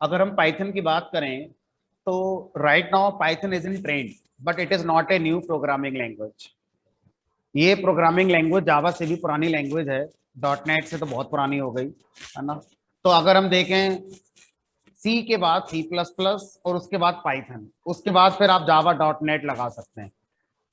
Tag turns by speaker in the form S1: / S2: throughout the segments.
S1: अगर हम पाइथन की बात करें तो right now Python is in trend, but it is not a new programming language. ये प्रोग्रामिंग लैंग्वेज जावा से भी पुरानी लैंग्वेज है, डॉट नेट से तो बहुत पुरानी हो गई है ना। तो अगर हम देखें, सी के बाद सी प्लस प्लस और उसके बाद पाइथन, उसके बाद फिर आप जावा डॉट नेट लगा सकते हैं।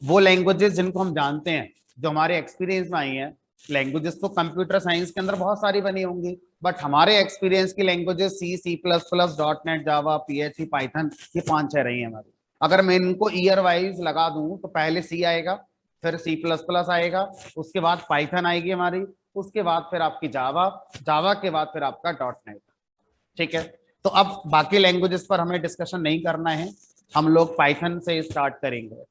S1: वो लैंग्वेजेस जिनको हम जानते हैं, जो हमारे एक्सपीरियंस में आई हैं, लैंग्वेजेस तो कंप्यूटर साइंस के अंदर बहुत सारी बनी होंगी, बट हमारे एक्सपीरियंस की languages C, C plus plus, dot net, Java, PHP, Python, ये 5-6 रही है हमारी। अगर मैं इनको ईयर वाइज लगा दूं तो पहले सी आएगा, फिर सी प्लस प्लस आएगा, उसके बाद पाइथन आएगी हमारी, उसके बाद फिर आपकी जावा, जावा के बाद फिर आपका डॉट नेट। ठीक है, तो अब बाकी लैंग्वेजेस पर हमें डिस्कशन नहीं करना है, हम लोग पाइथन से स्टार्ट करेंगे।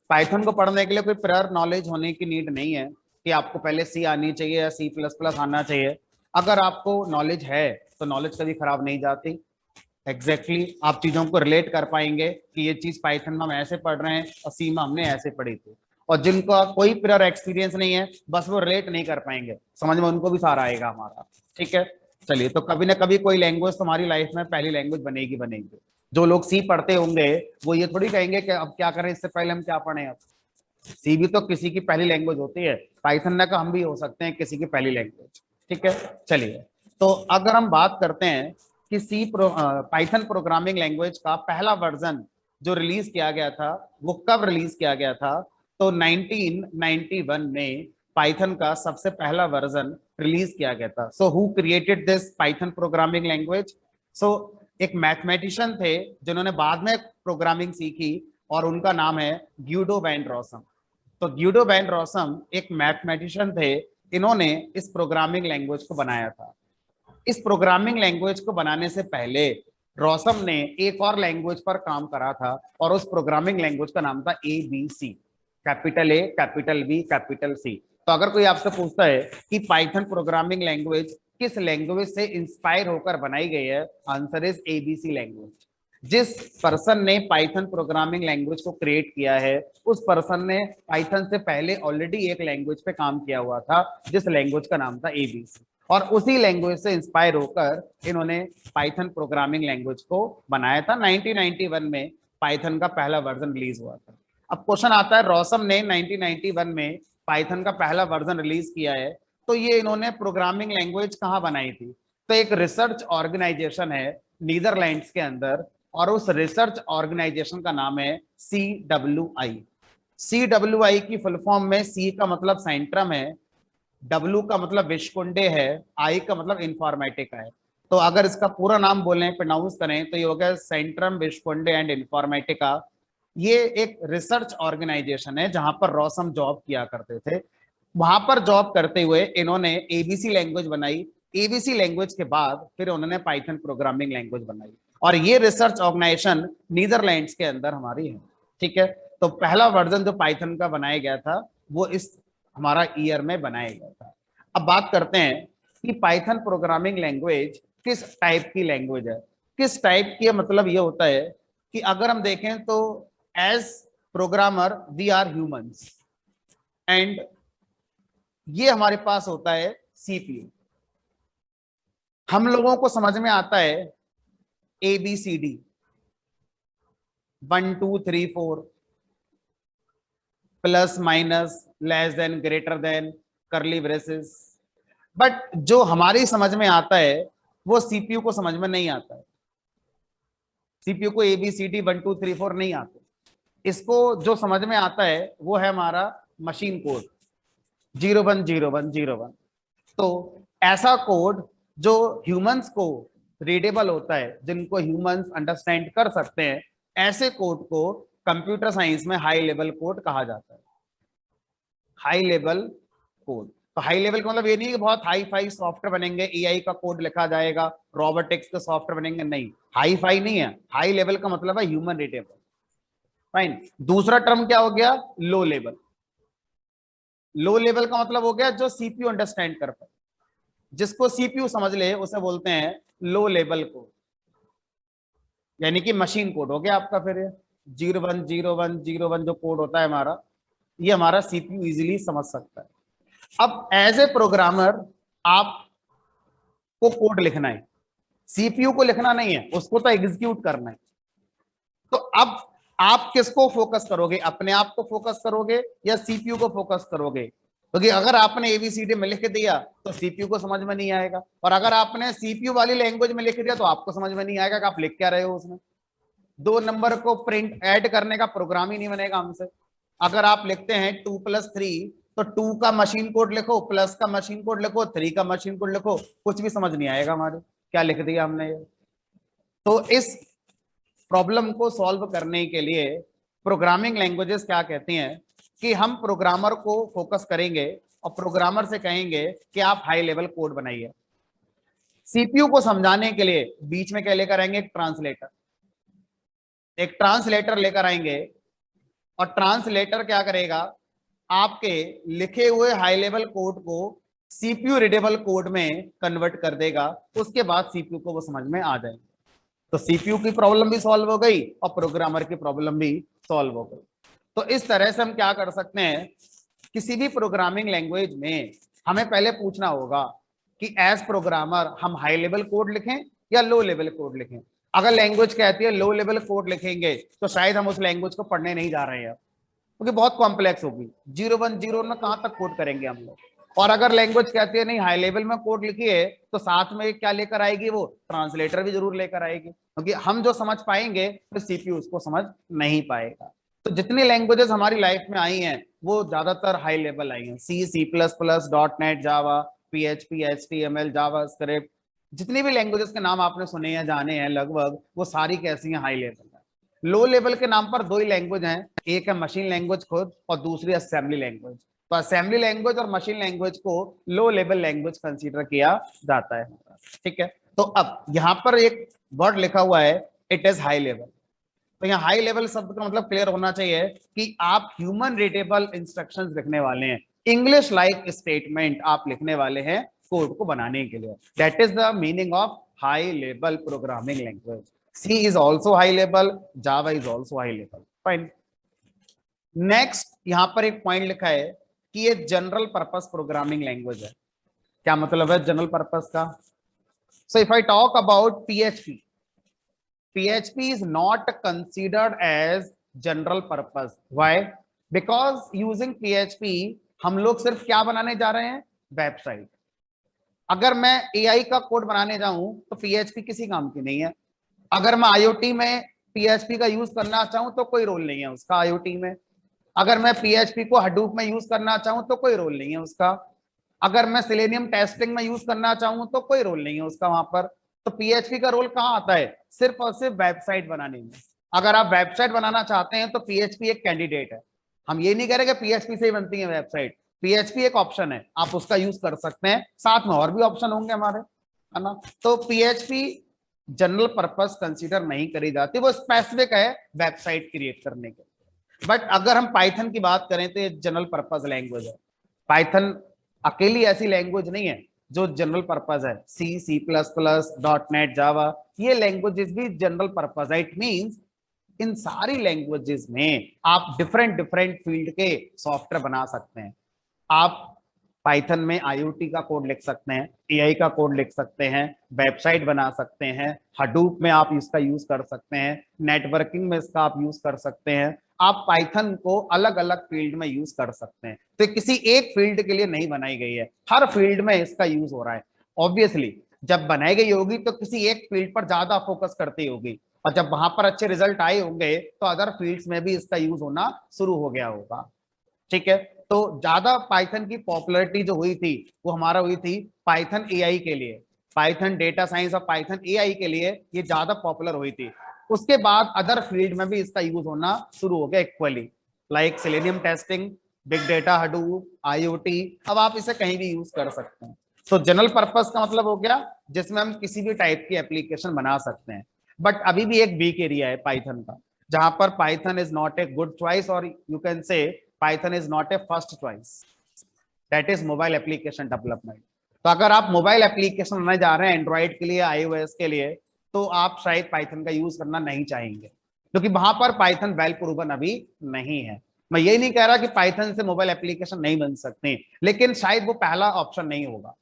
S1: पाइथन को पढ़ने के लिए कोई प्रायर नॉलेज होने की नीड नहीं है कि आपको पहले सी आनी चाहिए या सी प्लस प्लस आना चाहिए। अगर आपको नॉलेज है तो नॉलेज कभी खराब नहीं जाती। एग्जैक्टली आप चीजों को रिलेट कर पाएंगे कि ये चीज पाइथन में हम ऐसे पढ़ रहे हैं और सी में हमने ऐसे पढ़ी थी। और जिनका कोई प्रायर एक्सपीरियंस नहीं है, बस वो रिलेट नहीं कर पाएंगे, समझ में उनको भी सारा आएगा हमारा। ठीक है, चलिए, तो कभी ना कभी कोई लैंग्वेज तुम्हारी लाइफ में पहली लैंग्वेज बनेगी बनेगी। जो लोग सी पढ़ते होंगे वो ये थोड़ी कहेंगे कि अब क्या करें, इससे पहले हम क्या पढ़ें। अब सी भी तो किसी की पहली लैंग्वेज होती है, पाइथन ना का हम भी हो सकते हैं किसी की पहली लैंग्वेज। ठीक है, चलिए, तो अगर हम बात करते हैं कि पाइथन प्रोग्रामिंग लैंग्वेज का पहला वर्जन जो रिलीज किया गया था वो कब रिलीज किया गया था, तो 1991 में पाइथन का सबसे पहला वर्जन रिलीज किया गया था। So who created this Python programming language? So एक मैथमेटिशियन थे जिन्होंने बाद में प्रोग्रामिंग सीखी और उनका नाम है ग्यूडो वैन रॉसम। तो ग्यूडो वैन रॉसम एक मैथमेटिशियन थे, इन्होंने इस प्रोग्रामिंग लैंग्वेज को बनाया था। इस प्रोग्रामिंग लैंग्वेज को बनाने से पहले रॉसम ने एक और लैंग्वेज पर काम करा था और उस प्रोग्रामिंग लैंग्वेज का नाम था ABC, capital A, capital B, capital C. तो अगर कोई आपसे पूछता है कि पाइथन प्रोग्रामिंग लैंग्वेज किस लैंग्वेज से इंस्पायर होकर बनाई गई है, आंसर इज ABC लैंग्वेज। जिस पर्सन ने पाइथन प्रोग्रामिंग लैंग्वेज को क्रिएट किया है, उस पर्सन ने पाइथन से पहले ऑलरेडी एक लैंग्वेज पे काम किया हुआ था जिस लैंग्वेज का नाम था ABC, और उसी लैंग्वेज से इंस्पायर होकर इन्होंने पाइथन प्रोग्रामिंग लैंग्वेज को बनाया था। 1991 में पाइथन का पहला वर्जन रिलीज हुआ था। अब क्वेश्चन आता है, रॉसम ने 1991 में पाइथन का पहला वर्जन रिलीज किया है, तो ये इन्होंने प्रोग्रामिंग लैंग्वेज कहाँ बनाई थी? तो एक रिसर्च ऑर्गेनाइजेशन है नीदरलैंड्स के अंदर, और उस रिसर्च ऑर्गेनाइजेशन का नाम है CWI। CWI की फुल फॉर्म में सी का मतलब सेंट्रम है, डब्ल्यू का मतलब विश्वकुंडे है, आई का मतलब इंफॉर्मेटिका है। तो अगर इसका पूरा नाम बोलें, प्रोनाउंस करें, तो ये हो गया सेंट्रम विश्वकुंडे एंड इंफॉर्मेटिका। ये एक रिसर्च ऑर्गेनाइजेशन है जहां पर रॉसम जॉब किया करते थे। वहां पर जॉब करते हुए इन्होंने ABC लैंग्वेज बनाई। ABC लैंग्वेज के बाद फिर उन्होंने पाइथन प्रोग्रामिंग लैंग्वेज बनाई, और ये रिसर्च ऑर्गेनाइजेशन नीदरलैंड्स के अंदर हमारी है। ठीक है, तो पहला वर्जन जो पाइथन का बनाया गया था वो इस हमारा ईयर में बनाया गया था। अब बात करते हैं कि पाइथन प्रोग्रामिंग लैंग्वेज किस टाइप की लैंग्वेज है। किस टाइप की मतलब ये होता है कि अगर हम देखें तो as programmer we are humans, and ये हमारे पास होता है CPU। हम लोगों को समझ में आता है ABCD 1 2 3 4, plus minus, less than, greater then, करली ब्रेसेस। बट जो हमारी समझ में आता है वो CPU को समझ में नहीं आता है। CPU को ABCD 1 2 3 4 नहीं आते। इसको जो समझ में आता है वो है हमारा मशीन कोड 010101। तो ऐसा कोड जो ह्यूमंस को रीडेबल होता है, जिनको ह्यूमंस अंडरस्टैंड कर सकते हैं, ऐसे कोड को कंप्यूटर साइंस में हाई लेवल कोड कहा जाता है। हाई लेवल कोड, तो हाई लेवल का मतलब ये नहीं कि बहुत हाई फाई सॉफ्टवेयर बनेंगे, AI का कोड लिखा जाएगा, रोबोटिक्स के सॉफ्टवेयर बनेंगे, नहीं, हाई फाई नहीं है। हाई लेवल का मतलब है ह्यूमन रीडेबल। फाइन। दूसरा टर्म क्या हो गया? Low level. लो लेवल का मतलब हो गया जो CPU अंडरस्टैंड कर पाए, जिसको CPU समझ ले उसे बोलते हैं लो लेवल कोड, यानी कि मशीन कोड हो गया आपका। फिर 010101 जो कोड होता है हमारा, ये हमारा CPU इजीली समझ सकता है। अब एज ए प्रोग्रामर आपको कोड लिखना है, सीपीयू को लिखना नहीं है, उसको तो एग्जीक्यूट करना है। तो अब आप किसको फोकस करोगे, अपने आप को फोकस करोगे या सीपीयू को फोकस करोगे? क्योंकि अगर आपने एबीसीडी में लिख दिया तो सीपीयू को समझ में नहीं आएगा, और अगर आपने सीपीयू वाली लैंग्वेज में लिख दिया तो आपको समझ में नहीं आएगा कि आप लिख क्या रहे हो उसमें। 2 नंबर को प्रिंट ऐड करने का प्रोग्राम ही नहीं बनेगा हमसे। अगर आप लिखते हैं 2+3 तो 2 का मशीन कोड लिखो, प्लस का मशीन कोड लिखो, 3 का मशीन कोड लिखो, कुछ भी समझ नहीं आएगा हमारे, क्या लिख दिया हमने ये। तो इस प्रॉब्लम को सॉल्व करने के लिए प्रोग्रामिंग लैंग्वेजेस क्या कहती हैं कि हम प्रोग्रामर को फोकस करेंगे और प्रोग्रामर से कहेंगे कि आप हाई लेवल कोड बनाइए। सीपीयू को समझाने के लिए बीच में क्या लेकर आएंगे, एक ट्रांसलेटर लेकर आएंगे, और ट्रांसलेटर क्या करेगा, आपके लिखे हुए हाई लेवल कोड को सीपीयू रीडेबल कोड में कन्वर्ट कर देगा। उसके बाद सीपीयू को वो समझ में आ जाएगा। तो सीपीयू की प्रॉब्लम भी सॉल्व हो गई और प्रोग्रामर की प्रॉब्लम भी सॉल्व हो गई। तो इस तरह से हम क्या कर सकते हैं, किसी भी प्रोग्रामिंग लैंग्वेज में हमें पहले पूछना होगा कि एज प्रोग्रामर हम हाई लेवल कोड लिखें या लो लेवल कोड लिखें। अगर लैंग्वेज कहती है लो लेवल कोड लिखेंगे तो शायद हम उस लैंग्वेज को पढ़ने नहीं जा रहे हैं, क्योंकि बहुत कॉम्प्लेक्स होगी। 0 1 0 में कहां तक कोड करेंगे हम लोग। और अगर लैंग्वेज कहती है नहीं हाई लेवल में कोड लिखिए, तो साथ में क्या लेकर आएगी, वो ट्रांसलेटर भी जरूर लेकर आएगी, क्योंकि हम जो समझ पाएंगे तो सीपीयू उसको समझ नहीं पाएगा। तो जितनी लैंग्वेजेस हमारी लाइफ में आई हैं वो ज्यादातर हाई लेवल आई हैं। C++, .NET, जावा, PHP, HTML, जावा स्क्रिप्ट, जितनी भी लैंग्वेजेस के नाम आपने सुने हैं जाने हैं लगभग, वो सारी कैसी हैं, हाई लेवल है। लो लेवल के नाम पर 2 ही लैंग्वेज हैं, एक है मशीन लैंग्वेज खुद और दूसरी असेंबली लैंग्वेज। तो असेंबली लैंग्वेज और मशीन लैंग्वेज को लो लेवल लैंग्वेज कंसीडर किया जाता है। ठीक है, तो अब यहाँ पर एक वर्ड लिखा हुआ है, इट इज हाई लेवल। तो यहाँ हाई लेवल शब्द का मतलब क्लियर होना चाहिए कि आप ह्यूमन रीडेबल इंस्ट्रक्शंस लिखने वाले हैं, इंग्लिश लाइक स्टेटमेंट आप लिखने वाले हैं कोड को बनाने के लिए। That is the meaning of high level programming language. C is also high level, Java is also high level. Fine. Next यहां पर एक पॉइंट लिखा है कि ये जनरल पर्पस प्रोग्रामिंग लैंग्वेज है। क्या मतलब है जनरल पर्पस का? So if I talk about PHP, PHP is not considered as general purpose. Why? Because using PHP हम लोग सिर्फ क्या बनाने जा रहे हैं, वेबसाइट। अगर मैं AI का कोड बनाने जाऊं तो PHP किसी काम की नहीं है। अगर मैं IoT में PHP का यूज करना चाहूं तो कोई रोल नहीं है उसका IoT में। अगर मैं PHP को हडूप में यूज करना चाहूं तो कोई रोल नहीं है उसका। अगर मैं सेलेनियम टेस्टिंग में यूज करना चाहूं तो कोई रोल नहीं है उसका वहां पर। तो PHP का रोल कहां आता है, सिर्फ और सिर्फ वेबसाइट बनाने में। अगर आप वेबसाइट बनाना चाहते हैं तो PHP एक कैंडिडेट है। हम ये नहीं कह रहे कि PHP से ही बनती है वेबसाइट, PHP एक ऑप्शन है, आप उसका यूज कर सकते हैं, साथ में और भी ऑप्शन होंगे हमारे, है ना। तो PHP जनरल पर्पस कंसीडर नहीं करी जाती, वो स्पेसिफिक है वेबसाइट क्रिएट करने के। बट अगर हम पाइथन की बात करें तो ये जनरल पर्पस लैंग्वेज है। पाइथन अकेली ऐसी लैंग्वेज नहीं है जो जनरल पर्पस है। C++, .NET, जावा, ये लैंग्वेजेस भी जनरल पर्पस है। इट मींस इन सारी लैंग्वेजेस में आप डिफरेंट डिफरेंट फील्ड के सॉफ्टवेयर बना सकते हैं। आप पाइथन में IoT का कोड लिख सकते हैं, AI का कोड लिख सकते हैं, वेबसाइट बना सकते हैं, हडूप में आप इसका यूज कर सकते हैं, नेटवर्किंग में इसका आप यूज कर सकते हैं। आप पाइथन को अलग अलग फील्ड में यूज कर सकते हैं। तो किसी एक फील्ड के लिए नहीं बनाई गई है, हर फील्ड में इसका यूज हो रहा है। ऑब्वियसली जब बनाई गई होगी तो किसी एक फील्ड पर ज्यादा फोकस करती होगी, और जब वहां पर अच्छे रिजल्ट आए होंगे तो अदर फील्ड्स में भी इसका यूज होना शुरू हो गया होगा। ठीक है, तो ज्यादा पाइथन की पॉपुलैरिटी जो हुई थी वो हमारा हुई थी पाइथन AI के लिए, पाइथन डेटा साइंस और पाइथन AI के लिए ये ज्यादा पॉपुलर हुई थी। उसके बाद अदर फील्ड में भी इसका यूज होना शुरू हो गया equally, like selenium testing, big data, Hadoop, IoT। अब आप इसे कहीं भी यूज कर सकते हैं। तो जनरल पर्पस का मतलब हो गया जिसमें हम किसी भी टाइप की एप्लीकेशन बना सकते हैं। बट अभी भी एक वीक एरिया है पाइथन का, जहां पर Python is not a good choice, और you can say Python is not a first choice, that is mobile application development। तो अगर आप मोबाइल एप्लीकेशन बनाने जा रहे हैं एंड्रॉइड के लिए, iOS के लिए, तो आप शायद पाइथन का यूज करना नहीं चाहेंगे, क्योंकि वहां पर पाइथन वेल प्रूवन अभी नहीं है। मैं ये नहीं कह रहा कि पाइथन से मोबाइल एप्लीकेशन नहीं बन सकते, लेकिन शायद वो पहला ऑप्शन नहीं होगा।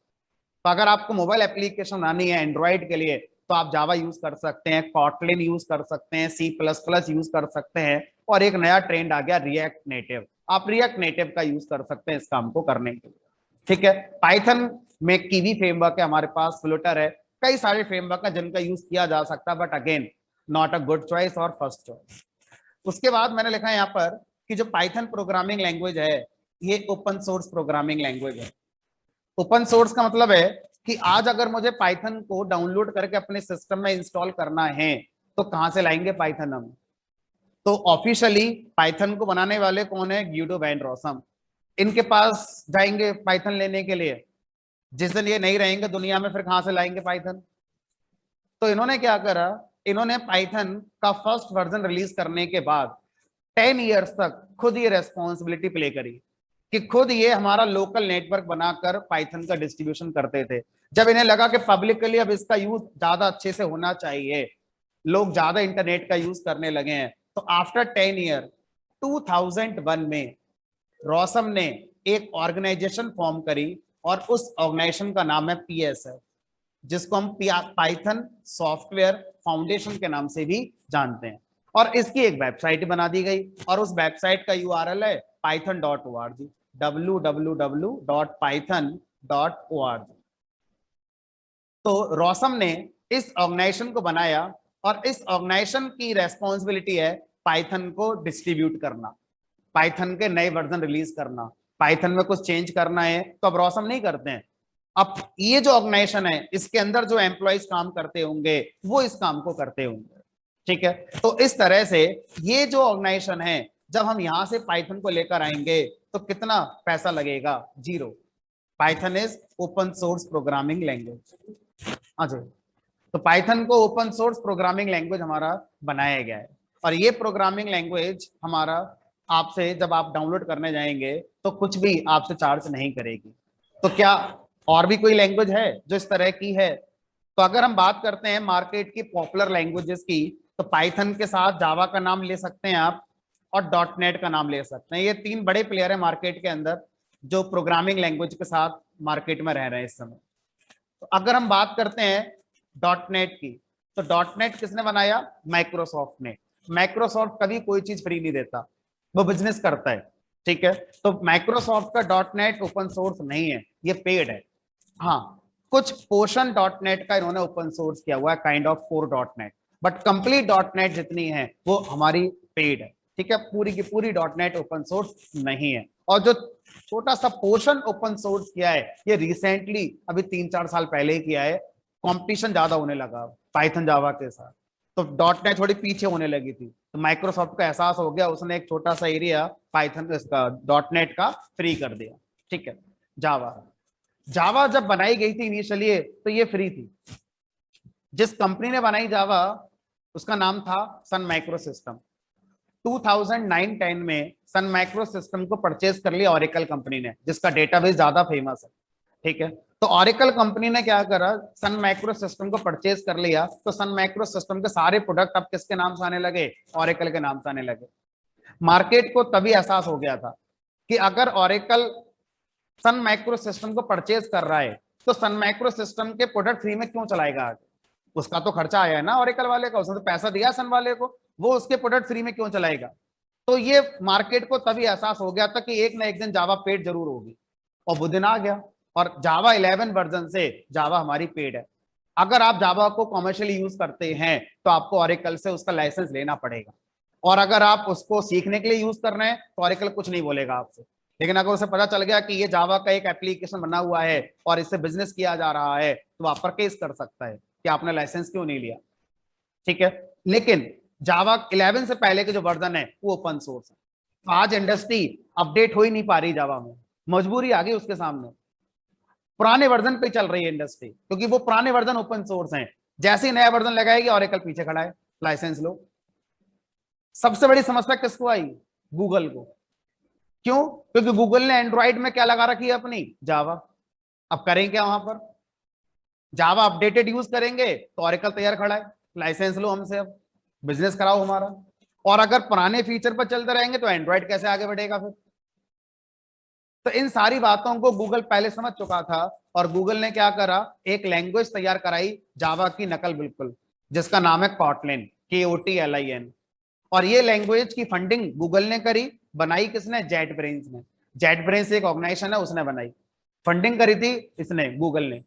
S1: तो अगर आपको मोबाइल एप्लीकेशन बनानी है एंड्रॉइड के लिए तो आप जावा यूज कर सकते हैं, कॉटलिन यूज कर सकते हैं, C++ यूज कर सकते हैं, और एक नया ट्रेंड आ गया रिएक्ट नेटिव। आप रिएक्ट नेटिव का यूज कर सकते हैं इस काम को करने के लिए। ठीक है, पाइथन में कीवी फ्रेमवर्क है हमारे पास, फ्लूटर है, कई सारे फ्रेमवर्क है जिनका यूज किया जा सकता है, but again not a good choice और फर्स्ट चॉइस। उसके बाद मैंने लिखा है यहाँ पर कि जो पाइथन प्रोग्रामिंग लैंग्वेज है ये ओपन सोर्स प्रोग्रामिंग लैंग्वेज है। ओपन सोर्स का मतलब है कि आज अगर मुझे पाइथन को डाउनलोड करके अपने सिस्टम में इंस्टॉल करना है तो कहां से लाएंगे पाइथन हम? तो ऑफिशियली पाइथन को बनाने वाले कौन है? ग्यूडो वैन रॉसम। इनके पास जाएंगे पाइथन लेने के लिए, जिस दिन ये नहीं रहेंगे दुनिया में फिर कहां से लाएंगे पाइथन? तो इन्होंने क्या करा, इन्होंने पाइथन का फर्स्ट वर्जन रिलीज करने के बाद 10 इयर्स तक खुद ये रेस्पॉन्सिबिलिटी प्ले करी कि खुद ये हमारा लोकल नेटवर्क बनाकर पाइथन का डिस्ट्रीब्यूशन करते थे। जब इन्हें लगा कि पब्लिकली अब इसका यूज ज्यादा अच्छे से होना चाहिए, लोग ज्यादा इंटरनेट का यूज करने लगे हैं, तो आफ्टर 10 ईयर 2001 में रॉसम ने एक ऑर्गेनाइजेशन फॉर्म करी और उस ऑर्गेनाइजेशन का नाम है PSF, जिसको हम पाइथन सॉफ्टवेयर फाउंडेशन के नाम से भी जानते हैं। और इसकी एक वेबसाइट बना दी गई और उस वेबसाइट का URL है python.org, www.python.org। तो रॉसम ने इस ऑर्गेनाइजेशन को बनाया और इस ऑर्गेनाइजेशन की रेस्पॉन्सिबिलिटी है पाइथन को डिस्ट्रीब्यूट करना, पाइथन के नए वर्जन रिलीज करना, पाइथन में कुछ चेंज करना है तो अब रॉसम नहीं करते हैं। अब ये जो ऑर्गेनाइजेशन है इसके अंदर जो एम्प्लॉइज काम करते होंगे वो इस काम को करते होंगे। ठीक है, तो इस तरह से ये जो ऑर्गेनाइजेशन है, जब हम यहां से पाइथन को लेकर आएंगे तो कितना पैसा लगेगा? 0। Python is open source programming language. अच्छा, तो पाइथन को ओपन सोर्स प्रोग्रामिंग लैंग्वेज हमारा बनाया गया है और ये प्रोग्रामिंग लैंग्वेज हमारा आपसे जब आप डाउनलोड करने जाएंगे तो कुछ भी आपसे चार्ज नहीं करेगी। तो क्या और भी कोई लैंग्वेज है जो इस तरह की है? तो अगर हम बात करते हैं मार्केट की पॉपुलर लैंग्वेजेस की, तो पाइथन के साथ जावा का नाम ले सकते हैं आप और .NET का नाम ले सकते हैं। ये 3 बड़े प्लेयर है मार्केट के अंदर जो प्रोग्रामिंग लैंग्वेज के साथ मार्केट में रह रहे हैं इस समय। तो अगर हम बात करते हैं .NET की, तो .NET किसने बनाया? माइक्रोसॉफ्ट ने। माइक्रोसॉफ्ट कभी कोई चीज फ्री नहीं देता, वो बिजनेस करता है। ठीक है, तो माइक्रोसॉफ्ट का .NET ओपन सोर्स नहीं है, ये पेड है। हाँ, कुछ पोर्शन .NET का इन्होंने ओपन सोर्स किया हुआ है, kind of core .NET, but complete .NET जितनी है वो हमारी पेड है। ठीक है, पूरी की पूरी .NET ओपन सोर्स नहीं है। और जो छोटा सा पोर्शन ओपन सोर्स किया है ये रिसेंटली अभी 3-4 साल पहले ही किया है। कंपटीशन ज्यादा होने लगा पाइथन जावा के साथ, तो .NET थोड़ी पीछे होने लगी थी, तो माइक्रोसॉफ्ट को एहसास हो गया, उसने एक छोटा सा एरिया पाइथन इसका .NET का फ्री कर दिया। ठीक है, जावा जावा जब बनाई गई थी इनिशियली तो ये फ्री थी। जिस कंपनी ने बनाई जावा उसका नाम था सन माइक्रो सिस्टम। 2009-10 में सन माइक्रो सिस्टम को परचेज कर लिया ऑरेकल कंपनी ने, जिसका डेटाबेस ज्यादा फेमस है। ठीक है, तो ऑरेकल कंपनी ने क्या करा, सन माइक्रो सिस्टम को परचेज कर लिया, तो सन माइक्रो सिस्टम के सारे प्रोडक्ट अब किसके नाम से आने लगे? ऑरेकल के नाम से आने लगे। मार्केट को तभी एहसास हो गया था कि अगर ऑरेकल सन माइक्रो सिस्टम को परचेज कर रहा है तो सन माइक्रो सिस्टम के प्रोडक्ट फ्री में क्यों चलाएगा आगे? उसका तो खर्चा आया है ना ऑरेकल वाले का, उसने तो पैसा दिया सन वाले को, वो उसके प्रोडक्ट फ्री में क्यों चलाएगा? तो ये मार्केट को तभी एहसास हो गया था कि एक ना एक दिन जावा पेड जरूर होगी, और वो दिन आ गया। और जावा 11 वर्जन से जावा हमारी पेड है। अगर आप जावा को कॉमर्शियली यूज करते हैं तो आपको ऑरेकल से उसका लाइसेंस लेना पड़ेगा, और अगर आप उसको सीखने के लिए यूज कर रहे हैं तो ऑरेकल कुछ नहीं बोलेगा आपसे। लेकिन अगर उसे पता चल गया कि ये जावा का एक एप्लीकेशन बना हुआ है और इससे बिजनेस किया जा रहा है, तो आप पर केस कर सकता है कि आपने लाइसेंस क्यों नहीं लिया। ठीक है, लेकिन जावा 11 से पहले के जो वर्जन है वो ओपन सोर्स है। तो आज इंडस्ट्री अपडेट हो ही नहीं पा रही जावा में, मजबूरी आ गई उसके सामने, पुराने वर्जन पे चल रही है इंडस्ट्री, क्योंकि वो पुराने वर्जन ओपन सोर्स हैं। जैसे ही नया वर्जन लगाएगी ऑरेकल पीछे खड़ा है, लाइसेंस लो। सबसे बड़ी समस्या किसको आई? गूगल को। क्यों? क्योंकि गूगल ने एंड्रॉइड में क्या लगा रखी है अपनी? जावा। अब करें क्या वहां पर? जावा अपडेटेड यूज करेंगे तो ऑरेकल तैयार खड़ा है, लाइसेंस लो हमसे, अब बिजनेस कराओ हमारा। और अगर पुराने फीचर पर चलते रहेंगे तो एंड्रॉइड कैसे आगे बढ़ेगा फिर? तो इन सारी बातों को गूगल पहले समझ चुका था और गूगल ने क्या करा, एक लैंग्वेज तैयार कराई जावा की नकल बिल्कुल, जिसका नाम है कॉटलिन, KOTLIN। और ये लैंग्वेज की फंडिंग गूगल ने करी, बनाई किसने, जेट ब्रेन्स ने। जेट ब्रेन्स एक ऑर्गेनाइजेशन है, उसने बनाई, फंडिंग करी थी इसने, गूगल ने।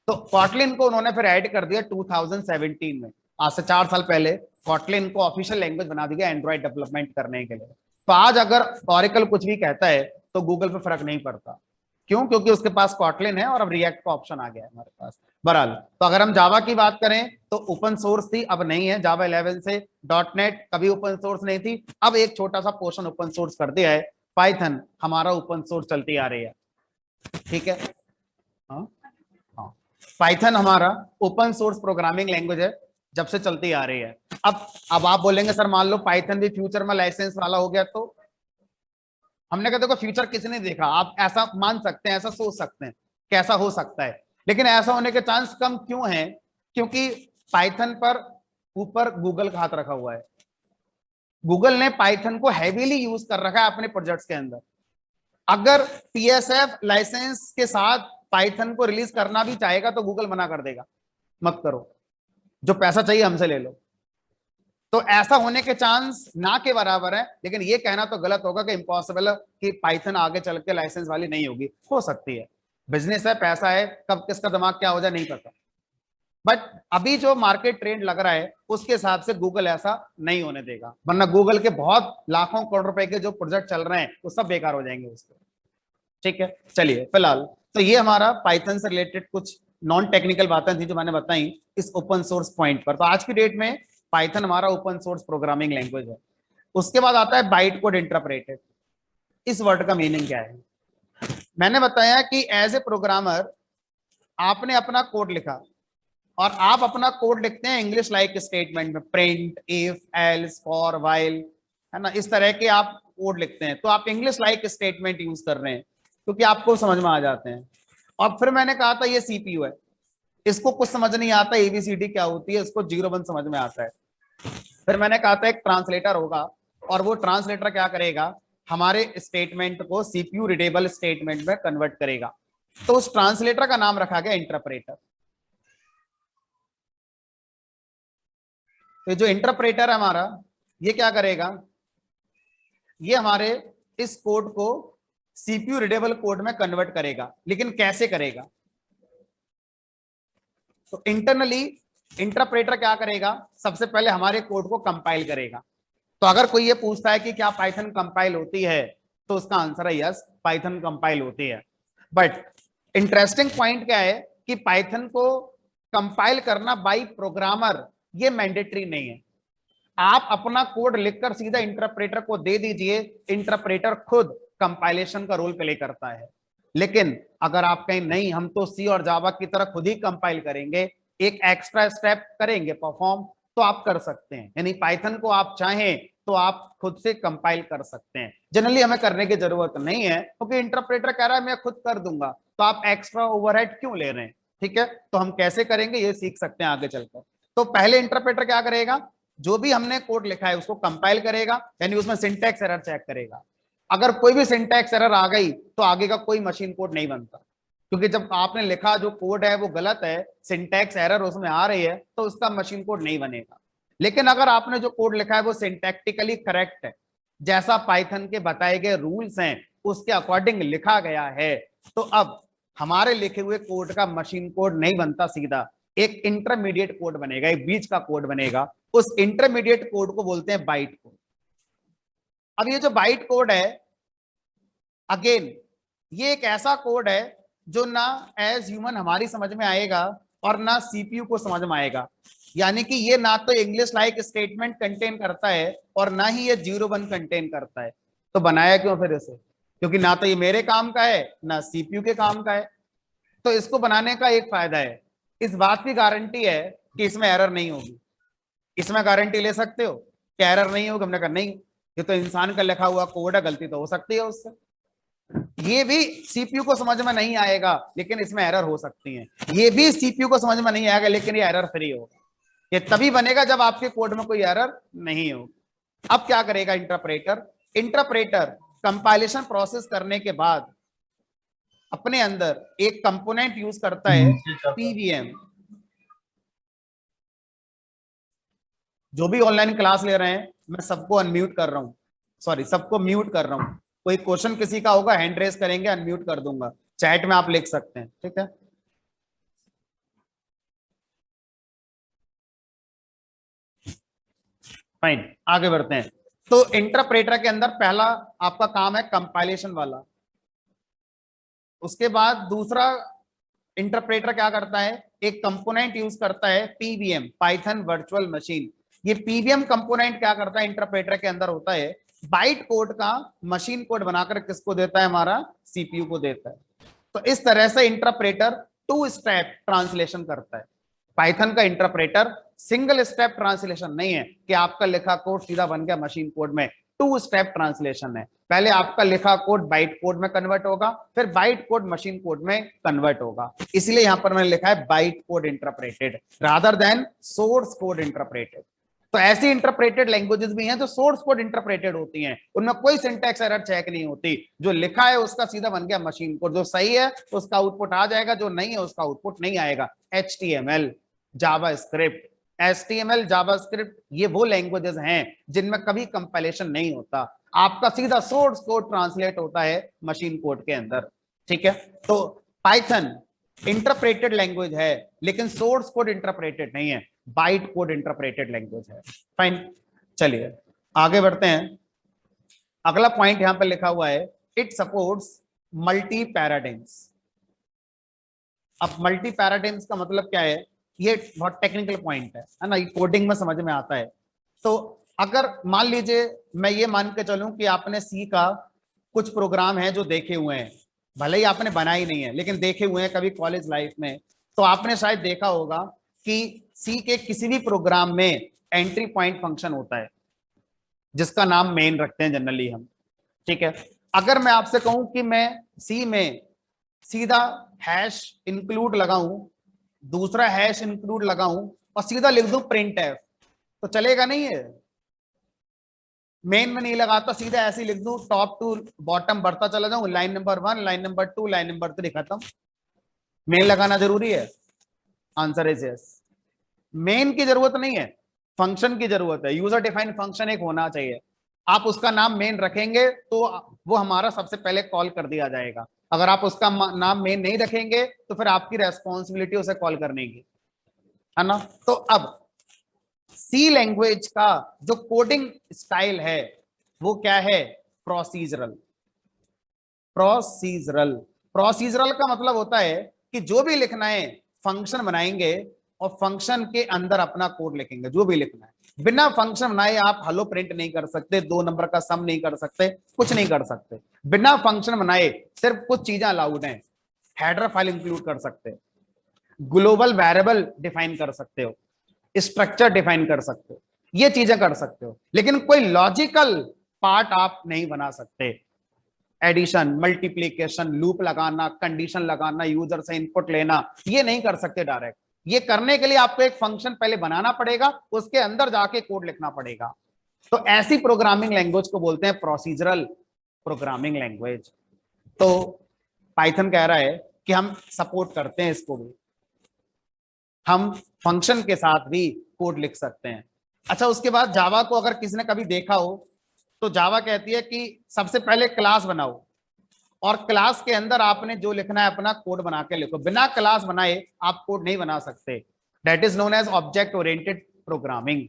S1: तो कॉटलिन को उन्होंने फिर ऐड कर दिया 2017 में, आज से 4 साल पहले कॉटलिन को ऑफिशियल लैंग्वेज बना दिया एंड्रॉइड डेवलपमेंट करने के लिए। तो आज अगर ऑरेकल कुछ भी कहता है तो गूगल पे फर्क नहीं पड़ता, क्यों, क्योंकि उसके पास कॉटलिन है और अब रिएक्ट का ऑप्शन आ गया है हमारे पास। बहरहाल, तो अगर हम जावा की बात करें तो ओपन सोर्स थी, अब नहीं है। जावा 11 से .NET कभी ओपन सोर्स नहीं थी, अब एक छोटा सा पोर्शन ओपन सोर्स कर दिया है। पाइथन हमारा ओपन सोर्स चलती आ रही है, ठीक है। हाँ हाँ, पाइथन हमारा ओपन सोर्स प्रोग्रामिंग लैंग्वेज है, जब से चलती आ रही है। अब आप बोलेंगे सर मान लो पाइथन भी फ्यूचर में लाइसेंस वाला हो गया, तो हमने कहा देखो फ्यूचर किसने देखा, आप ऐसा मान सकते हैं, ऐसा सोच सकते हैं कैसा हो सकता है, लेकिन ऐसा होने के चांस कम क्यों है, क्योंकि पाइथन पर ऊपर गूगल का हाथ रखा हुआ है। गूगल ने पाइथन को हैवीली यूज कर रखा है अपने प्रोजेक्ट्स के अंदर। अगर PSF लाइसेंस के साथ पाइथन को रिलीज करना भी चाहेगा तो गूगल मना कर देगा, मत करो, जो पैसा चाहिए हमसे ले लो। तो ऐसा होने के चांस ना के बराबर है, लेकिन ये कहना तो गलत होगा कि इम्पॉसिबल है कि पाइथन आगे चल के लाइसेंस वाली नहीं होगी, हो सकती है, बिजनेस है, पैसा है, कब किसका दिमाग क्या हो जाए नहीं पता। बट अभी जो मार्केट ट्रेंड लग रहा है उसके हिसाब से गूगल ऐसा नहीं होने देगा, वरना गूगल के बहुत लाखों करोड़ रुपए के जो प्रोजेक्ट चल रहे हैं वो सब बेकार हो जाएंगे उसके, ठीक है। चलिए फिलहाल तो ये हमारा पाइथन से रिलेटेड कुछ नॉन टेक्निकल बातें थी जो मैंने बताई इस ओपन सोर्स पॉइंट पर। तो आज की डेट में पाइथन हमारा ओपन सोर्स प्रोग्रामिंग लैंग्वेज है। उसके बाद आता है बाइट कोड इंटरप्रेटर। इस वर्ड का मीनिंग क्या है, मैंने बताया कि एज ए प्रोग्रामर आपने अपना कोड लिखा और आप अपना कोड लिखते हैं इंग्लिश लाइक स्टेटमेंट में, print, if, else, for, while, है ना, इस तरह के आप कोड लिखते हैं। तो आप इंग्लिश लाइक स्टेटमेंट यूज कर रहे हैं क्योंकि आपको समझ में आ जाते हैं। और फिर मैंने कहा था ये CPU है, इसको कुछ समझ नहीं आता ABCD क्या होती है, इसको 0 1 समझ में आता है। फिर मैंने कहा था एक ट्रांसलेटर होगा और वो ट्रांसलेटर क्या करेगा, हमारे स्टेटमेंट को CPU रीडेबल स्टेटमेंट में कन्वर्ट करेगा। तो उस ट्रांसलेटर का नाम रखा गया इंटरप्रेटर। तो जो इंटरप्रेटर है हमारा, ये क्या करेगा, ये हमारे इस कोड को CPU रीडेबल कोड में कन्वर्ट करेगा। लेकिन कैसे करेगा, तो इंटरनली इंटरप्रेटर क्या करेगा, सबसे पहले हमारे कोड को कंपाइल करेगा। तो अगर कोई ये पूछता है कि क्या पाइथन कंपाइल होती है, तो उसका आंसर है यस, पाइथन कंपाइल होती है। बट इंटरेस्टिंग पॉइंट क्या है कि पाइथन को कंपाइल करना बाय प्रोग्रामर ये मैंडेटरी नहीं है। आप अपना कोड लिखकर सीधा इंटरप्रेटर को दे दीजिए, इंटरप्रेटर खुद कंपाइलेशन का रोल प्ले करता है। लेकिन अगर आप कहीं नहीं, हम तो सी और जावा की तरह खुद ही कंपाइल करेंगे, एक एक्स्ट्रा स्टेप करेंगे परफॉर्म, तो आप कर सकते हैं। यानी पाइथन को आप चाहें तो आप खुद से कंपाइल कर सकते हैं। जनरली हमें करने की जरूरत नहीं है क्योंकि इंटरप्रेटर कह रहा है मैं खुद कर दूंगा, तो आप एक्स्ट्रा ओवरहेड क्यों ले रहे हैं, ठीक है। तो हम कैसे करेंगे ये सीख सकते हैं आगे चलकर। तो पहले इंटरप्रेटर क्या करेगा, जो भी हमने कोड लिखा है उसको कंपाइल करेगा, यानी उसमें सिंटैक्स एरर चेक करेगा। अगर कोई भी सिंटैक्स एरर आ गई तो आगे का कोई मशीन कोड नहीं बनता, क्योंकि जब आपने लिखा जो कोड है वो गलत है, सिंटैक्स एरर उसमें आ रही है, तो उसका मशीन कोड नहीं बनेगा। लेकिन अगर आपने जो कोड लिखा है वो सिंटैक्टिकली करेक्ट है, जैसा पाइथन के बताए गए रूल्स हैं उसके अकॉर्डिंग लिखा गया है, तो अब हमारे लिखे हुए कोड का मशीन कोड नहीं बनता, सीधा एक इंटरमीडिएट कोड बनेगा, एक बीच का कोड बनेगा। उस इंटरमीडिएट कोड को बोलते हैं बाइट कोड। अब ये जो बाइट कोड है, अगेन ये एक ऐसा कोड है जो ना एज ह्यूमन हमारी समझ में आएगा और ना CPU को समझ में आएगा। यानी कि ये ना तो इंग्लिश लाइक स्टेटमेंट कंटेन करता है और ना ही ये 0 1 कंटेन करता है। तो बनाया क्यों फिर इसे, क्योंकि ना तो ये मेरे काम का है ना CPU के काम का है। तो इसको बनाने का एक फायदा है, इस बात की गारंटी है कि इसमें एरर नहीं होगी। इसमें गारंटी ले सकते हो कि एरर नहीं होगी, हमने कहा नहीं, ये तो इंसान का लिखा हुआ कोड है, गलती तो हो सकती है उससे। ये भी CPU को समझ में नहीं आएगा लेकिन इसमें एरर हो सकती है, ये भी CPU को समझ में नहीं आएगा लेकिन ये एरर फ्री होगा। ये तभी बनेगा जब आपके कोड में कोई एरर नहीं होगी। अब क्या करेगा इंटरप्रेटर, इंटरप्रेटर कंपाइलेशन प्रोसेस करने के बाद अपने अंदर एक कंपोनेंट यूज करता है पीवीएम। जो भी ऑनलाइन क्लास ले रहे हैं मैं सबको अनम्यूट कर रहा हूं, सॉरी सबको म्यूट कर रहा हूं। कोई क्वेश्चन किसी का होगा हैंड रेस करेंगे, अनम्यूट कर दूंगा, चैट में आप लिख सकते हैं, ठीक है। फाइन, आगे बढ़ते हैं। तो इंटरप्रेटर के अंदर पहला आपका काम है कंपाइलेशन वाला। उसके बाद दूसरा इंटरप्रेटर क्या करता है, एक कंपोनेंट यूज करता है पीवीएम, पाइथन वर्चुअल मशीन। ये पीवीएम कंपोनेंट क्या करता है इंटरप्रेटर के अंदर होता है, बाइट कोड का मशीन कोड बनाकर किसको देता है, हमारा सीपीयू को देता है। तो इस तरह से इंटरप्रेटर टू स्टेप ट्रांसलेशन करता है। पाइथन का इंटरप्रेटर सिंगल स्टेप ट्रांसलेशन नहीं है कि आपका लिखा कोड सीधा बन गया मशीन कोड में, टू स्टेप ट्रांसलेशन है। पहले आपका लिखा कोड बाइट कोड में कन्वर्ट होगा, फिर बाइट कोड मशीन कोड में कन्वर्ट होगा। इसलिए यहां पर मैंने लिखा है byte code interpreted rather than source code interpreted. तो ऐसी इंटरप्रेटेड लैंग्वेजेस भी हैं जो सोर्स कोड इंटरप्रेटेड होती हैं, उनमें कोई सिंटैक्स एरर चेक नहीं होती। जो लिखा है उसका सीधा बन गया मशीन कोड, जो सही है उसका आउटपुट आ जाएगा, जो नहीं है उसका आउटपुट नहीं आएगा। HTML, जावास्क्रिप्ट, HTML, जावास्क्रिप्ट ये वो लैंग्वेजेस हैं जिनमें कभी कंपाइलेशन नहीं होता, आपका सीधा सोर्स कोड ट्रांसलेट होता है मशीन कोड के अंदर, ठीक है। तो पाइथन इंटरप्रेटेड लैंग्वेज है लेकिन सोर्स कोड इंटरप्रेटेड नहीं है, बाइट कोड इंटरप्रेटेड लैंग्वेज है। फाइन, चलिए आगे बढ़ते हैं। अगला पॉइंट यहां पर लिखा हुआ है, इट सपोर्ट्स मल्टी पैराडाइम्स। अब मल्टी पैराडाइम्स का मतलब क्या है, ये बहुत टेक्निकल पॉइंट है ना, ये कोडिंग में समझ में आता है। तो अगर मान लीजिए मैं ये मान के चलूं कि आपने सी का कुछ प्रोग्राम है जो देखे हुए हैं, भले ही आपने बनाई नहीं है लेकिन देखे हुए हैं कभी कॉलेज लाइफ में, तो आपने शायद देखा होगा कि सी के किसी भी प्रोग्राम में एंट्री पॉइंट फंक्शन होता है जिसका नाम मेन रखते हैं जनरली हम, ठीक है। अगर मैं आपसे कहूं कि मैं सी में सीधा हैश इंक्लूड लगाऊं, दूसरा हैश इंक्लूड लगाऊं और सीधा लिख दूं प्रिंट एफ, तो चलेगा नहीं है। मेन में नहीं लगाता, सीधा ऐसे ही लिख दूं टॉप टू बॉटम बढ़ता चला जाऊं, line number 1, line number 2, line number 3 खत्म। मेन लगाना जरूरी है, आंसर इज यस। मेन की जरूरत नहीं है, फंक्शन की जरूरत है। यूजर डिफाइंड फंक्शन एक होना चाहिए, आप उसका नाम मेन रखेंगे तो वो हमारा सबसे पहले कॉल कर दिया जाएगा। अगर आप उसका नाम मेन नहीं रखेंगे तो फिर आपकी रेस्पॉन्सिबिलिटी उसे कॉल करने की, है ना। तो अब सी लैंग्वेज का जो कोडिंग स्टाइल है वो क्या है, प्रोसीजरल। प्रोसीजरल, प्रोसीजरल का मतलब होता है कि जो भी लिखना है फंक्शन बनाएंगे और फंक्शन के अंदर अपना कोड लिखेंगे, जो भी लिखना है। बिना फंक्शन बनाए आप हेलो प्रिंट नहीं कर सकते, 2 नंबर का सम नहीं कर सकते, कुछ नहीं कर सकते बिना फंक्शन बनाए। सिर्फ कुछ चीजें अलाउड हैं, हेडर फाइल इंक्लूड कर सकते, ग्लोबल वेरिएबल डिफाइन कर सकते हो, स्ट्रक्चर डिफाइन कर सकते हो, ये चीजें कर सकते हो, लेकिन कोई लॉजिकल पार्ट आप नहीं बना सकते। एडिशन, मल्टीप्लीकेशन, लूप लगाना, कंडीशन लगाना, यूजर से इनपुट लेना, ये नहीं कर सकते डायरेक्ट। ये करने के लिए आपको एक फंक्शन पहले बनाना पड़ेगा, उसके अंदर जाके कोड लिखना पड़ेगा। तो ऐसी प्रोग्रामिंग लैंग्वेज को बोलते हैं प्रोसीजरल प्रोग्रामिंग लैंग्वेज। तो पाइथन कह रहा है कि हम सपोर्ट करते हैं इसको भी, हम फंक्शन के साथ भी कोड लिख सकते हैं। अच्छा, उसके बाद जावा को अगर किसी ने कभी देखा हो तो जावा कहती है कि सबसे पहले क्लास बनाओ और क्लास के अंदर आपने जो लिखना है अपना कोड बना के लिखो। बिना क्लास बनाए आप कोड नहीं बना सकते, that is known as object oriented programming.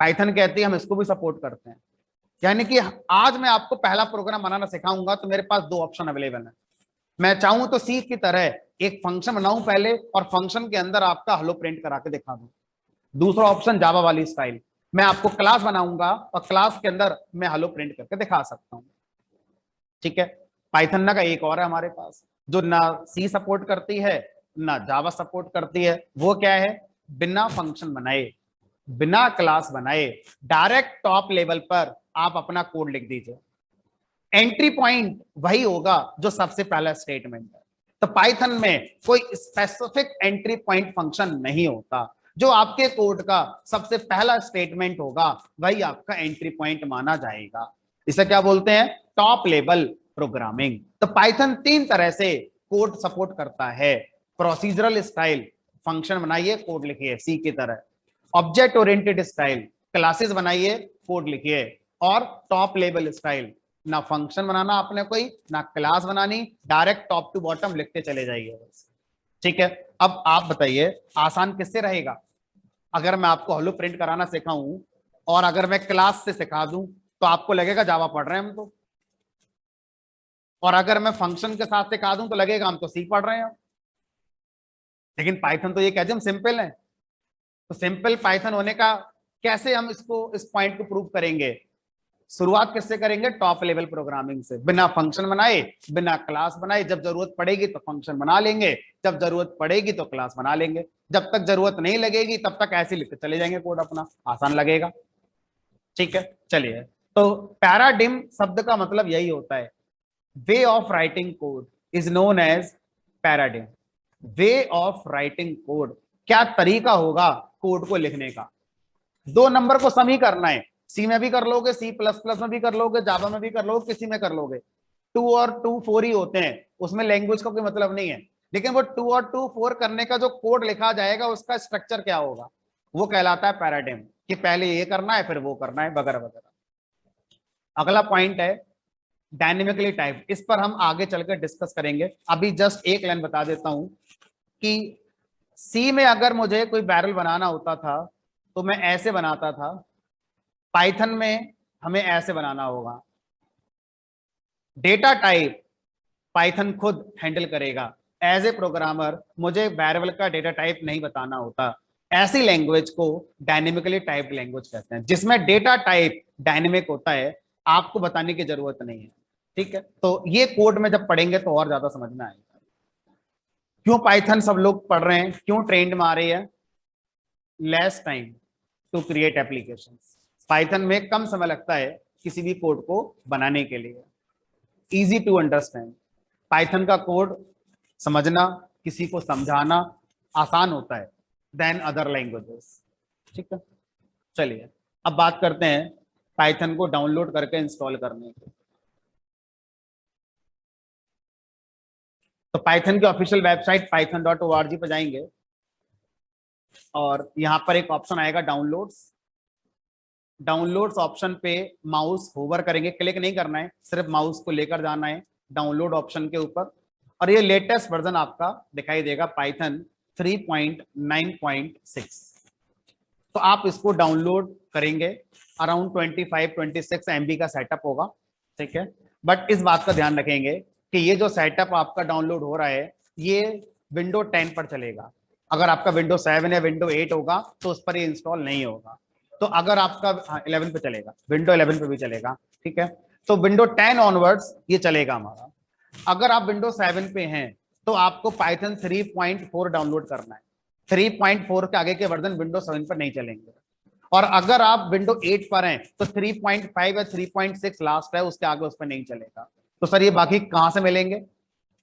S1: Python कहती है हम इसको भी सपोर्ट करते हैं। यानी कि आज मैं आपको पहला प्रोग्राम बनाना सिखाऊंगा तो मेरे पास 2 ऑप्शन अवेलेबल है। मैं चाहूं तो सी की तरह एक फंक्शन बनाऊं पहले और फंक्शन के अंदर आपका हेलो प्रिंट करा के दिखा दूं। दूसरा ऑप्शन जावा वाली स्टाइल, मैं आपको क्लास बनाऊंगा और क्लास के अंदर मैं हेलो प्रिंट करके दिखा सकता हूं, ठीक है। पाइथन ना का एक और है हमारे पास जो ना सी सपोर्ट करती है ना जावा सपोर्ट करती है, वो क्या है, बिना फंक्शन बनाए, बिना क्लास बनाए डायरेक्ट टॉप लेवल पर आप अपना कोड लिख दीजिए। एंट्री पॉइंट वही होगा जो सबसे पहला स्टेटमेंट है। तो पाइथन में कोई स्पेसिफिक एंट्री पॉइंट फंक्शन नहीं होता, जो आपके कोड का सबसे पहला स्टेटमेंट होगा वही आपका एंट्री पॉइंट माना जाएगा। इसे क्या बोलते हैं, टॉप लेवल प्रोग्रामिंग। तो पाइथन 3 तरह से कोड सपोर्ट करता है। प्रोसीजरल स्टाइल, फंक्शन बनाइए कोड लिखिए सी की तरह। ऑब्जेक्ट ओरिएंटेड स्टाइल, क्लासेस बनाइए कोड लिखिए। और टॉप लेवल स्टाइल, ना फंक्शन बनाना आपने कोई, ना क्लास बनानी, डायरेक्ट टॉप टू बॉटम लिखते चले जाइए बस। ठीक है, अब आप बताइए आसान किससे रहेगा? अगर मैं आपको हेलो प्रिंट कराना सिखाऊं और अगर मैं क्लास से सिखा दूं तो आपको लगेगा जावा पढ़ रहे हैं हम तो, और अगर मैं फंक्शन के साथ सिखा दूं तो लगेगा हम तो सी पढ़ रहे हैं। लेकिन पाइथन तो ये कहते हैं हम सिंपल है। तो सिंपल पाइथन होने का कैसे हम इसको, इस पॉइंट को प्रूव करेंगे? शुरुआत किससे करेंगे? टॉप लेवल प्रोग्रामिंग से। बिना फंक्शन बनाए, बिना क्लास बनाए, जब जरूरत पड़ेगी तो फंक्शन बना लेंगे, जब जरूरत पड़ेगी तो क्लास बना लेंगे, जब तक जरूरत नहीं लगेगी तब तक ऐसे लिखते चले जाएंगे कोड अपना, आसान लगेगा। ठीक है, चलिए। तो पैराडिम शब्द का मतलब यही होता है, way of writing code is known as paradigm. Way of writing code, क्या तरीका होगा कोड को लिखने का। 2 नंबर को सम ही करना है, सी में भी कर लोगे, सी प्लस प्लस में भी कर लोगे, जावा में भी कर लोगे, किसी में कर लोगे। 2 और 2 4 ही होते हैं, उसमें लैंग्वेज का कोई मतलब नहीं है। लेकिन वो 2 और 2 4 करने का जो कोड लिखा जाएगा उसका स्ट्रक्चर क्या होगा, वो कहलाता है पैराडिम, कि पहले ये करना है फिर वो करना है वगैरह वगैरह। अगला पॉइंट है डायनेमिकली टाइप, इस पर हम आगे चलकर डिस्कस करेंगे। अभी जस्ट एक लाइन बता देता हूं कि सी में अगर मुझे कोई बैरल बनाना होता था तो मैं ऐसे बनाता था, पाइथन में हमें ऐसे बनाना होगा। डेटा टाइप पाइथन खुद हैंडल करेगा। एज ए प्रोग्रामर मुझे वेरिएबल का डेटा टाइप नहीं बताना होता। ऐसी लैंग्वेज को डायनेमिकली टाइप लैंग्वेज कहते हैं, जिसमें डेटा टाइप डायनेमिक होता है, आपको बताने की जरूरत नहीं है। ठीक है, तो ये कोड में जब पढ़ेंगे तो और ज्यादा समझ में आएगा क्यों पाइथन सब लोग पढ़ रहे हैं, क्यों ट्रेंड में आ रही है। Less time to create applications, Python में कम समय लगता है किसी भी कोड को बनाने के लिए। इजी टू अंडरस्टैंड, पाइथन का कोड समझना, किसी को समझाना आसान होता है देन अदर लैंग्वेजेस। ठीक है, चलिए अब बात करते हैं पाइथन को डाउनलोड करके इंस्टॉल करने की। तो पाइथन की ऑफिशियल वेबसाइट python.org पे जाएंगे और यहां पर एक ऑप्शन आएगा डाउनलोड्स। डाउनलोड्स ऑप्शन पे माउस होवर करेंगे, क्लिक नहीं करना है, सिर्फ माउस को लेकर जाना है डाउनलोड ऑप्शन के ऊपर, और ये लेटेस्ट वर्जन आपका दिखाई देगा पाइथन 3.9.6। तो आप इसको डाउनलोड करेंगे, अराउंड 25-26 MB का सेटअप होगा। ठीक है, बट इस बात का ध्यान रखेंगे कि ये जो सेटअप आपका डाउनलोड हो रहा है ये विंडो 10 पर चलेगा। अगर आपका विंडो 7 या विंडो 8 होगा तो उस पर ये इंस्टॉल नहीं होगा। तो अगर आपका 11 पे चलेगा, विंडो 11 पे भी चलेगा। ठीक है, तो विंडो 10 ऑनवर्ड्स ये चलेगा हमारा। अगर आप विंडो 7 पे हैं तो आपको पाइथन 3.4 डाउनलोड करना है। 3.4 के आगे के वर्जन विंडो 7 पर नहीं चलेंगे। और अगर आप विंडो 8 पर हैं तो 3.5 या 3.6 लास्ट है, उसके आगे उस पर नहीं चलेगा। तो सर ये बाकी कहां से मिलेंगे?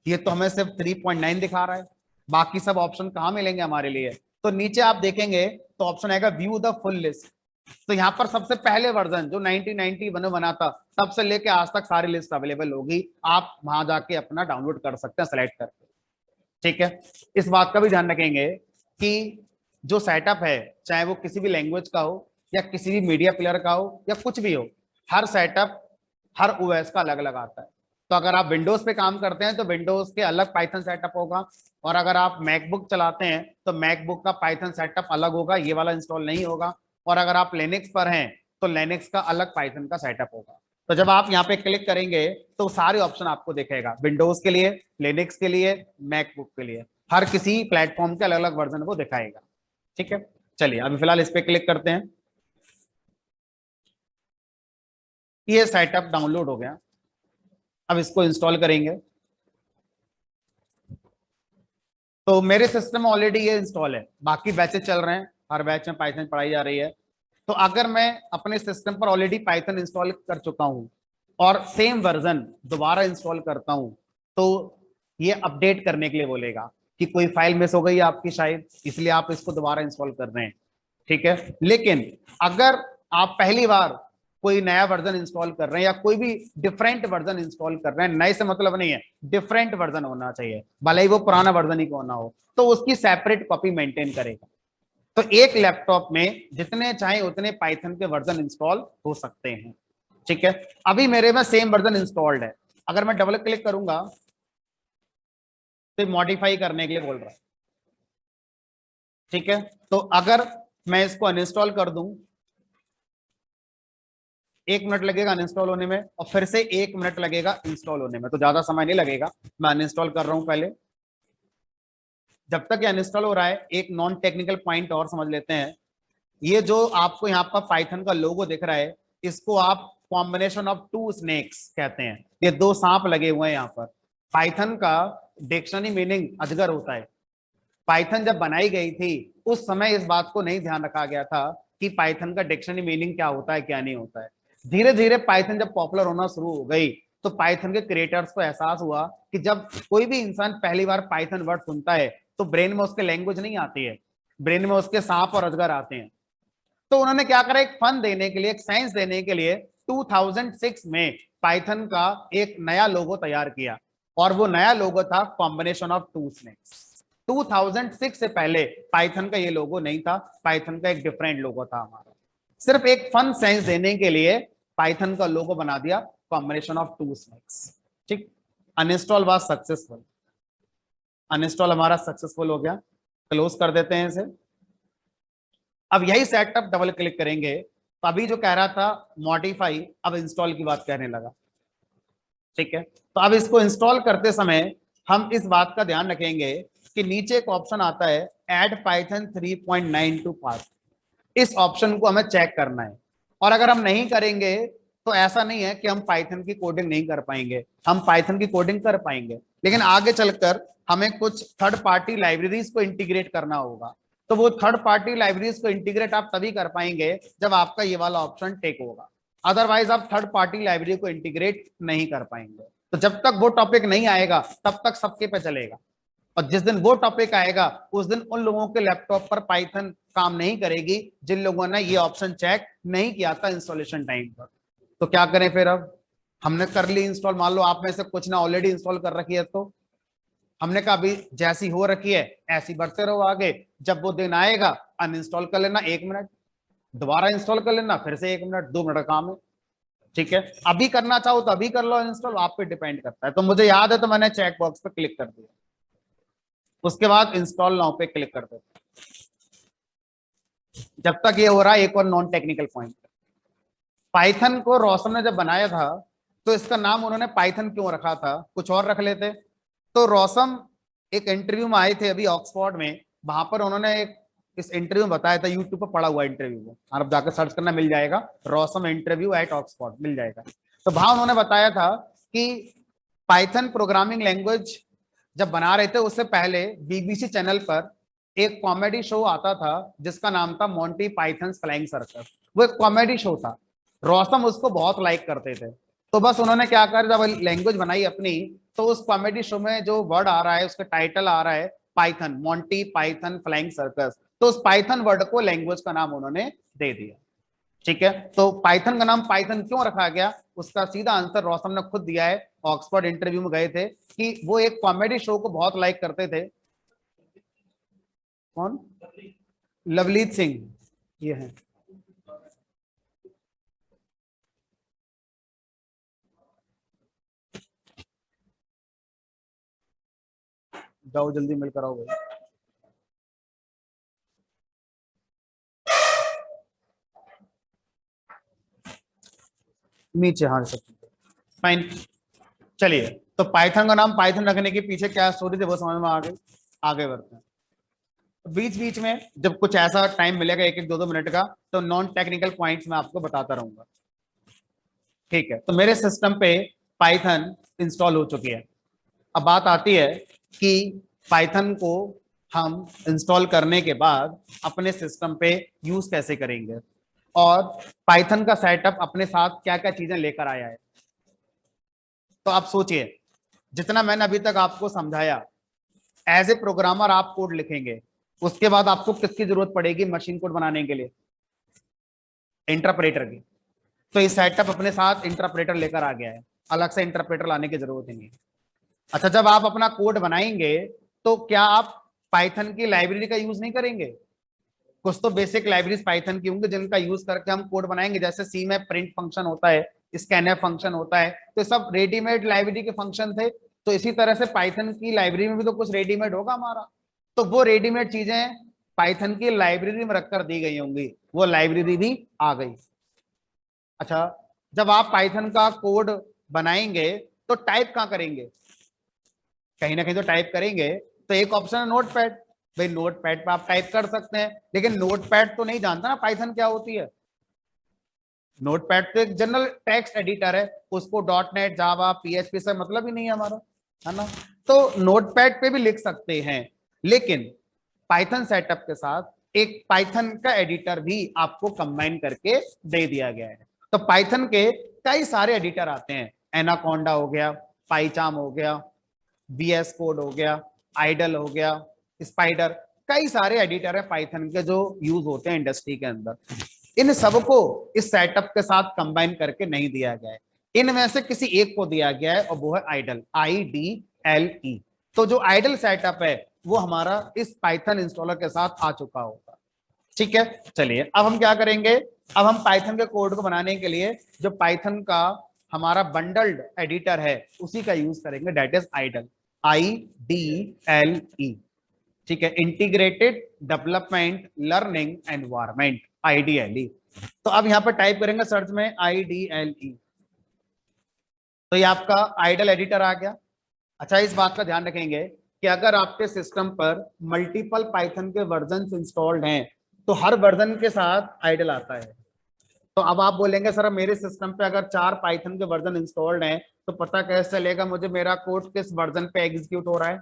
S1: ये तो हमें सिर्फ 3.9 दिखा रहा है, बाकी सब ऑप्शन कहां मिलेंगे हमारे लिए? तो नीचे आप देखेंगे तो ऑप्शन आएगा व्यू द फुल लिस्ट। तो यहाँ पर सबसे पहले वर्जन जो 1991 में बना था तब से लेके आज तक सारी लिस्ट अवेलेबल होगी, आप वहां जाके अपना डाउनलोड कर सकते हैं सेलेक्ट करके। ठीक है, इस बात का भी ध्यान रखेंगे कि जो सेटअप है चाहे वो किसी भी लैंग्वेज का हो या किसी भी मीडिया प्लेयर का हो या कुछ भी हो, हर सेटअप हर ओएस का अलग अलग आता है। तो अगर आप विंडोज पे काम करते हैं तो विंडोज के अलग पाइथन सेटअप होगा, और अगर आप मैकबुक चलाते हैं तो मैकबुक का पाइथन सेटअप अलग होगा, ये वाला इंस्टॉल नहीं होगा। और अगर आप लिनक्स पर हैं तो लिनक्स का अलग पाइथन का सेटअप होगा। तो जब आप यहाँ पे क्लिक करेंगे तो सारे ऑप्शन आपको दिखेगा, विंडोज के लिए, लिनक्स के लिए, मैकबुक के लिए, हर किसी प्लेटफॉर्म के अलग अलग वर्जन को दिखाएगा। ठीक है, चलिए अभी फिलहाल इस पे क्लिक करते हैं। ये सेटअप डाउनलोड हो गया, अब इसको इंस्टॉल करेंगे। तो मेरे सिस्टम में ऑलरेडी ये इंस्टॉल है, बाकी बैचेस चल रहे हैं, हर बैच में पाइथन पढ़ाई जा रही है। तो अगर मैं अपने सिस्टम पर ऑलरेडी पाइथन इंस्टॉल कर चुका हूं और सेम वर्जन दोबारा इंस्टॉल करता हूं तो ये अपडेट करने के लिए बोलेगा कि कोई फाइल मिस हो गई है आपकी शायद, इसलिए आप इसको दोबारा इंस्टॉल कर रहे हैं। ठीक है, लेकिन अगर आप पहली बार कोई नया वर्जन इंस्टॉल कर रहे हैं या कोई भी डिफरेंट वर्जन इंस्टॉल कर रहे हैं, नए से मतलब नहीं है, डिफरेंट वर्जन होना चाहिए, भले ही वो पुराना वर्जन ही क्यों ना हो, तो उसकी सेपरेट कॉपी मेंटेन करेगा। तो एक लैपटॉप में जितने चाहे उतने पाइथन के वर्जन इंस्टॉल हो सकते हैं। ठीक है, अभी मेरे में सेम वर्जन इंस्टॉल्ड है, अगर मैं डबल क्लिक करूंगा तो मॉडिफाई करने के लिए बोल रहा है। ठीक है, तो अगर मैं इसको अनइंस्टॉल कर दूं, 1 मिनट लगेगा अनइंस्टॉल होने में और फिर से 1 मिनट लगेगा इंस्टॉल होने में, तो ज्यादा समय नहीं लगेगा। मैं अनइंस्टॉल कर रहा हूं पहले। जब तक ये अनइंस्टॉल हो रहा है, एक नॉन टेक्निकल पॉइंट और समझ लेते हैं। ये जो आपको यहाँ पर पाइथन का लोगो दिख रहा है, इसको आप कॉम्बिनेशन ऑफ टू स्नेक्स कहते हैं। ये 2 सांप लगे हुए हैं यहाँ पर। पाइथन का डिक्शनरी मीनिंग अजगर होता है। पाइथन जब बनाई गई थी उस समय इस बात को नहीं ध्यान रखा गया था कि पाइथन का डिक्शनरी मीनिंग क्या होता है क्या नहीं होता है। धीरे धीरे पाइथन जब पॉपुलर होना शुरू हो गई तो पाइथन के क्रिएटर्स को एहसास हुआ कि जब कोई भी इंसान पहली बार पाइथन वर्ड सुनता है तो ब्रेन में उसके लैंग्वेज नहीं आती है, ब्रेन में उसके सांप और अजगर आते हैं। तो उन्होंने क्या करा, एक फन देने के लिए, एक साइंस देने के लिए 2006 में पाइथन का एक नया लोगो तैयार किया और वो नया लोगो था कॉम्बिनेशन ऑफ टू स्नेक्स। 2006 से पहले पाइथन का ये लोगो नहीं था, पाइथन का एक डिफरेंट लोगो था हमारा। सिर्फ एक फन सेंस देने के लिए पाइथन का लोगो बना दिया कॉम्बिनेशन ऑफ टू स्नेक्स। ठीक, अनइंस्टॉल वाज सक्सेसफुल, अनइंस्टॉल हमारा सक्सेसफुल हो गया। क्लोज कर देते हैं इसे। अब यही सेटअप डबल क्लिक करेंगे तो अभी जो कह रहा था मॉडिफाई, अब इंस्टॉल की बात कहने लगा। ठीक है, तो अब इसको इंस्टॉल करते समय हम इस बात का ध्यान रखेंगे कि नीचे एक ऑप्शन आता है ऐड पाइथन 3.92 पाथ। इस ऑप्शन को हमें चेक करना है, और अगर हम नहीं करेंगे तो ऐसा नहीं है कि हम पाइथन की कोडिंग नहीं कर पाएंगे, हम पाइथन की कोडिंग कर पाएंगे, लेकिन आगे चलकर हमें कुछ थर्ड पार्टी लाइब्रेरीज को इंटीग्रेट करना होगा। तो वो थर्ड पार्टी लाइब्रेरीज को इंटीग्रेट आप तभी कर पाएंगे जब आपका ये वाला ऑप्शन टेक होगा, अदरवाइज आप थर्ड पार्टी लाइब्रेरी को इंटीग्रेट नहीं कर पाएंगे। तो जब तक वो टॉपिक नहीं आएगा तब तक सबके पे चलेगा, और जिस दिन वो टॉपिक आएगा उस दिन उन लोगों के लैपटॉप पर पाइथन काम नहीं करेगी जिन लोगों ने ये ऑप्शन चेक नहीं किया था इंस्टॉलेशन टाइम पर। तो क्या करें फिर? अब हमने कर ली इंस्टॉल, मान लो आप में से कुछ ने ऑलरेडी इंस्टॉल कर रखी है, तो हमने कहा अभी जैसी हो रखी है ऐसी बढ़ते रहो आगे, जब वो दिन आएगा अनइंस्टॉल कर लेना 1 मिनट, दोबारा इंस्टॉल कर लेना फिर से 1 मिनट, 2 मिनट का काम है। ठीक है, अभी करना चाहो तो अभी कर लो इंस्टॉल, आप पे डिपेंड करता है। तो मुझे याद है तो मैंने चेक बॉक्स पे क्लिक कर दिया, उसके बाद इंस्टॉल नाउ पे क्लिक कर देते। जब तक ये हो रहा है एक और नॉन टेक्निकल पॉइंट, पाइथन को रोशम ने जब बनाया था तो इसका नाम उन्होंने पाइथन क्यों रखा था, कुछ और रख लेते। तो रोशम एक इंटरव्यू में आए थे अभी ऑक्सफोर्ड में, वहां पर उन्होंने एक इस इंटरव्यू में बताया था, यूट्यूब पर पड़ा हुआ इंटरव्यू में, आप जाकर सर्च करना मिल जाएगा, रोशम इंटरव्यू एट ऑक्सफोर्ड मिल जाएगा। तो वहां उन्होंने बताया था कि पाइथन प्रोग्रामिंग लैंग्वेज जब बना रहे थे उससे पहले बीबीसी चैनल पर एक कॉमेडी शो आता था जिसका नाम था मोंटी पाइथन्स फ्लाइंग सर्कस। वो एक कॉमेडी शो था, रोशम उसको बहुत लाइक करते थे। तो बस उन्होंने क्या कर, जब लैंग्वेज बनाई अपनी, तो उस कॉमेडी शो में जो वर्ड आ रहा है उसका टाइटल आ रहा है Python, Monty Python flying circus, तो उस पाइथन वर्ड को लैंग्वेज का नाम उन्होंने दे दिया। ठीक है, तो पाइथन का नाम पाइथन क्यों रखा गया उसका सीधा आंसर रोशम ने खुद दिया है। ऑक्सफोर्ड इंटरव्यू में गए थे कि वो एक कॉमेडी शो को बहुत लाइक करते थे। कौन? लवलीत सिंह, ये है। जाओ जल्दी मिलकर आओ भाई। नीचे, हाँ सब फाइन। चलिए, तो पाइथन का नाम पाइथन रखने के पीछे क्या स्टोरी थी वो समझ में आ गई। आगे बढ़ते हैं। बीच बीच में जब कुछ ऐसा टाइम मिलेगा 1-1, 2-2 मिनट का, तो नॉन टेक्निकल पॉइंट्स मैं आपको बताता रहूंगा। ठीक है, तो मेरे सिस्टम पे पाइथन इंस्टॉल हो चुकी है। अब बात आती है कि पाइथन को हम इंस्टॉल करने के बाद अपने सिस्टम पे यूज कैसे करेंगे, और पाइथन का सेटअप अपने साथ क्या क्या चीजें लेकर आया है। तो आप सोचिए, जितना मैंने अभी तक आपको समझाया, एज ए प्रोग्रामर आप कोड लिखेंगे, उसके बाद आपको किसकी जरूरत पड़ेगी मशीन कोड बनाने के लिए? इंटरप्रेटर की। तो ये सेटअप अपने साथ इंटरप्रेटर लेकर आ गया है, अलग से इंटरप्रेटर लाने की जरूरत ही नहीं। अच्छा, जब आप अपना कोड बनाएंगे तो क्या आप पाइथन की लाइब्रेरी का यूज नहीं करेंगे? कुछ तो बेसिक लाइब्रेरीज पाइथन की होंगी जिनका यूज करके हम कोड बनाएंगे, जैसे सी में प्रिंट फंक्शन होता है, स्कैनफ फंक्शन होता है, तो सब रेडीमेड लाइब्रेरी के फंक्शन थे। तो इसी तरह से पाइथन की लाइब्रेरी में भी तो कुछ रेडीमेड होगा हमारा, तो वो रेडीमेड चीजें पाइथन की लाइब्रेरी में रखकर दी गई होंगी, वो लाइब्रेरी भी आ गई। अच्छा, जब आप पाइथन का कोड बनाएंगे तो टाइप कहाँ करेंगे? कहीं ना कहीं तो टाइप करेंगे। तो एक ऑप्शन है नोटपैड। भाई नोटपैड पे आप टाइप कर सकते हैं, लेकिन नोटपैड तो नहीं जानता ना पाइथन क्या होती है। नोटपैड तो एक जनरल टेक्स्ट एडिटर है, उसको डॉट नेट जावा पीएचपी से मतलब ही नहीं है हमारा, है ना। तो नोटपैड पे भी लिख सकते हैं, लेकिन पाइथन सेटअप के साथ एक पाइथन का एडिटर भी आपको कंबाइन करके दे दिया गया है। तो पाइथन के कई सारे एडिटर आते हैं, एनाकोंडा हो गया, पाइचाम हो गया, VS कोड हो गया, आइडल हो गया, स्पाइडर, कई सारे एडिटर है पाइथन के जो यूज होते हैं इंडस्ट्री के अंदर। इन सबको इस सेटअप के साथ कंबाइन करके नहीं दिया गया है, इनमें से किसी एक को दिया गया है और वो है आइडल, IDLE। तो जो आइडल सेटअप है वो हमारा इस पाइथन इंस्टॉलर के साथ आ चुका होगा। ठीक है, चलिए अब हम क्या करेंगे, अब हम पाइथन के कोड को बनाने के लिए जो पाइथन का हमारा बंडल्ड एडिटर है उसी का यूज करेंगे, दैट इज आइडल, IDLE। ठीक है, integrated development learning environment, IDLE। तो अब यहां पर टाइप करेंगे सर्च में IDLE, तो ये आपका आइडल एडिटर आ गया। अच्छा, इस बात का ध्यान रखेंगे कि अगर आपके सिस्टम पर मल्टीपल पाइथन के वर्जन इंस्टॉल्ड हैं तो हर वर्जन के साथ आइडल आता है। तो अब आप बोलेंगे सर मेरे सिस्टम पे अगर 4 पाइथन के वर्जन इंस्टॉल्ड हैं तो पता कैसे चलेगा मुझे मेरा कोड किस वर्जन पे एग्जीक्यूट हो रहा है?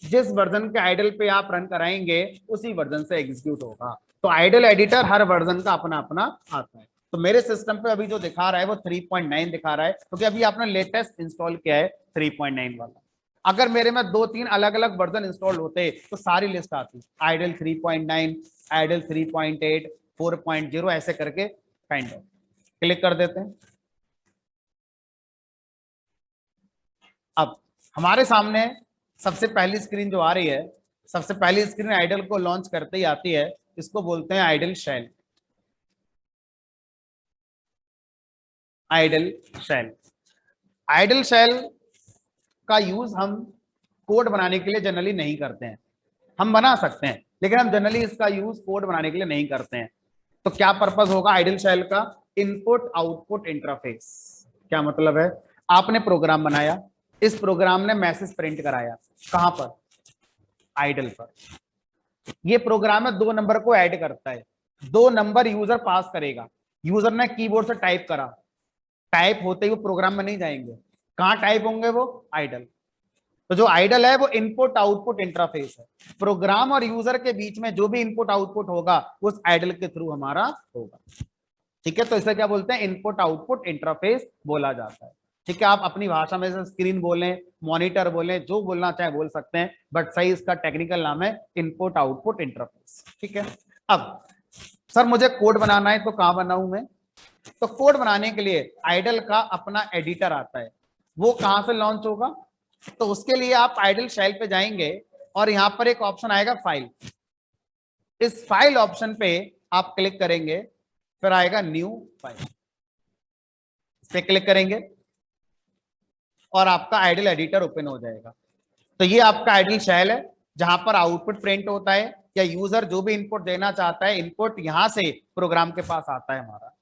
S1: जिस वर्जन के आइडल पे आप रन कराएंगे उसी वर्जन से एग्जीक्यूट होगा। तो आइडल एडिटर हर वर्जन का अपना अपना आता है। तो मेरे सिस्टम पे अभी जो दिखा रहा है वो 3.9 दिखा रहा है, क्योंकि अभी आपने लेटेस्ट इंस्टॉल किया है 3.9 वाला। अगर मेरे में 2-3 अलग अलग वर्जन इंस्टॉल होते तो सारी लिस्ट आती, आइडल 3.9, आइडल 3.8, 4.0 ऐसे करके काइंड ऑफ। क्लिक कर देते हैं। अब हमारे सामने सबसे पहली स्क्रीन जो आ रही है, सबसे पहली स्क्रीन आइडल को लॉन्च करते ही आती है, इसको बोलते हैं IDLE shell. IDLE shell, IDLE shell का यूज हम कोड बनाने के लिए जनरली नहीं करते हैं। हम बना सकते हैं लेकिन हम जनरली इसका यूज कोड बनाने के लिए नहीं करते हैं। तो क्या पर्पस होगा आइडल शेल का? Input output interface. क्या मतलब है? आपने प्रोग्राम बनाया, इस प्रोग्राम ने मैसेज प्रिंट कराया, कहां पर? आइडल पर। ये प्रोग्राम है 2 नंबर को ऐड करता है, 2 नंबर यूजर पास करेगा, यूजर ने कीबोर्ड से टाइप करा, टाइप होते ही वो प्रोग्राम में नहीं जाएंगे, कहां टाइप होंगे? वो आइडल। तो जो आइडल है वो इनपुट आउटपुट इंटरफेस है, प्रोग्राम और यूजर के बीच में जो भी इनपुट आउटपुट होगा उस आइडल के थ्रू हमारा होगा। ठीक है, तो इसे क्या बोलते हैं? इनपुट आउटपुट इंटरफेस बोला जाता है। ठीक है, आप अपनी भाषा में से स्क्रीन बोलें, मॉनिटर बोलें, जो बोलना चाहे बोल सकते हैं, बट सही इसका टेक्निकल नाम है इनपुट आउटपुट इंटरफेस। ठीक है, अब सर मुझे कोड बनाना है तो कहां बनाऊं मैं? तो कोड बनाने के लिए आइडल का अपना एडिटर आता है, वो कहां से लॉन्च होगा? तो उसके लिए आप आइडल शेल पे जाएंगे और यहां पर एक ऑप्शन आएगा फाइल, इस फाइल ऑप्शन पे आप क्लिक करेंगे, फिर आएगा न्यू फाइल, इस पे क्लिक करेंगे और आपका आइडल एडिटर ओपन हो जाएगा। तो ये आपका आइडल शेल है जहां पर आउटपुट प्रिंट होता है, या यूजर जो भी इनपुट देना चाहता है इनपुट यहां से प्रोग्राम के पास आता है हमारा।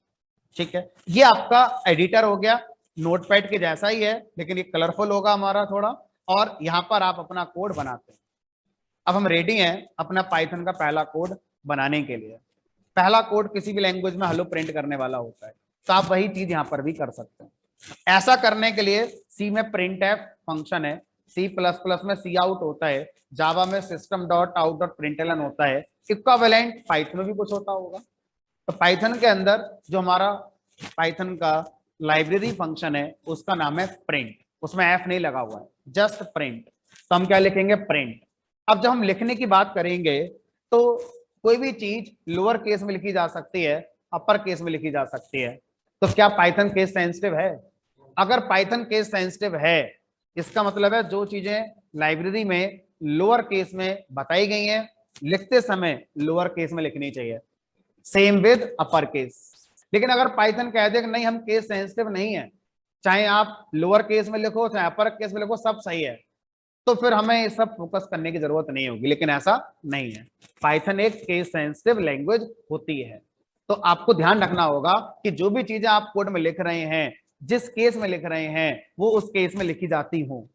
S1: ठीक है, ये आपका एडिटर हो गया, नोटपैड के जैसा ही है लेकिन ये कलरफुल होगा हमारा थोड़ा, और यहां पर आप अपना कोड बनाते हैं। अब हम रेडी हैं अपना पाइथन का पहला कोड बनाने के लिए। पहला कोड किसी भी लैंग्वेज में हेलो प्रिंट करने वाला होता है, तो आप वही चीज यहां पर भी कर सकते हैं। ऐसा करने के लिए सी में प्रिंट एफ फंक्शन है, C++ में सी आउट होता है, जावा में system dot out dot println होता है, इक्विवेलेंट पाइथन में भी कुछ होता होगा। तो पाइथन के अंदर जो हमारा पाइथन का लाइब्रेरी फंक्शन है उसका नाम है प्रिंट, उसमें एफ नहीं लगा हुआ है, जस्ट प्रिंट। तो हम क्या लिखेंगे? प्रिंट। अब जब हम लिखने की बात करेंगे तो कोई भी चीज लोअर केस में लिखी जा सकती है, अपर केस में लिखी जा सकती है। तो क्या पाइथन केस सेंसिटिव है? अगर पाइथन केस सेंसिटिव है, इसका मतलब है जो चीजें लाइब्रेरी में लोअर केस में बताई गई हैं, लिखते समय लोअर केस में लिखनी चाहिए, सेम विद अपर केस। लेकिन अगर पाइथन कह दे कि नहीं, हम केस सेंसिटिव नहीं है, चाहे आप लोअर केस में लिखो चाहे अपर केस में लिखो, सब सही है, तो फिर हमें ये सब फोकस करने की जरूरत नहीं होगी। लेकिन ऐसा नहीं है, पाइथन एक केस सेंसिटिव लैंग्वेज होती है। तो आपको ध्यान रखना होगा कि जो भी चीजें आप कोड में लिख रहे हैं, जिस केस में लिख रहे हैं, वो उस केस में लिखी जाती हो।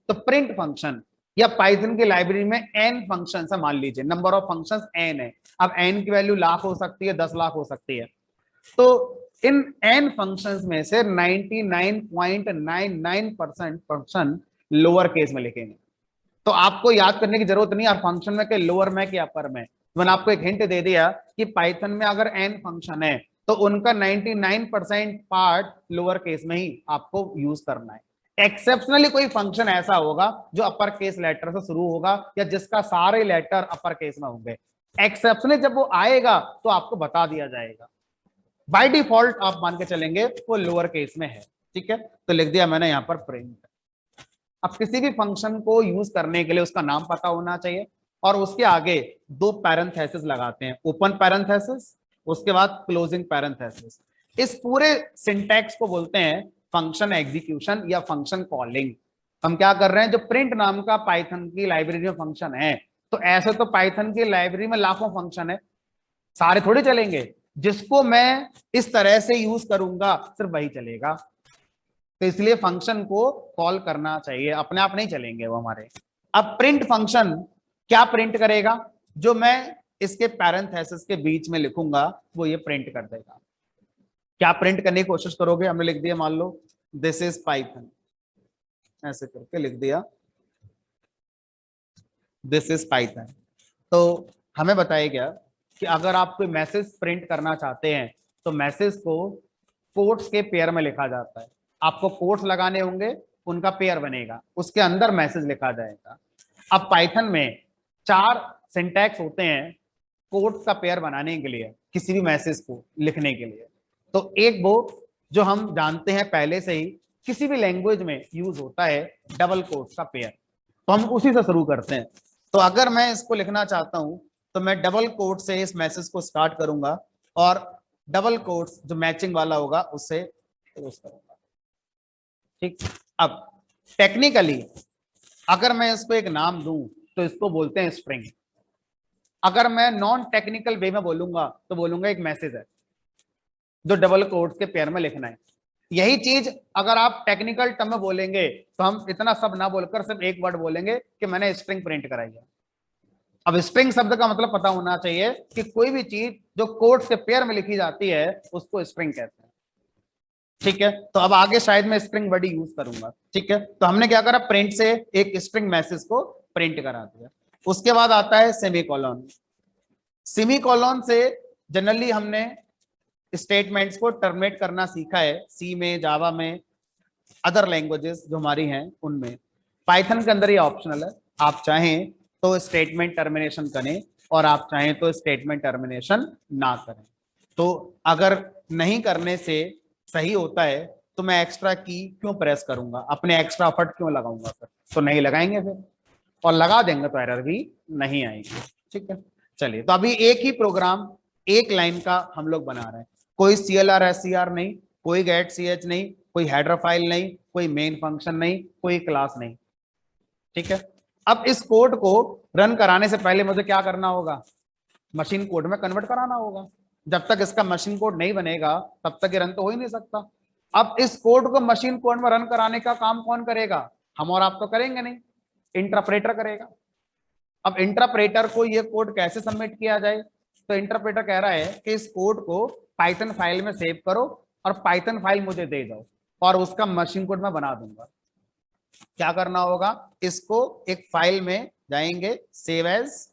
S1: तो प्रिंट फंक्शन या पाइथन की लाइब्रेरी में n फंक्शन है, मान लीजिए नंबर ऑफ फंक्शंस n है। अब n की वैल्यू लाख हो सकती है, 10 लाख हो सकती है। तो इन n फंक्शंस में से 99.99% फंक्शन लोअर केस में लिखेंगे। तो आपको याद करने की जरूरत नहीं है फंक्शन में के लोअर में कि अपर में। मैंने आपको एक हिंट दे दिया कि पाइथन में अगर n फंक्शन है तो उनका 99% पार्ट लोअर केस में ही आपको यूज करना है। एक्सेप्शनली कोई फंक्शन ऐसा होगा जो अपर केस लेटर से शुरू होगा या जिसका सारे लेटर अपर केस में होंगे, एक्सेप्शनली जब वो आएगा तो आपको बता दिया जाएगा। बाय डिफॉल्ट आप मान के चलेंगे वो लोअर केस में है। ठीक है, तो लिख दिया मैंने यहां पर प्रिंट। अब किसी भी फंक्शन को यूज करने के लिए उसका नाम पता होना चाहिए और उसके आगे दो पैरेंथेसिस लगाते हैं, ओपन पैरेंथेसिस, उसके बाद क्लोजिंग पैरेंथेसिस। इस पूरे सिंटैक्स को बोलते हैं फंक्शन एग्जीक्यूशन या फंक्शन कॉलिंग। हम क्या कर रहे हैं, जो प्रिंट नाम का पाइथन की लाइब्रेरी में फंक्शन है, तो ऐसे तो पाइथन की लाइब्रेरी में लाखों फंक्शन है, सारे थोड़े चलेंगे, जिसको मैं इस तरह से यूज करूंगा सिर्फ वही चलेगा। तो इसलिए फंक्शन को कॉल करना चाहिए, अपने आप नहीं चलेंगे वो हमारे। अब प्रिंट फंक्शन क्या प्रिंट करेगा, जो मैं इसके पैरेंथेसिस के बीच में लिखूंगा वो ये प्रिंट कर देगा। क्या प्रिंट करने की कोशिश करोगे? हमने लिख दिया, मान लो दिस इज पाइथन, ऐसे करके लिख दिया दिस इज पाइथन। तो हमें बताया गया कि अगर आप कोई मैसेज प्रिंट करना चाहते हैं तो मैसेज को कोट्स के पेयर में लिखा जाता है। आपको कोट्स लगाने होंगे, उनका पेयर बनेगा, उसके अंदर मैसेज लिखा जाएगा। अब पाइथन में 4 सिंटैक्स होते हैं कोट्स का पेयर बनाने के लिए, किसी भी मैसेज को लिखने के लिए। तो एक वो जो हम जानते हैं पहले से ही, किसी भी लैंग्वेज में यूज होता है डबल कोट्स का पेयर, तो हम उसी से शुरू करते हैं। तो अगर मैं इसको लिखना चाहता हूं तो मैं डबल कोट से इस मैसेज को स्टार्ट करूंगा और डबल कोट्स जो मैचिंग वाला होगा उससे यूज करूंगा। ठीक, अब टेक्निकली अगर मैं इसको एक नाम दूं तो इसको बोलते हैं स्ट्रिंग। अगर मैं नॉन टेक्निकल वे में बोलूंगा तो बोलूंगा एक मैसेज है जो डबल कोट्स के पेयर में लिखना है। यही चीज अगर आप टेक्निकल टर्म में बोलेंगे तो हम इतना सब ना बोलकर सिर्फ एक वर्ड बोलेंगे कि मैंने स्ट्रिंग प्रिंट कराई है। अब स्ट्रिंग शब्द का मतलब पता होना चाहिए कि कोई भी चीज जो कोट्स के पेयर में लिखी जाती है उसको स्ट्रिंग कहते हैं। ठीक है, तो अब आगे शायद मैं स्ट्रिंग वर्ड यूज करूंगा। ठीक है, तो हमने क्या करा, प्रिंट से एक स्ट्रिंग मैसेज को प्रिंट करा दिया। उसके बाद आता है सेमीकोलन। सेमीकोलन से जनरली हमने स्टेटमेंट्स को टर्मिनेट करना सीखा है, सी में, जावा में, अदर लैंग्वेजेस जो हमारी हैं उनमें। पाइथन के अंदर ये ऑप्शनल है, आप चाहें तो स्टेटमेंट टर्मिनेशन करें और आप चाहें तो स्टेटमेंट टर्मिनेशन ना करें। तो अगर नहीं करने से सही होता है तो मैं एक्स्ट्रा की क्यों प्रेस करूंगा, अपने एक्स्ट्रा एफर्ट क्यों लगाऊंगा? फिर तो नहीं लगाएंगे फिर, और लगा देंगे तो एरर भी नहीं आएगी। ठीक है, चलिए, तो अभी एक ही प्रोग्राम एक लाइन का हम लोग बना रहे हैं, कोई CLR SCR नहीं, कोई गेट CH नहीं, कोई हेडर फाइल नहीं, कोई मेन फंक्शन नहीं, कोई क्लास नहीं। ठीक है, अब इस कोड को रन कराने से पहले मुझे क्या करना होगा, मशीन कोड में कन्वर्ट कराना होगा। जब तक इसका मशीन कोड नहीं बनेगा तब तक ये रन तो हो ही नहीं सकता। अब इस कोड को मशीन कोड में रन कराने का काम कौन करेगा? हम और आप तो करेंगे नहीं, इंटरप्रेटर करेगा। अब इंटरप्रेटर को ये कोड कैसे सबमिट किया जाए? तो इंटरप्रेटर कह रहा है कि इस कोड को पाइथन फाइल में सेव करो और पाइथन फाइल मुझे दे जाओ और उसका मशीन कोड मैं बना दूंगा। क्या करना होगा, इसको एक फाइल में जाएंगे, सेव एज।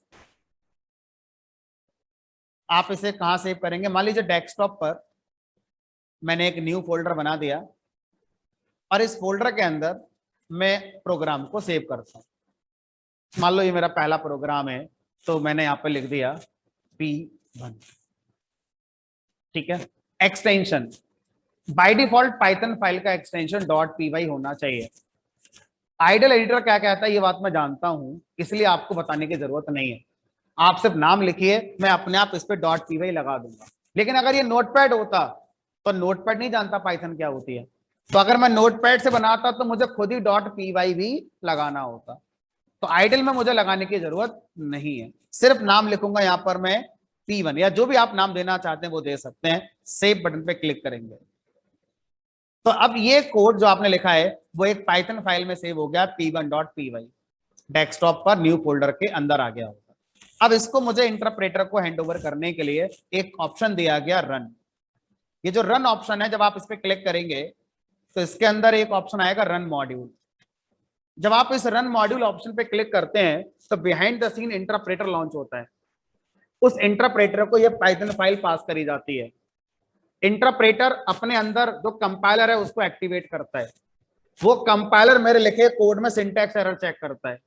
S1: आप इसे कहां सेव करेंगे? मान लीजिए डेस्कटॉप पर मैंने एक न्यू फोल्डर बना दिया और इस फोल्डर के अंदर मैं प्रोग्राम को सेव करता हूं। मान लो ये मेरा पहला प्रोग्राम है, तो मैंने यहां पर लिख दिया P1। ठीक है, extension by default Python file का एक्सटेंशन डॉट पी होना चाहिए। आइडल एडिटर क्या कहता है ये बात मैं जानता हूं, इसलिए आपको बताने की जरूरत नहीं है। आप सिर्फ नाम लिखिए, मैं अपने आप इस पे डॉट पी लगा दूंगा। लेकिन अगर ये नोटपैड होता तो नोटपैड नहीं जानता पाइथन क्या होती है, तो अगर मैं नोटपैड से बनाता तो मुझे खुद ही डॉट पी भी लगाना होता। तो आइडल में मुझे लगाने की जरूरत नहीं है, सिर्फ नाम लिखूंगा यहां पर मैं P1 या जो भी आप नाम देना चाहते हैं वो दे सकते हैं। सेव बटन पे क्लिक करेंगे तो अब ये कोड जो आपने लिखा है वो एक पाइथन फाइल में सेव हो गया p1.py, डेस्कटॉप पर न्यू फोल्डर के अंदर आ गया होगा। अब इसको मुझे इंटरप्रेटर को हैंड ओवर करने के लिए एक ऑप्शन दिया गया रन। ये जो रन ऑप्शन है जब आप इस पर क्लिक करेंगे तो इसके अंदर एक ऑप्शन आएगा रन मॉड्यूल। जब आप इस रन मॉड्यूल ऑप्शन पे क्लिक करते हैं तो behind the scene interpreter launch होता है। उस इंटरप्रेटर को ये पाइथन फाइल पास करी जाती है। इंटरप्रेटर अपने अंदर जो कंपाइलर है उसको एक्टिवेट करता है। वो कंपाइलर मेरे लिखे कोड में सिंटैक्स एरर चेक करता है।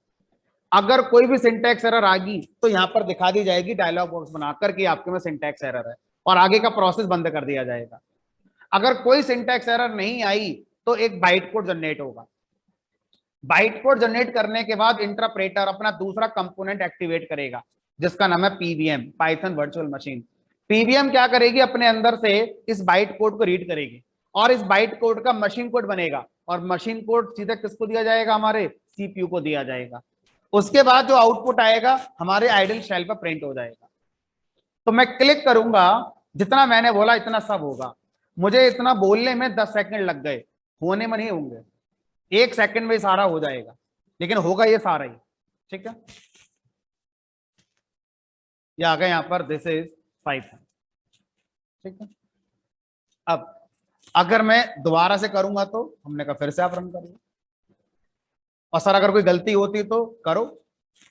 S1: अगर कोई भी सिंटैक्स एरर आ गई तो यहां पर दिखा दी जाएगी डायलॉग बॉक्स बनाकर कि आपके में सिंटैक्स एरर है और आगे का प्रोसेस बंद कर दिया जाएगा। अगर कोई सिंटैक्स एरर नहीं आई तो एक बाइट कोड जनरेट होगा। बाइट कोड जनरेट करने के बाद इंटरप्रेटर अपना दूसरा कंपोनेंट एक्टिवेट करेगा जिसका नाम है PVM, Python virtual machine. PVM क्या करेगी, अपने अंदर से इस बाइट कोड को रीड करेगी और इस बाइट कोड का मशीन कोड बनेगा और मशीन कोड सीधे किसको दिया जाएगा, हमारे सीपीयू को दिया जाएगा। उसके बाद जो आउटपुट आएगा हमारे आइडल शेल पर प्रिंट हो जाएगा। तो मैं क्लिक करूंगा, जितना मैंने बोला इतना सब होगा। मुझे इतना बोलने में 10 सेकंड लग गए, होने में नहीं होंगे, 1 सेकंड में सारा हो जाएगा, लेकिन होगा ये सारा ही। ठीक है, ये आ गया यहां पर दिस इज पाइथन। ठीक है, अब अगर मैं दोबारा से करूंगा तो हमने कहा फिर से आप रन करिए। और सर अगर कोई गलती होती तो करो।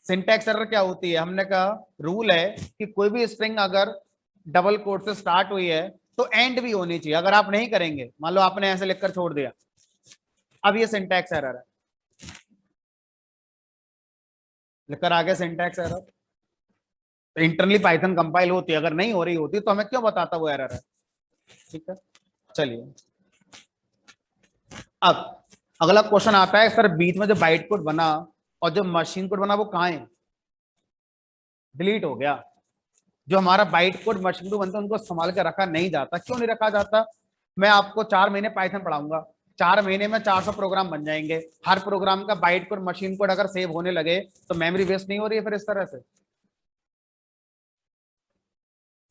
S1: सिंटैक्स एरर क्या होती है, हमने कहा रूल है कि कोई भी स्ट्रिंग अगर डबल कोट से स्टार्ट हुई है तो एंड भी होनी चाहिए। अगर आप नहीं करेंगे, मान लो आपने ऐसे लिखकर छोड़ दिया, अब ये सिंटैक्स एरर है, लिखकर आगे syntax error. Internally Python compile होती है, अगर नहीं हो रही होती तो हमें क्यों बताता वो एरर है। ठीक है, चलिए अब अगला क्वेश्चन आता है, सर बीच में जो बाइट कोड बना और जो मशीन कोड बना वो कहाँ है, डिलीट हो गया। जो हमारा बाइट कोड मशीन कोड बनता है उनको संभाल के रखा नहीं जाता। क्यों नहीं रखा जाता, मैं आपको 4 महीने पाइथन पढ़ाऊंगा, 4 महीने में 400 प्रोग्राम बन जाएंगे। हर प्रोग्राम का बाइट कोड मशीन कोड अगर सेव होने लगे तो मेमोरी वेस्ट नहीं हो रही है फिर इस तरह से।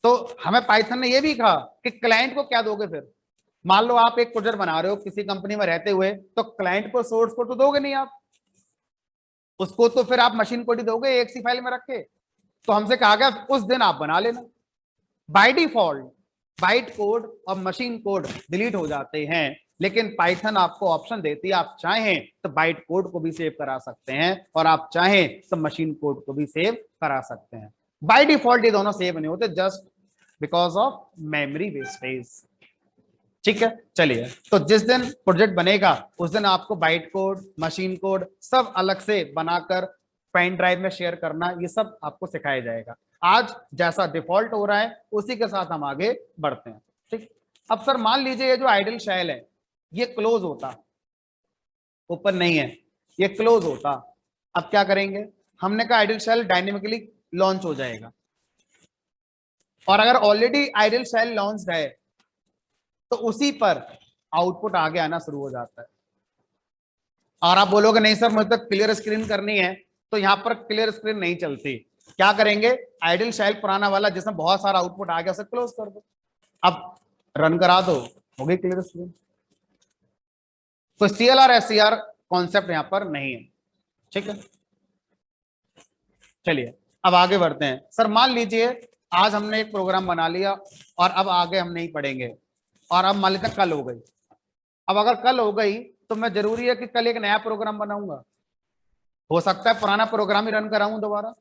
S1: तो हमें पाइथन ने ये भी कहा कि क्लाइंट को क्या दोगे फिर। मान लो आप एक प्रोजेक्ट बना रहे हो किसी कंपनी में रहते हुए, तो क्लाइंट को सोर्स कोड तो दोगे नहीं आप, उसको तो फिर आप मशीन कोड ही दोगे एक सी फाइल में रख के। तो हमसे कहा गया उस दिन आप बना लेना। बाय डिफॉल्ट बाइट कोड और मशीन कोड डिलीट हो जाते हैं, लेकिन पाइथन आपको ऑप्शन देती है, आप चाहें तो बाइट कोड को भी सेव करा सकते हैं और आप चाहें तो मशीन कोड को भी सेव करा सकते हैं। बाय डिफॉल्ट ये दोनों सेव नहीं होते, just because of memory wastage. ठीक है, चलिए तो जिस दिन प्रोजेक्ट बनेगा उस दिन आपको बाइट कोड, मशीन कोड सब अलग से बनाकर पेन ड्राइव में शेयर करना, ये सब आपको सिखाया जाएगा। आज जैसा डिफॉल्ट हो रहा है उसी के साथ हम आगे बढ़ते हैं। ठीक, अब सर मान लीजिए ये जो आइडल शेल है ये क्लोज होता, ओपन नहीं है, ये क्लोज होता। अब क्या करेंगे, हमने कहा आइडल शेल डायनेमिकली लॉन्च हो जाएगा। और अगर ऑलरेडी आइडल शेल लॉन्च है तो उसी पर आउटपुट आगे आना शुरू हो जाता है। और आप बोलोगे नहीं सर मुझे तो क्लियर स्क्रीन करनी है, तो यहां पर क्लियर स्क्रीन नहीं चलती। क्या करेंगे, आइडल शेल पुराना वाला जिसमें बहुत सारा आउटपुट आ गया उसे क्लोज कर दो, अब रन करा दो, हो गई क्लियर स्क्रीन। तो CLR SCR कॉन्सेप्ट यहां पर नहीं है। ठीक है, चलिए अब आगे बढ़ते हैं। सर मान लीजिए आज हमने एक प्रोग्राम बना लिया और अब आगे हम नहीं पढ़ेंगे, और अब मान लीजिए कल हो गई। अब अगर कल हो गई तो मैं जरूरी है कि कल एक नया प्रोग्राम बनाऊंगा, हो सकता है पुराना प्रोग्राम ही रन कराऊं दोबारा।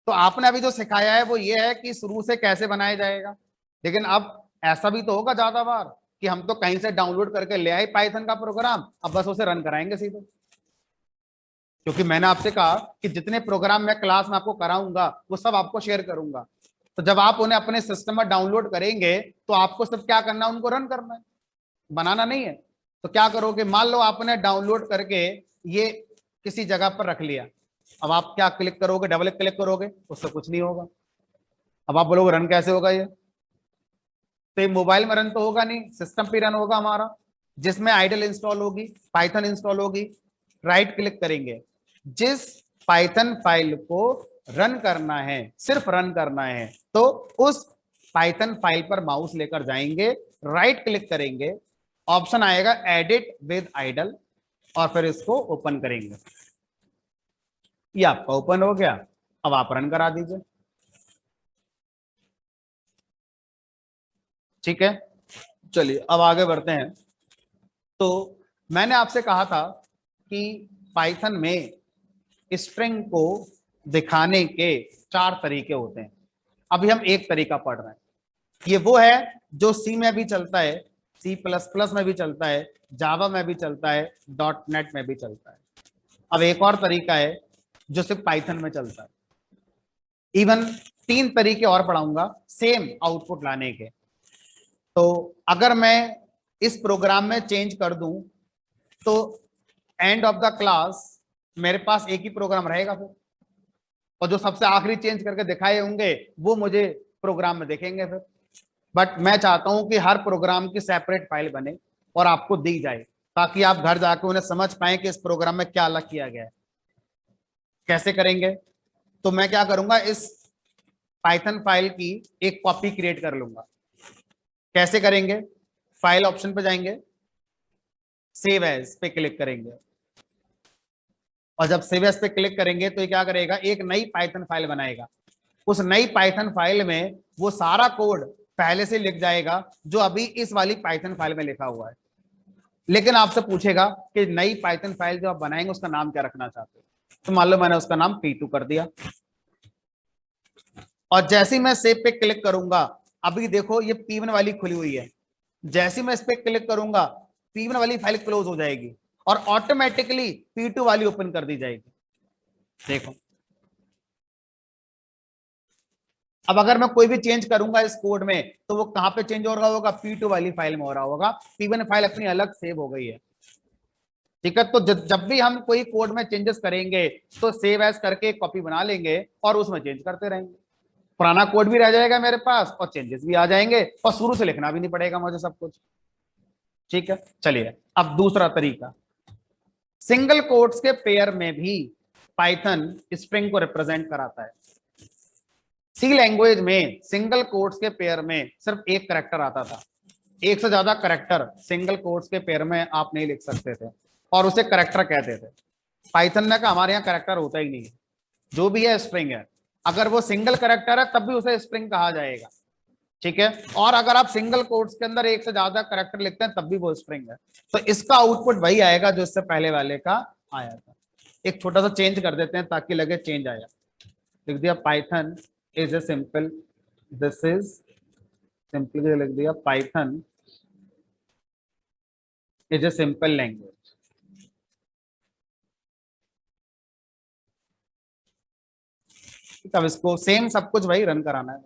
S1: तो आपने अभी जो सिखाया है वो ये है कि शुरू से कैसे बनाया जाएगा, लेकिन अब ऐसा भी तो होगा ज्यादा बार कि हम तो कहीं से डाउनलोड करके ले आए पाइथन का प्रोग्राम, अब बस उसे रन कराएंगे सीधे। क्योंकि मैंने आपसे कहा कि जितने प्रोग्राम मैं क्लास में आपको कराऊंगा वो सब आपको शेयर करूंगा। तो जब आप उन्हें अपने सिस्टम में डाउनलोड करेंगे तो आपको सब क्या करना है, उनको रन करना है। बनाना नहीं है। तो क्या करोगे, मान लो आपने डाउनलोड करके ये किसी जगह पर रख लिया, अब आप क्या क्लिक करोगे, डबल क्लिक करोगे, उससे कुछ नहीं होगा। अब आप बोलोगे रन कैसे होगा ये, तो ये मोबाइल में रन तो होगा नहीं, सिस्टम पे रन होगा हमारा, जिसमें आइडल इंस्टॉल होगी, पाइथन इंस्टॉल होगी। राइट क्लिक करेंगे, जिस पाइथन फाइल को रन करना है, सिर्फ रन करना है, तो उस पाइथन फाइल पर माउस लेकर जाएंगे, राइट क्लिक करेंगे, ऑप्शन आएगा एडिट विद आइडल, और फिर इसको ओपन करेंगे। ये आपका ओपन हो गया, अब आप रन करा दीजिए। ठीक है, चलिए अब आगे बढ़ते हैं। तो मैंने आपसे कहा था कि पाइथन में स्ट्रिंग को दिखाने के 4 तरीके होते हैं। अभी हम एक तरीका पढ़ रहे हैं, ये वो है जो सी में भी चलता है, सी प्लस प्लस में भी चलता है, जावा में भी चलता है, डॉट नेट में भी चलता है। अब एक और तरीका है जो सिर्फ पाइथन में चलता है। इवन 3 तरीके और पढ़ाऊंगा सेम आउटपुट लाने के। तो अगर मैं इस प्रोग्राम में चेंज कर दूं, तो एंड ऑफ द क्लास मेरे पास एक ही प्रोग्राम रहेगा फिर, और जो सबसे आखिरी चेंज करके दिखाए होंगे वो मुझे प्रोग्राम में देखेंगे फिर। बट मैं चाहता हूं कि हर प्रोग्राम की सेपरेट फाइल बने और आपको दी जाए, ताकि आप घर जाके उन्हें समझ पाए कि इस प्रोग्राम में क्या अलग किया गया है। कैसे करेंगे, तो मैं क्या करूंगा, इस पाइथन फाइल की एक कॉपी क्रिएट कर लूंगा। कैसे करेंगे, फाइल ऑप्शन पे जाएंगे, सेव एज पे क्लिक करेंगे, और जब सेव एज पे क्लिक करेंगे तो ये क्या करेगा, एक नई पाइथन फाइल बनाएगा। उस नई पाइथन फाइल में वो सारा कोड पहले से लिख जाएगा जो अभी इस वाली पाइथन फाइल में लिखा हुआ है। लेकिन आपसे पूछेगा कि नई पाइथन फाइल जो आप बनाएंगे उसका नाम क्या रखना चाहते हो, तो मान लो मैंने उसका नाम P2 कर दिया, और जैसे ही मैं सेव पे क्लिक करूंगा, अभी देखो ये P1 वाली खुली हुई है, जैसे ही मैं इस पे क्लिक करूंगा P1 वाली फाइल क्लोज हो जाएगी और ऑटोमेटिकली P2 वाली ओपन कर दी जाएगी। देखो, अब अगर मैं कोई भी चेंज करूंगा इस कोड में, तो वो कहां पे चेंज हो रहा होगा, P2 वाली फाइल में हो रहा होगा, P1 फाइल अपनी अलग सेव हो गई है। ठीक है, तो जब भी हम कोई कोड में चेंजेस करेंगे, तो सेव एज करके एक कॉपी बना लेंगे और उसमें चेंज करते रहेंगे। पुराना कोड भी रह जाएगा मेरे पास और चेंजेस भी आ जाएंगे, और शुरू से लिखना भी नहीं पड़ेगा मुझे सब कुछ। ठीक है, चलिए अब दूसरा तरीका, सिंगल कोट्स के पेयर में भी पाइथन स्ट्रिंग को रिप्रेजेंट कराता है। सी लैंग्वेज में सिंगल कोट्स के पेयर में सिर्फ एक करेक्टर आता था, एक से ज्यादा करेक्टर सिंगल कोट्स के पेयर में आप नहीं लिख सकते थे, और उसे करेक्टर कहते थे। पाइथन ने कहा हमारे यहाँ करेक्टर होता ही नहीं है, जो भी है स्ट्रिंग है। अगर वो सिंगल करेक्टर है तब भी उसे स्ट्रिंग कहा जाएगा। ठीक है, और अगर आप सिंगल कोट्स के अंदर एक से ज्यादा करेक्टर लिखते हैं तब भी वो स्ट्रिंग है। तो इसका आउटपुट वही आएगा जो इससे पहले वाले का आया था। एक छोटा सा चेंज कर देते हैं ताकि लगे चेंज आया। लिख दिया Python is a simple, this is simple, लिख दिया Python is a simple language. अब इसको सेम सब कुछ वही रन कराना है।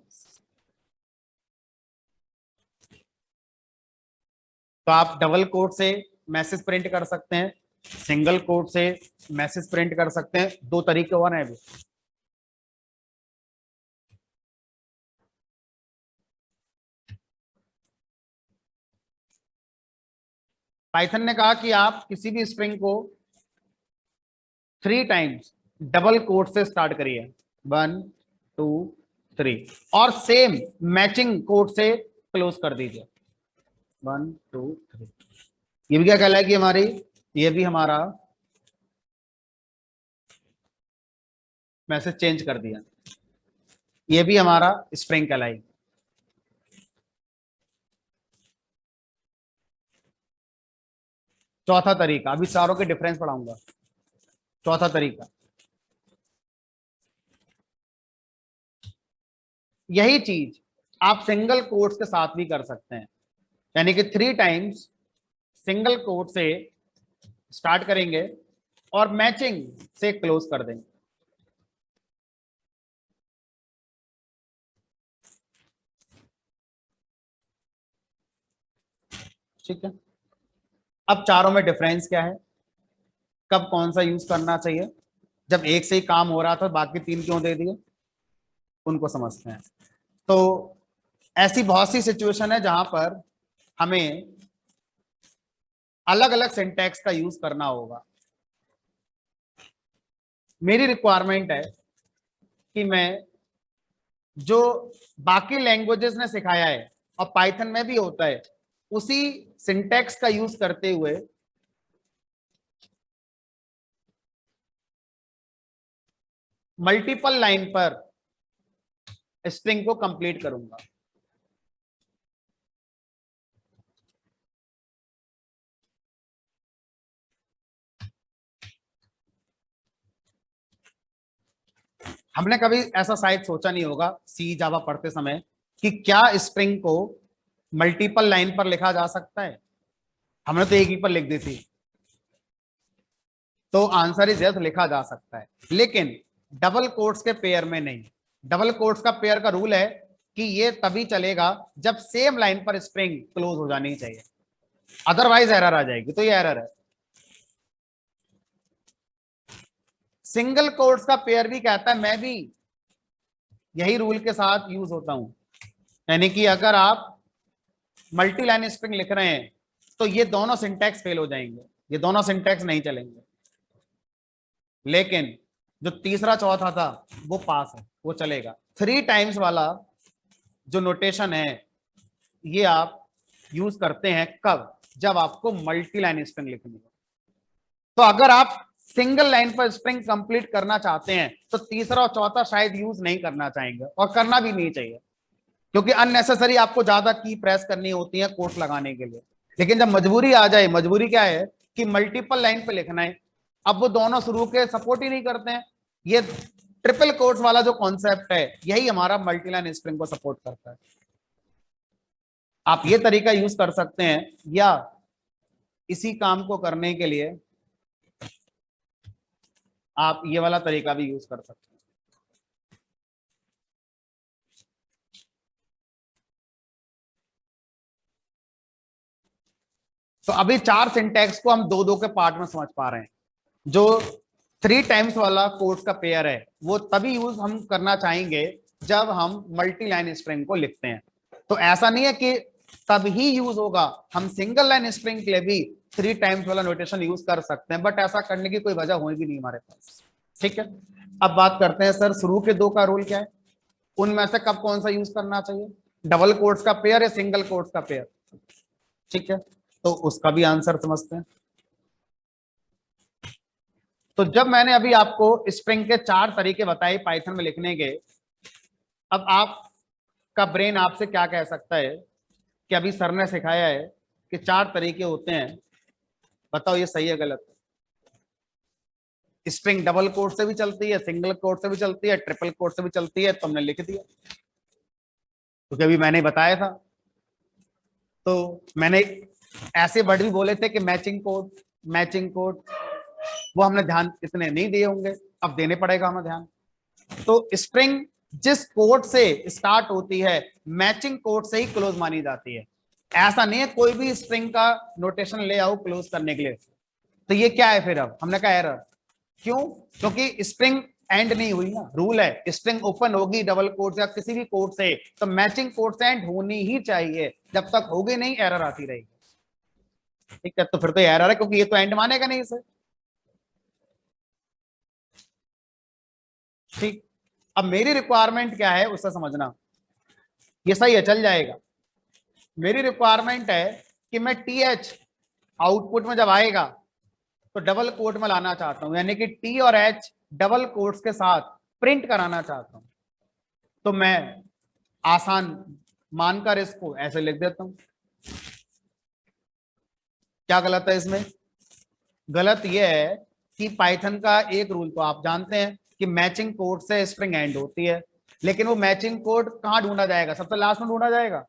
S1: तो आप डबल कोट से मैसेज प्रिंट कर सकते हैं, सिंगल कोट से मैसेज प्रिंट कर सकते हैं, 2 तरीके और हैं अभी। पाइथन ने कहा कि आप किसी भी स्ट्रिंग को 3 टाइम्स डबल कोट से स्टार्ट करिए, 1 2 3, और सेम मैचिंग कोड से क्लोज कर दीजिए, 1 2 3। ये भी क्या कहलाएगी हमारी, ये भी हमारा मैसेज चेंज कर दिया, ये भी हमारा स्ट्रिंग कहलाएगी। चौथा तरीका, अभी चारों के डिफरेंस पढ़ाऊंगा। चौथा तरीका, यही चीज आप सिंगल कोट्स के साथ भी कर सकते हैं, यानी कि 3 टाइम्स सिंगल कोट से स्टार्ट करेंगे और मैचिंग से क्लोज कर देंगे। ठीक है, अब चारों में डिफरेंस क्या है, कब कौन सा यूज करना चाहिए, जब एक से ही काम हो रहा था बाकी तीन क्यों दे दिए, उनको समझते हैं। तो ऐसी बहुत सी सिचुएशन है जहां पर हमें अलग अलग सिंटैक्स का यूज करना होगा। मेरी रिक्वायरमेंट है कि मैं जो बाकी लैंग्वेजेस ने सिखाया है और पाइथन में भी होता है उसी सिंटैक्स का यूज करते हुए मल्टीपल लाइन पर स्ट्रिंग को कंप्लीट करूंगा। हमने कभी ऐसा शायद सोचा नहीं होगा सी जावा पढ़ते समय कि क्या स्ट्रिंग को मल्टीपल लाइन पर लिखा जा सकता है। हमने तो एक ही पर लिख दी थी। तो आंसर इज यस, लिखा जा सकता है, लेकिन डबल कोट्स के पेयर में नहीं। डबल कोट्स का पेयर का रूल है कि ये तभी चलेगा जब सेम लाइन पर स्ट्रिंग क्लोज हो जानी चाहिए, अदरवाइज एरर आ जाएगी। तो ये एरर है। सिंगल कोट्स का पेयर भी कहता है, मैं भी यही रूल के साथ यूज होता हूं, यानी कि अगर आप मल्टी लाइन स्ट्रिंग लिख रहे हैं तो ये दोनों सिंटैक्स फेल हो जाएंगे, ये दोनों सिंटैक्स नहीं चलेंगे। लेकिन जो तीसरा चौथा था वो पास है, वो चलेगा। थ्री टाइम्स वाला जो नोटेशन है ये आप यूज करते हैं कब, जब आपको मल्टी लाइन स्ट्रिंग लिखनी हो। तो अगर आप सिंगल लाइन पर स्ट्रिंग कंप्लीट करना चाहते हैं तो तीसरा और चौथा शायद यूज नहीं करना चाहेंगे, और करना भी नहीं चाहिए, क्योंकि अननेसेसरी आपको ज्यादा की प्रेस करनी होती है कोट्स लगाने के लिए। लेकिन जब मजबूरी आ जाए, मजबूरी क्या है कि मल्टीपल लाइन पे लिखना है, अब वो दोनों शुरू के सपोर्ट ही नहीं करते हैं। ये ट्रिपल कोट्स वाला जो कॉन्सेप्ट है यही हमारा मल्टी लाइन स्ट्रिंग को सपोर्ट करता है। आप ये तरीका यूज कर सकते हैं, या इसी काम को करने के लिए आप ये वाला तरीका भी यूज कर सकते हैं। तो अभी चार सिंटैक्स को हम दो दो के पार्ट में समझ पा रहे हैं। जो थ्री टाइम्स वाला कोट्स का पेयर है वो तभी यूज हम करना चाहेंगे जब हम मल्टी लाइन स्ट्रिंग को लिखते हैं। तो ऐसा नहीं है कि तब ही यूज होगा, हम सिंगल लाइन स्ट्रिंग के लिए भी थ्री टाइम्स वाला नोटेशन यूज कर सकते हैं, बट ऐसा करने की कोई वजह होगी नहीं हमारे पास। ठीक है, अब बात करते हैं सर शुरू के दो का रूल क्या है, उनमें से कब कौन सा यूज करना चाहिए, डबल कोट्स का पेयर या सिंगल कोट्स का पेयर। ठीक है, तो उसका भी आंसर समझते हैं। तो जब मैंने अभी आपको स्ट्रिंग के चार तरीके बताए पाइथन में लिखने के, अब आपका ब्रेन आपसे क्या कह सकता है कि अभी सर ने सिखाया है कि चार तरीके होते हैं, बताओ ये सही है गलत। स्ट्रिंग डबल कोट से भी चलती है, सिंगल कोट से भी चलती है, ट्रिपल कोट से भी चलती है, तुमने लिख दिया क्योंकि अभी मैंने बताया था। तो मैंने ऐसे वर्ड भी बोले थे कि मैचिंग कोड, मैचिंग कोड, वो हमने ध्यान इतने नहीं दिए होंगे, अब देने पड़ेगा हमें ध्यान। तो स्ट्रिंग जिस कोड से स्टार्ट होती है मैचिंग कोड से ही क्लोज मानी जाती है। ऐसा नहीं है कोई भी स्ट्रिंग का नोटेशन ले आओ क्लोज करने के लिए। तो ये क्या है फिर, अब हमने कहा एरर। क्यों? क्योंकि स्ट्रिंग एंड नहीं हुई ना, रूल है स्ट्रिंग ओपन होगी डबल कोड या किसी भी कोड से तो मैचिंग कोड से एंड होनी ही चाहिए, जब तक होगी नहीं एरर आती रहेगी। ठीक है, तो फिर तो एरर है क्योंकि ये तो एंड मानेगा नहीं इसे। ठीक, अब मेरी रिक्वायरमेंट क्या है उससे समझना, ये सही है चल जाएगा। मेरी रिक्वायरमेंट है कि मैं टी एच आउटपुट में जब आएगा तो डबल कोट में लाना चाहता हूं, यानी कि टी और एच डबल कोट्स के साथ प्रिंट कराना चाहता हूं। तो मैं आसान मानकर इसको ऐसे लिख देता हूं। क्या गलत है इसमें? गलत यह है कि पाइथन का एक रूल तो आप जानते हैं कि मैचिंग कोड से स्ट्रिंग एंड होती है, लेकिन वो मैचिंग कोड कहां ढूंढा जाएगा, सबसे लास्ट में ढूंढा जाएगा?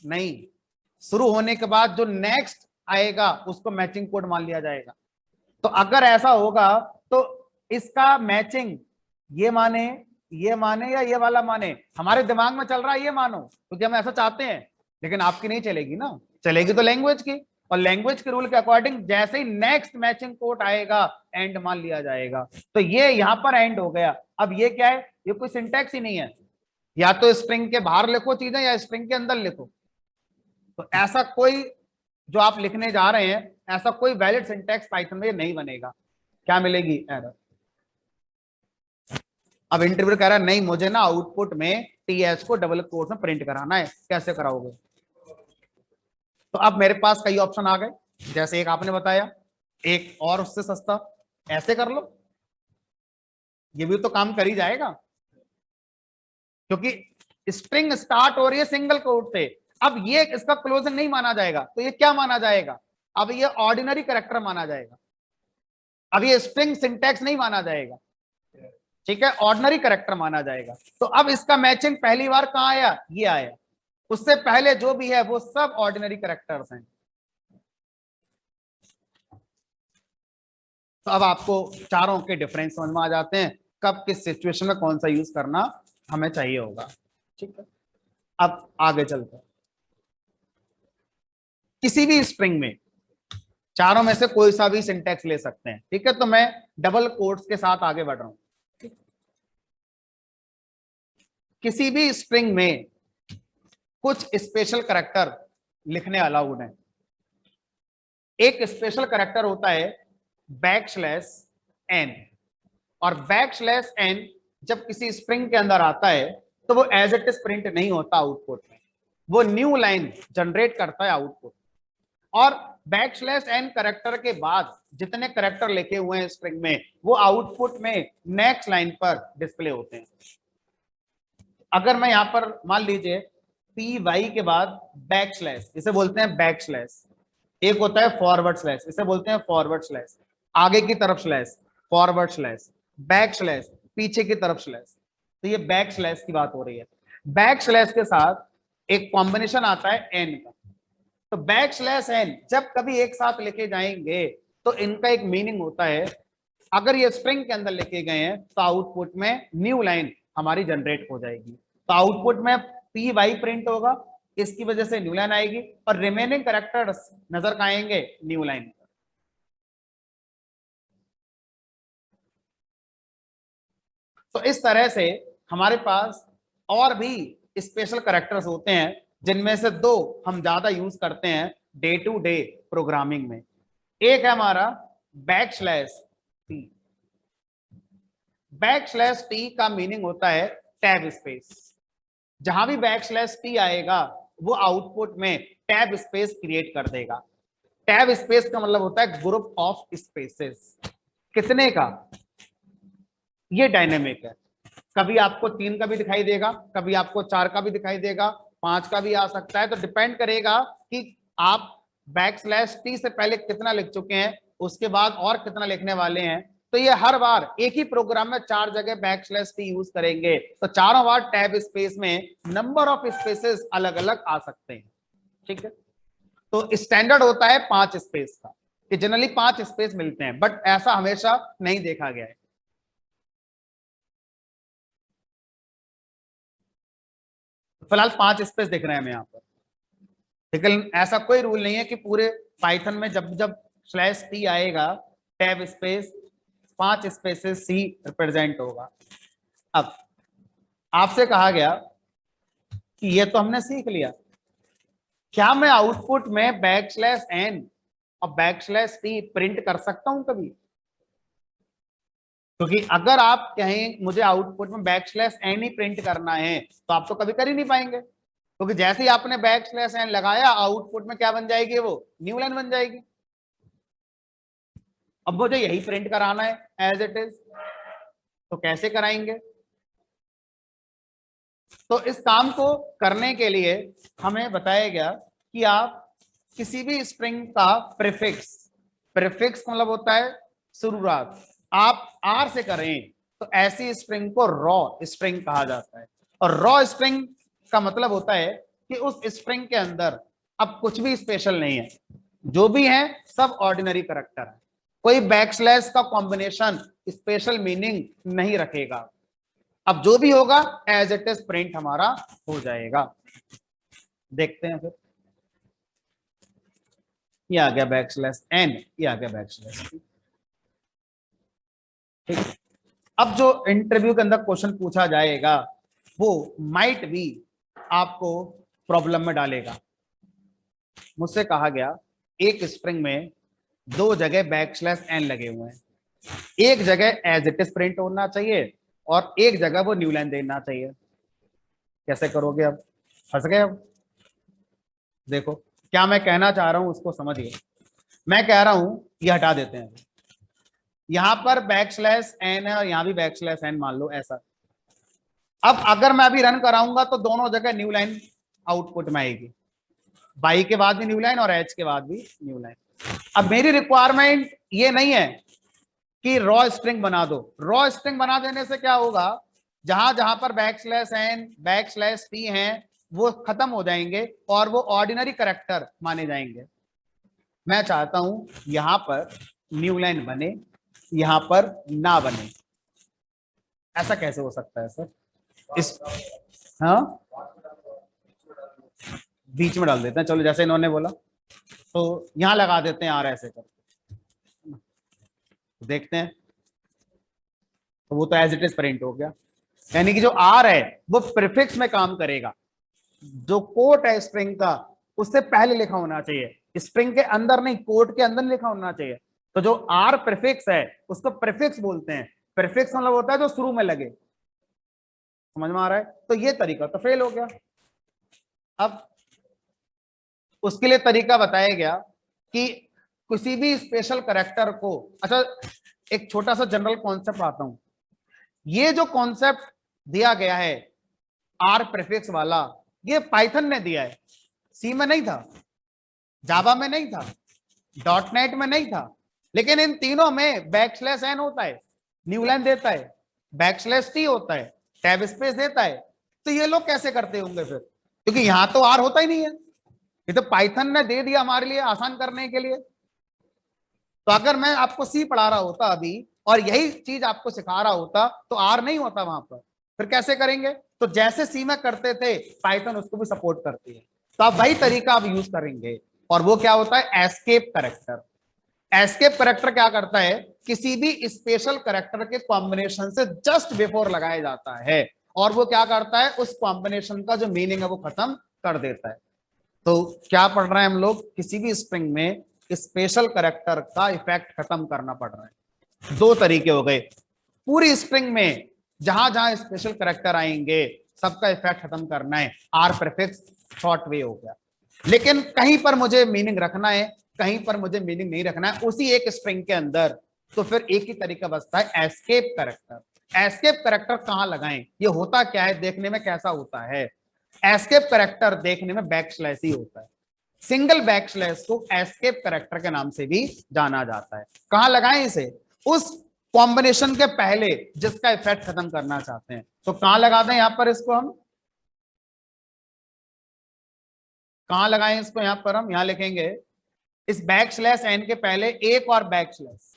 S1: नहीं, शुरू होने के बाद जो नेक्स्ट आएगा उसको मैचिंग कोड मान लिया जाएगा। तो अगर ऐसा होगा तो इसका मैचिंग ये माने, ये माने या ये वाला माने, हमारे दिमाग में चल रहा है ये मानो क्योंकि हम ऐसा चाहते हैं, लेकिन आपकी नहीं चलेगी ना, चलेगी तो लैंग्वेज की। और लैंग्वेज के रूल के अकॉर्डिंग जैसे ही नेक्स्ट मैचिंग कोट आएगा एंड मान लिया जाएगा। तो ये यहां पर एंड हो गया। अब ये क्या है, ये कोई सिंटैक्स ही नहीं है, या तो स्ट्रिंग के बाहर लिखो चीजें या स्ट्रिंग के अंदर लिखो। तो ऐसा कोई जो आप लिखने जा रहे हैं, ऐसा कोई वैलिड सिंटैक्स पाइथन में नहीं बनेगा। क्या मिलेगी, एरर। अब इंटरव्यू कह रहा है नहीं मुझे ना आउटपुट में टीएस को डबल कोट में प्रिंट कराना है, कैसे कराओगे। तो अब मेरे पास कई ऑप्शन आ गए, जैसे एक आपने बताया, एक और उससे सस्ता, ऐसे कर लो, ये भी तो काम कर ही जाएगा, क्योंकि स्ट्रिंग स्टार्ट हो रही है सिंगल कोट से। अब ये इसका क्लोजिंग नहीं माना जाएगा, तो ये क्या माना जाएगा, अब ये ऑर्डिनरी कैरेक्टर माना जाएगा। अब ये स्ट्रिंग सिंटैक्स नहीं माना जाएगा, ठीक है, ऑर्डिनरी कैरेक्टर माना जाएगा। तो अब इसका मैचिंग पहली बार कहां आया, ये आया। उससे पहले जो भी है वो सब ऑर्डिनरी कैरेक्टर्स हैं। तो अब आपको चारों के डिफरेंस समझ में आ जाते हैं, कब किस सिचुएशन में कौन सा यूज करना हमें चाहिए होगा। ठीक है, अब आगे चलते हैं। किसी भी स्ट्रिंग में चारों में से कोई सा भी सिंटैक्स ले सकते हैं, ठीक है। तो मैं डबल कोट्स के साथ आगे बढ़ रहा हूं। किसी भी स्ट्रिंग में कुछ स्पेशल कैरेक्टर लिखने अलाउड है। एक स्पेशल कैरेक्टर होता है बैकस्लैश एन, और बैकस्लैश एन जब किसी स्ट्रिंग के अंदर आता है तो वो एज इट इज प्रिंट नहीं होता आउटपुट में, वो न्यू लाइन जनरेट करता है आउटपुट। और बैकस्लैश एन कैरेक्टर के बाद जितने कैरेक्टर लिखे हुए हैं स्ट्रिंग में, वो आउटपुट में नेक्स्ट लाइन पर डिस्प्ले होते हैं। अगर मैं यहां पर मान लीजिए पी वाई के बाद बैकस्लैश, इसे बोलते हैं बैकस्लैश, एक होता है फॉरवर्ड स्लैश, इसे बोलते हैं फॉरवर्ड स्लैश, आगे की तरफ slash, forward slash, back slash, पीछे की तरफ स्लैश। तो ये बैक स्लैश की बात हो रही है। बैक स्लैश के साथ एक कॉम्बिनेशन आता है एन का। तो बैक स्लैश एन जब कभी एक साथ लिखे जाएंगे तो इनका एक मीनिंग होता है, अगर ये स्ट्रिंग के अंदर लिखे गए हैं तो आउटपुट में न्यू लाइन हमारी जनरेट हो जाएगी। तो आउटपुट में पी वाई प्रिंट होगा, इसकी वजह से न्यू लाइन आएगी, और रिमेनिंग कैरेक्टर्स नजर का आएंगे न्यू लाइन। तो इस तरह से हमारे पास और भी स्पेशल कैरेक्टर्स होते हैं, जिनमें से दो हम ज्यादा यूज करते हैं डे टू डे प्रोग्रामिंग में। एक है हमारा बैकस्लैश टी। बैकस्लैश टी का मीनिंग होता है टैब स्पेस। जहां भी बैकस्लैश टी आएगा वो आउटपुट में टैब स्पेस क्रिएट कर देगा। टैब स्पेस का मतलब होता है ग्रुप ऑफ स्पेसेस। कितने का, ये डायनेमिक है, कभी आपको 3 का भी दिखाई देगा, कभी आपको 4 का भी दिखाई देगा, 5 का भी आ सकता है। तो डिपेंड करेगा कि आप बैकस्लैश टी से पहले कितना लिख चुके हैं, उसके बाद और कितना लिखने वाले हैं। तो ये हर बार एक ही प्रोग्राम में 4 जगह बैकस्लैश टी यूज करेंगे, तो चारों बार टैब स्पेस में नंबर ऑफ स्पेसेस अलग अलग आ सकते हैं। ठीक है, तो स्टैंडर्ड होता है 5 स्पेस का, कि जनरली 5 स्पेस मिलते हैं, बट ऐसा हमेशा नहीं देखा गया है। फिलहाल 5 स्पेस दिख रहे हैं हमें यहाँ पर, लेकिन ऐसा कोई रूल नहीं है कि पूरे पाइथन में जब जब स्लैश टी आएगा टैब स्पेस 5 स्पेसेस सी रिप्रेजेंट होगा। अब आपसे कहा गया कि ये तो हमने सीख लिया, क्या मैं आउटपुट में बैकस्लैश एन और बैकस्लैश टी प्रिंट कर सकता हूं कभी। क्योंकि अगर आप कहें मुझे आउटपुट में बैकस्लैश एन ही प्रिंट करना है तो आप तो कभी कर ही नहीं पाएंगे, क्योंकि जैसे ही आपने बैकस्लैश एन लगाया आउटपुट में क्या बन जाएगी, वो न्यू लाइन बन जाएगी। अब मुझे यही प्रिंट कराना है एज इट इज, तो कैसे कराएंगे। तो इस काम को करने के लिए हमें बताया गया कि आप किसी भी स्ट्रिंग का प्रीफिक्स, प्रीफिक्स मतलब होता है शुरुआत, आप आर से करें तो ऐसी स्ट्रिंग को रॉ स्ट्रिंग कहा जाता है। और रॉ स्ट्रिंग का मतलब होता है कि उस स्ट्रिंग के अंदर अब कुछ भी स्पेशल नहीं है, जो भी है सब ऑर्डिनरी कैरेक्टर है, कोई बैकस्लैश का कॉम्बिनेशन स्पेशल मीनिंग नहीं रखेगा। अब जो भी होगा एज इट इज प्रिंट हमारा हो जाएगा। देखते हैं फिर। ये आ गया बैकस्लैश एन, ये आ गया बैकस्लैश टी। ठीक, अब जो इंटरव्यू के अंदर क्वेश्चन पूछा जाएगा वो माइट भी आपको प्रॉब्लम में डालेगा। मुझसे कहा गया एक स्ट्रिंग में दो जगह बैकस्लैश एन लगे हुए हैं, एक जगह एज इट इज प्रिंट होना चाहिए और एक जगह वो न्यू लाइन देना चाहिए। कैसे करोगे? अब फंस गए। अब देखो क्या मैं कहना चाह रहा हूं उसको समझिए। मैं कह रहा हूं ये हटा देते हैं, यहां पर बैकस्लैश एन है और यहां भी बैकस्लैश एन मान लो ऐसा। अब अगर मैं अभी रन कराऊंगा तो दोनों जगह न्यू लाइन आउटपुट में आएगी, बाई के बाद भी न्यू लाइन और एच के बाद भी न्यू लाइन। अब मेरी रिक्वायरमेंट ये नहीं है कि रॉ स्ट्रिंग बना दो। रॉ स्ट्रिंग बना देने से क्या होगा, जहां जहां पर बैकस्लैश एन बैकस्लैश टी हैं वो खत्म हो जाएंगे और वो ऑर्डिनरी कैरेक्टर माने जाएंगे। मैं चाहता हूं यहां पर न्यू लाइन बने, यहां पर ना बने। ऐसा कैसे हो सकता है सर? इस हाँ बीच में डाल देते हैं, चलो जैसे इन्होंने बोला तो यहां लगा देते हैं आर ऐसे कर, देखते हैं। तो वो तो एज इट इज प्रिंट हो गया, यानी कि जो आर है वो प्रीफिक्स में काम करेगा। जो कोट है स्ट्रिंग का उससे पहले लिखा होना चाहिए, स्ट्रिंग के अंदर नहीं, कोट के अंदर लिखा होना चाहिए। तो जो आर प्रीफिक्स है उसको प्रीफिक्स बोलते हैं। प्रीफिक्स मतलब होता है जो शुरू में लगे। समझ में आ रहा है? तो ये तरीका तो फेल हो गया। अब उसके लिए तरीका बताया गया कि किसी भी स्पेशल कैरेक्टर को, अच्छा एक छोटा सा जनरल कॉन्सेप्ट आता हूं। ये जो कॉन्सेप्ट दिया गया है आर प्रीफिक्स वाला, ये पाइथन ने दिया है, सी में नहीं था, जावा में नहीं था, डॉट नेट में नहीं था। लेकिन इन तीनों में बैकस्लैश एन होता है, न्यू लाइन देता है, बैकस्लैश टी होता है, टैब स्पेस देता है। तो ये लोग कैसे करते होंगे फिर? क्योंकि यहां तो आर होता ही नहीं है, ये तो पाइथन ने दे दिया हमारे लिए आसान करने के लिए। तो अगर मैं आपको सी पढ़ा रहा होता अभी और यही चीज आपको सिखा रहा होता तो आर नहीं होता वहां पर, फिर कैसे करेंगे? तो जैसे सी में करते थे पाइथन उसको भी सपोर्ट करती है, तो आप वही तरीका आप यूज करेंगे। और वो क्या होता है? Escape character. एस्केप करेक्टर क्या करता है? किसी भी स्पेशल करेक्टर के कॉम्बिनेशन से जस्ट बिफोर लगाया जाता है और वो क्या करता है? उस कॉम्बिनेशन का जो मीनिंग है वो खत्म कर देता है। तो क्या पढ़ रहे हैं हम लोग? किसी भी स्ट्रिंग में स्पेशल करेक्टर का इफेक्ट खत्म करना पड़ रहा है। दो तरीके हो गए, पूरी स्ट्रिंग में जहां जहां स्पेशल करेक्टर आएंगे सबका इफेक्ट खत्म करना है। आर प्रीफिक्स शॉर्ट वे हो गया। लेकिन कहीं पर मुझे मीनिंग रखना है, कहीं पर मुझे मीनिंग नहीं रखना है उसी एक स्ट्रिंग के अंदर, तो फिर एक ही तरीका बचता है एस्केप करेक्टर। एस्केप करेक्टर कहां लगाएं? ये होता क्या है, देखने में कैसा होता है? एस्केप करेक्टर देखने में बैकस्लैश ही होता है। सिंगल बैकस्लैश को एस्केप करेक्टर के नाम से भी जाना जाता है। कहां लगाएं इसे? उस कॉम्बिनेशन के पहले जिसका इफेक्ट खत्म करना चाहते हैं। तो कहां लगा दें यहां पर इसको? हम कहां लगाएं इसको? यहां पर हम यहां लिखेंगे इस बैकस्लैश एन के पहले एक और बैकस्लैश।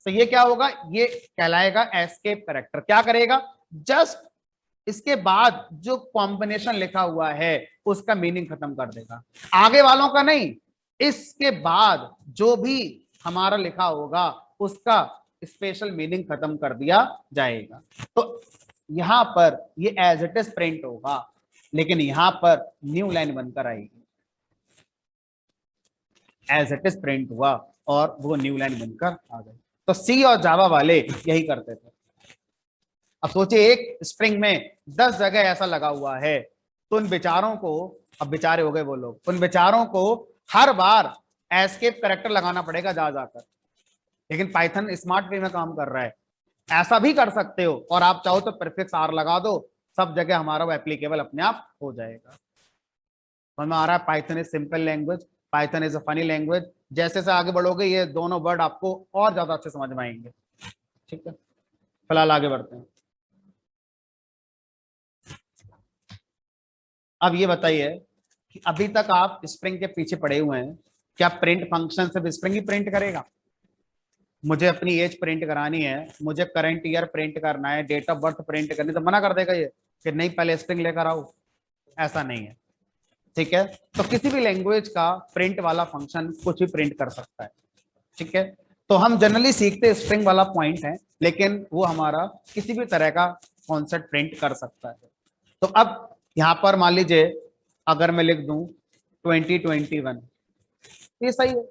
S1: तो ये क्या होगा? ये कहलाएगा एस्केप करेक्टर। क्या करेगा? जस्ट इसके बाद जो कॉम्बिनेशन लिखा हुआ है उसका मीनिंग खत्म कर देगा, आगे वालों का नहीं। इसके बाद जो भी हमारा लिखा होगा उसका स्पेशल मीनिंग खत्म कर दिया जाएगा। तो यहां पर ये एज इट इज प्रिंट होगा, लेकिन यहां पर न्यू लाइन बनकर आएगी। एज इट इज प्रिंट हुआ और वो न्यू लाइन बनकर आ गई। तो सी और जावा वाले यही करते थे। अब सोचिए एक स्ट्रिंग में 10 जगह ऐसा लगा हुआ है, तो उन बेचारों को, अब बेचारे हो गए वो लोग, उन बेचारों को हर बार एस्केप करेक्टर लगाना पड़ेगा जा जाकर। लेकिन पाइथन स्मार्ट वे में काम कर रहा है, ऐसा भी कर सकते हो और आप चाहो तो प्रीफिक्स आर लगा दो, सब जगह हमारा वो एप्लीकेबल अपने आप हो जाएगा। समझ में आ रहा है? Python is simple language, Python is a funny language. जैसे जैसे आगे बढ़ोगे ये दोनों वर्ड आपको और ज्यादा अच्छे समझ में आएंगे। ठीक है, फिलहाल आगे बढ़ते हैं। अब ये बताइए कि अभी तक आप स्प्रिंग के पीछे पड़े हुए हैं, क्या प्रिंट फंक्शन सिर्फ स्प्रिंग ही प्रिंट करेगा? मुझे अपनी एज प्रिंट करानी है, मुझे करंट ईयर प्रिंट करना है, डेट ऑफ बर्थ प्रिंट करनी, तो मना कर देगा ये कि नहीं पहले स्प्रिंग लेकर आओ? ऐसा नहीं है। ठीक है, तो किसी भी लैंग्वेज का प्रिंट वाला फंक्शन कुछ भी प्रिंट कर सकता है। ठीक है, तो हम जनरली सीखते स्ट्रिंग वाला पॉइंट है, लेकिन वो हमारा किसी भी तरह का कॉन्सेप्ट प्रिंट कर सकता है। तो अब यहां पर मान लीजिए अगर मैं लिख दूं 2021, ये सही है,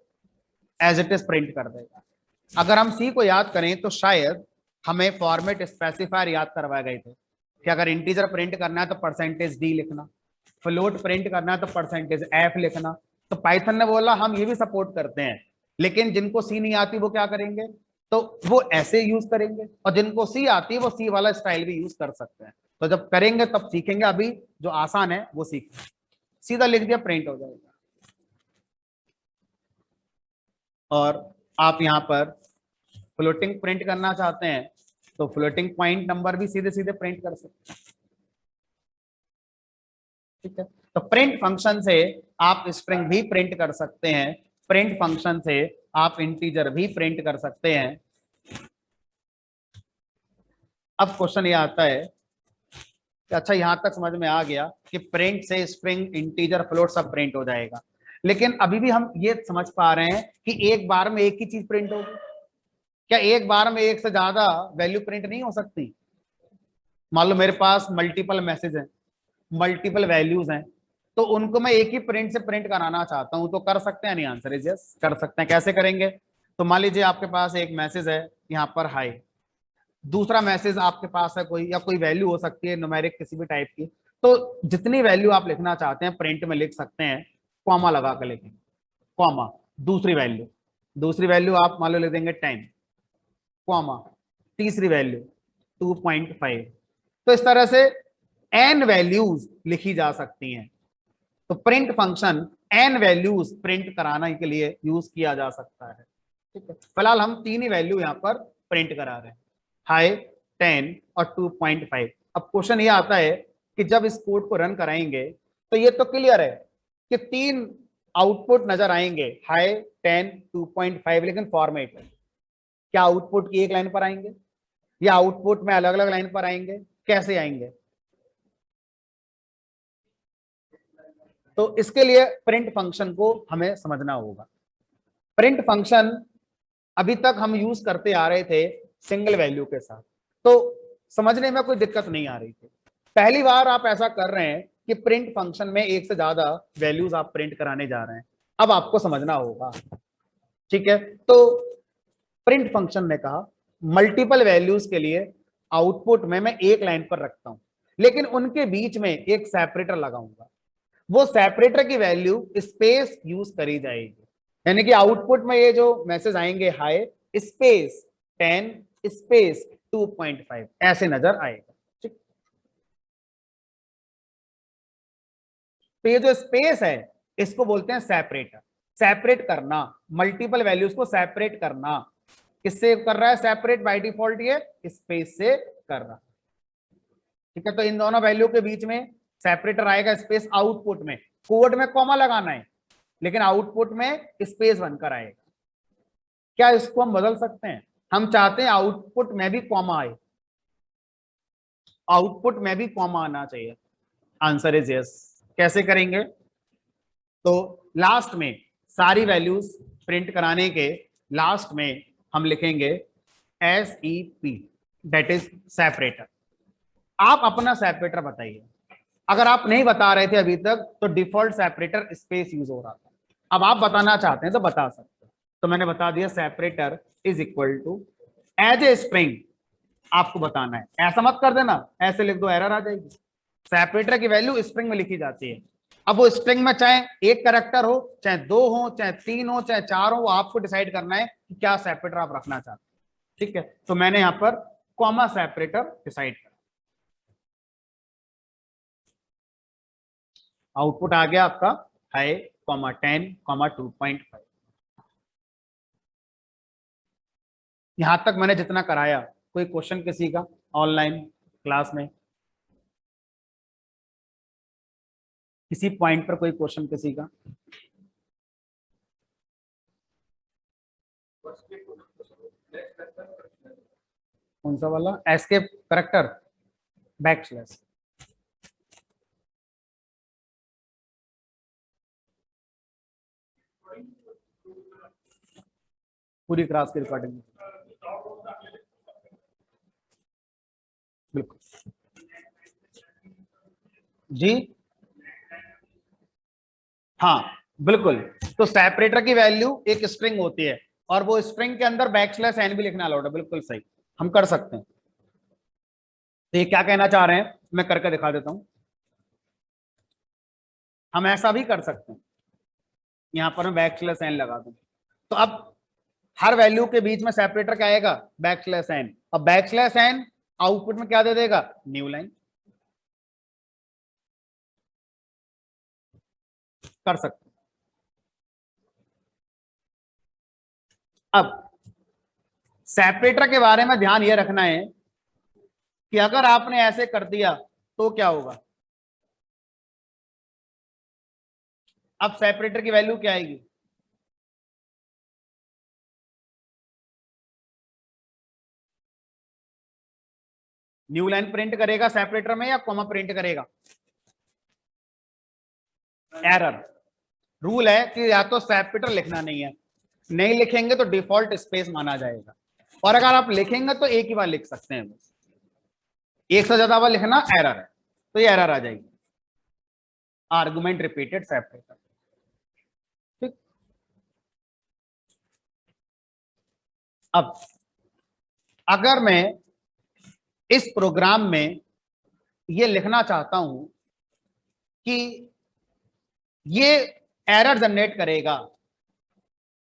S1: एज इट इज प्रिंट कर देगा। अगर हम सी को याद करें तो शायद हमें फॉर्मेट स्पेसिफायर याद करवाए गए थे कि अगर इंटीजर प्रिंट करना है तो परसेंटेज डी लिखना, फ्लोट प्रिंट करना है तो परसेंटेज एफ लिखना। तो पाइथन ने बोला हम ये भी सपोर्ट करते हैं, लेकिन जिनको सी नहीं आती वो क्या करेंगे, तो वो ऐसे यूज करेंगे, और जिनको सी आती है वो सी वाला स्टाइल भी यूज कर सकते हैं। तो जब करेंगे तब सीखेंगे, अभी जो आसान है वो सीखें। सीधा लिख दिया, प्रिंट हो जाएगा। और आप यहाँ पर फ्लोटिंग प्रिंट करना चाहते हैं तो फ्लोटिंग पॉइंट नंबर भी सीधे सीधे प्रिंट कर सकते हैं। ठीक है, तो प्रिंट फंक्शन से आप स्ट्रिंग भी प्रिंट कर सकते हैं, प्रिंट फंक्शन से आप इंटीजर भी प्रिंट कर सकते हैं। अब क्वेश्चन ये आता है कि अच्छा यहां तक समझ में आ गया कि प्रिंट से स्ट्रिंग, इंटीजर, फ्लोट सब प्रिंट हो जाएगा, लेकिन अभी भी हम ये समझ पा रहे हैं कि एक बार में एक ही चीज प्रिंट होगी क्या? एक बार में एक से ज्यादा वैल्यू प्रिंट नहीं हो सकती। मान लो मेरे पास मल्टीपल मैसेज हैं, मल्टीपल वैल्यूज हैं, तो उनको मैं एक ही प्रिंट से प्रिंट कराना चाहता हूं, तो कर सकते हैं नहीं? आंसर इज यस, कर सकते हैं। कैसे करेंगे? तो मान लीजिए आपके पास एक मैसेज है यहाँ पर हाई, दूसरा मैसेज आपके पास है कोई, या कोई वैल्यू हो सकती है न्यूमेरिक किसी भी टाइप की, तो जितनी वैल्यू आप लिखना चाहते हैं प्रिंट में लिख सकते हैं, कॉमा लगा कर लिखेंगे, कॉमा दूसरी वैल्यू, दूसरी वैल्यू आप मान लो लिख देंगे 10, कॉमा तीसरी वैल्यू 2.5। तो इस तरह से n वैल्यूज लिखी जा सकती हैं। तो print function n values print कराने के लिए यूज किया जा सकता है। ठीक है, फिलहाल हम तीन ही वैल्यू यहां पर प्रिंट करा रहे हैं, हाई, 10 और 2.5। अब क्वेश्चन ये आता है कि जब इस कोड को रन कराएंगे तो ये तो क्लियर है कि तीन आउटपुट नजर आएंगे, हाई, 10, 2.5, लेकिन फॉर्मेट क्या आउटपुट की एक लाइन पर आएंगे या आउटपुट में अलग अलग लाइन पर आएंगे? कैसे आएंगे? तो इसके लिए प्रिंट फंक्शन को हमें समझना होगा। प्रिंट फंक्शन अभी तक हम यूज करते आ रहे थे सिंगल वैल्यू के साथ, तो समझने में कोई दिक्कत नहीं आ रही थी। पहली बार आप ऐसा कर रहे हैं कि प्रिंट फंक्शन में एक से ज्यादा वैल्यूज आप प्रिंट कराने जा रहे हैं, अब आपको समझना होगा। ठीक है, तो प्रिंट फंक्शन ने कहा मल्टीपल वैल्यूज के लिए आउटपुट में मैं एक लाइन पर रखता हूं, लेकिन उनके बीच में एक सेपरेटर लगाऊंगा, वो सेपरेटर की वैल्यू स्पेस यूज करी जाएगी, यानी कि आउटपुट में ये जो मैसेज आएंगे हाई स्पेस 10 स्पेस 2.5 ऐसे नजर आएगा। ठीक, तो ये जो स्पेस है इसको बोलते हैं सेपरेटर। सेपरेट करना, मल्टीपल वैल्यूज को सेपरेट करना, किससे कर रहा है सेपरेट? बाय डिफॉल्ट ये स्पेस से कर रहा है। ठीक है, तो इन दोनों वैल्यू के बीच में सेपरेटर आएगा स्पेस, आउटपुट में, कोड में कॉमा लगाना है लेकिन आउटपुट में स्पेस बनकर आएगा। क्या इसको हम बदल सकते हैं? हम चाहते हैं आउटपुट में भी कॉमा आए, आउटपुट में भी कॉमा आना चाहिए। Answer is yes. कैसे करेंगे? तो लास्ट में सारी वैल्यूज प्रिंट कराने के लास्ट में हम लिखेंगे S E P, that is separator. आप अपना सेपरेटर बताइए। अगर आप नहीं बता रहे थे अभी तक तो डिफॉल्ट सेपरेटर स्पेस यूज हो रहा था, अब आप बताना चाहते हैं तो बता सकते हैं। तो मैंने बता दिया separator is equal to as a string, आपको बताना है, ऐसा मत कर देना ऐसे लिख दो एरर आ जाएगी। सेपरेटर की वैल्यू स्ट्रिंग में लिखी जाती है, अब वो स्ट्रिंग में चाहे एक कैरेक्टर हो, चाहे दो हो, चाहे तीन हो, चाहे चार हो, वो आपको डिसाइड करना है कि क्या सेपरेटर आप रखना चाहते हैं। ठीक है, तो मैंने यहां पर कॉमा सेपरेटर डिसाइड कर, आउटपुट आ गया आपका हाई, कॉमा 10, कॉमा 2.5। यहां तक मैंने जितना कराया, कोई क्वेश्चन किसी का ऑनलाइन क्लास में, किसी पॉइंट पर कोई क्वेश्चन किसी का? कौन सा वाला? Escape character, back slash? पूरी क्लास की रिकॉर्डिंग। बिल्कुल जी, हाँ बिल्कुल। तो सेपरेटर की वैल्यू एक स्ट्रिंग होती है और वो स्ट्रिंग के अंदर बैकस्लैश एन भी लिखना अलाउड है, बिल्कुल सही, हम कर सकते हैं। तो ये क्या कहना चाह रहे हैं, मैं करके दिखा देता हूं। हम ऐसा भी कर सकते हैं, यहां पर मैं बैकस्लैश एन लगा दूं, तो अब हर वैल्यू के बीच में सेपरेटर क्या आएगा, बैकस्लैश एन, और बैकस्लैश एन आउटपुट में क्या दे देगा, न्यू लाइन। कर सकते हैं। अब सेपरेटर के बारे में ध्यान ये रखना है कि अगर आपने ऐसे कर दिया तो क्या होगा। अब सेपरेटर की वैल्यू क्या आएगी, न्यू लाइन प्रिंट करेगा सेपरेटर में या कॉमा प्रिंट करेगा, एरर। रूल है कि या तो सेपरेटर लिखना नहीं है, नहीं लिखेंगे तो डिफॉल्ट स्पेस माना जाएगा, और अगर आप लिखेंगे तो एक ही बार लिख सकते हैं, बस एक से ज्यादा बार लिखना एरर है, तो ये एरर आ जाएगी, आर्गुमेंट रिपीटेड सेपरेटर। ठीक, अब अगर मैं इस प्रोग्राम में ये लिखना चाहता हूं कि ये एरर जनरेट करेगा,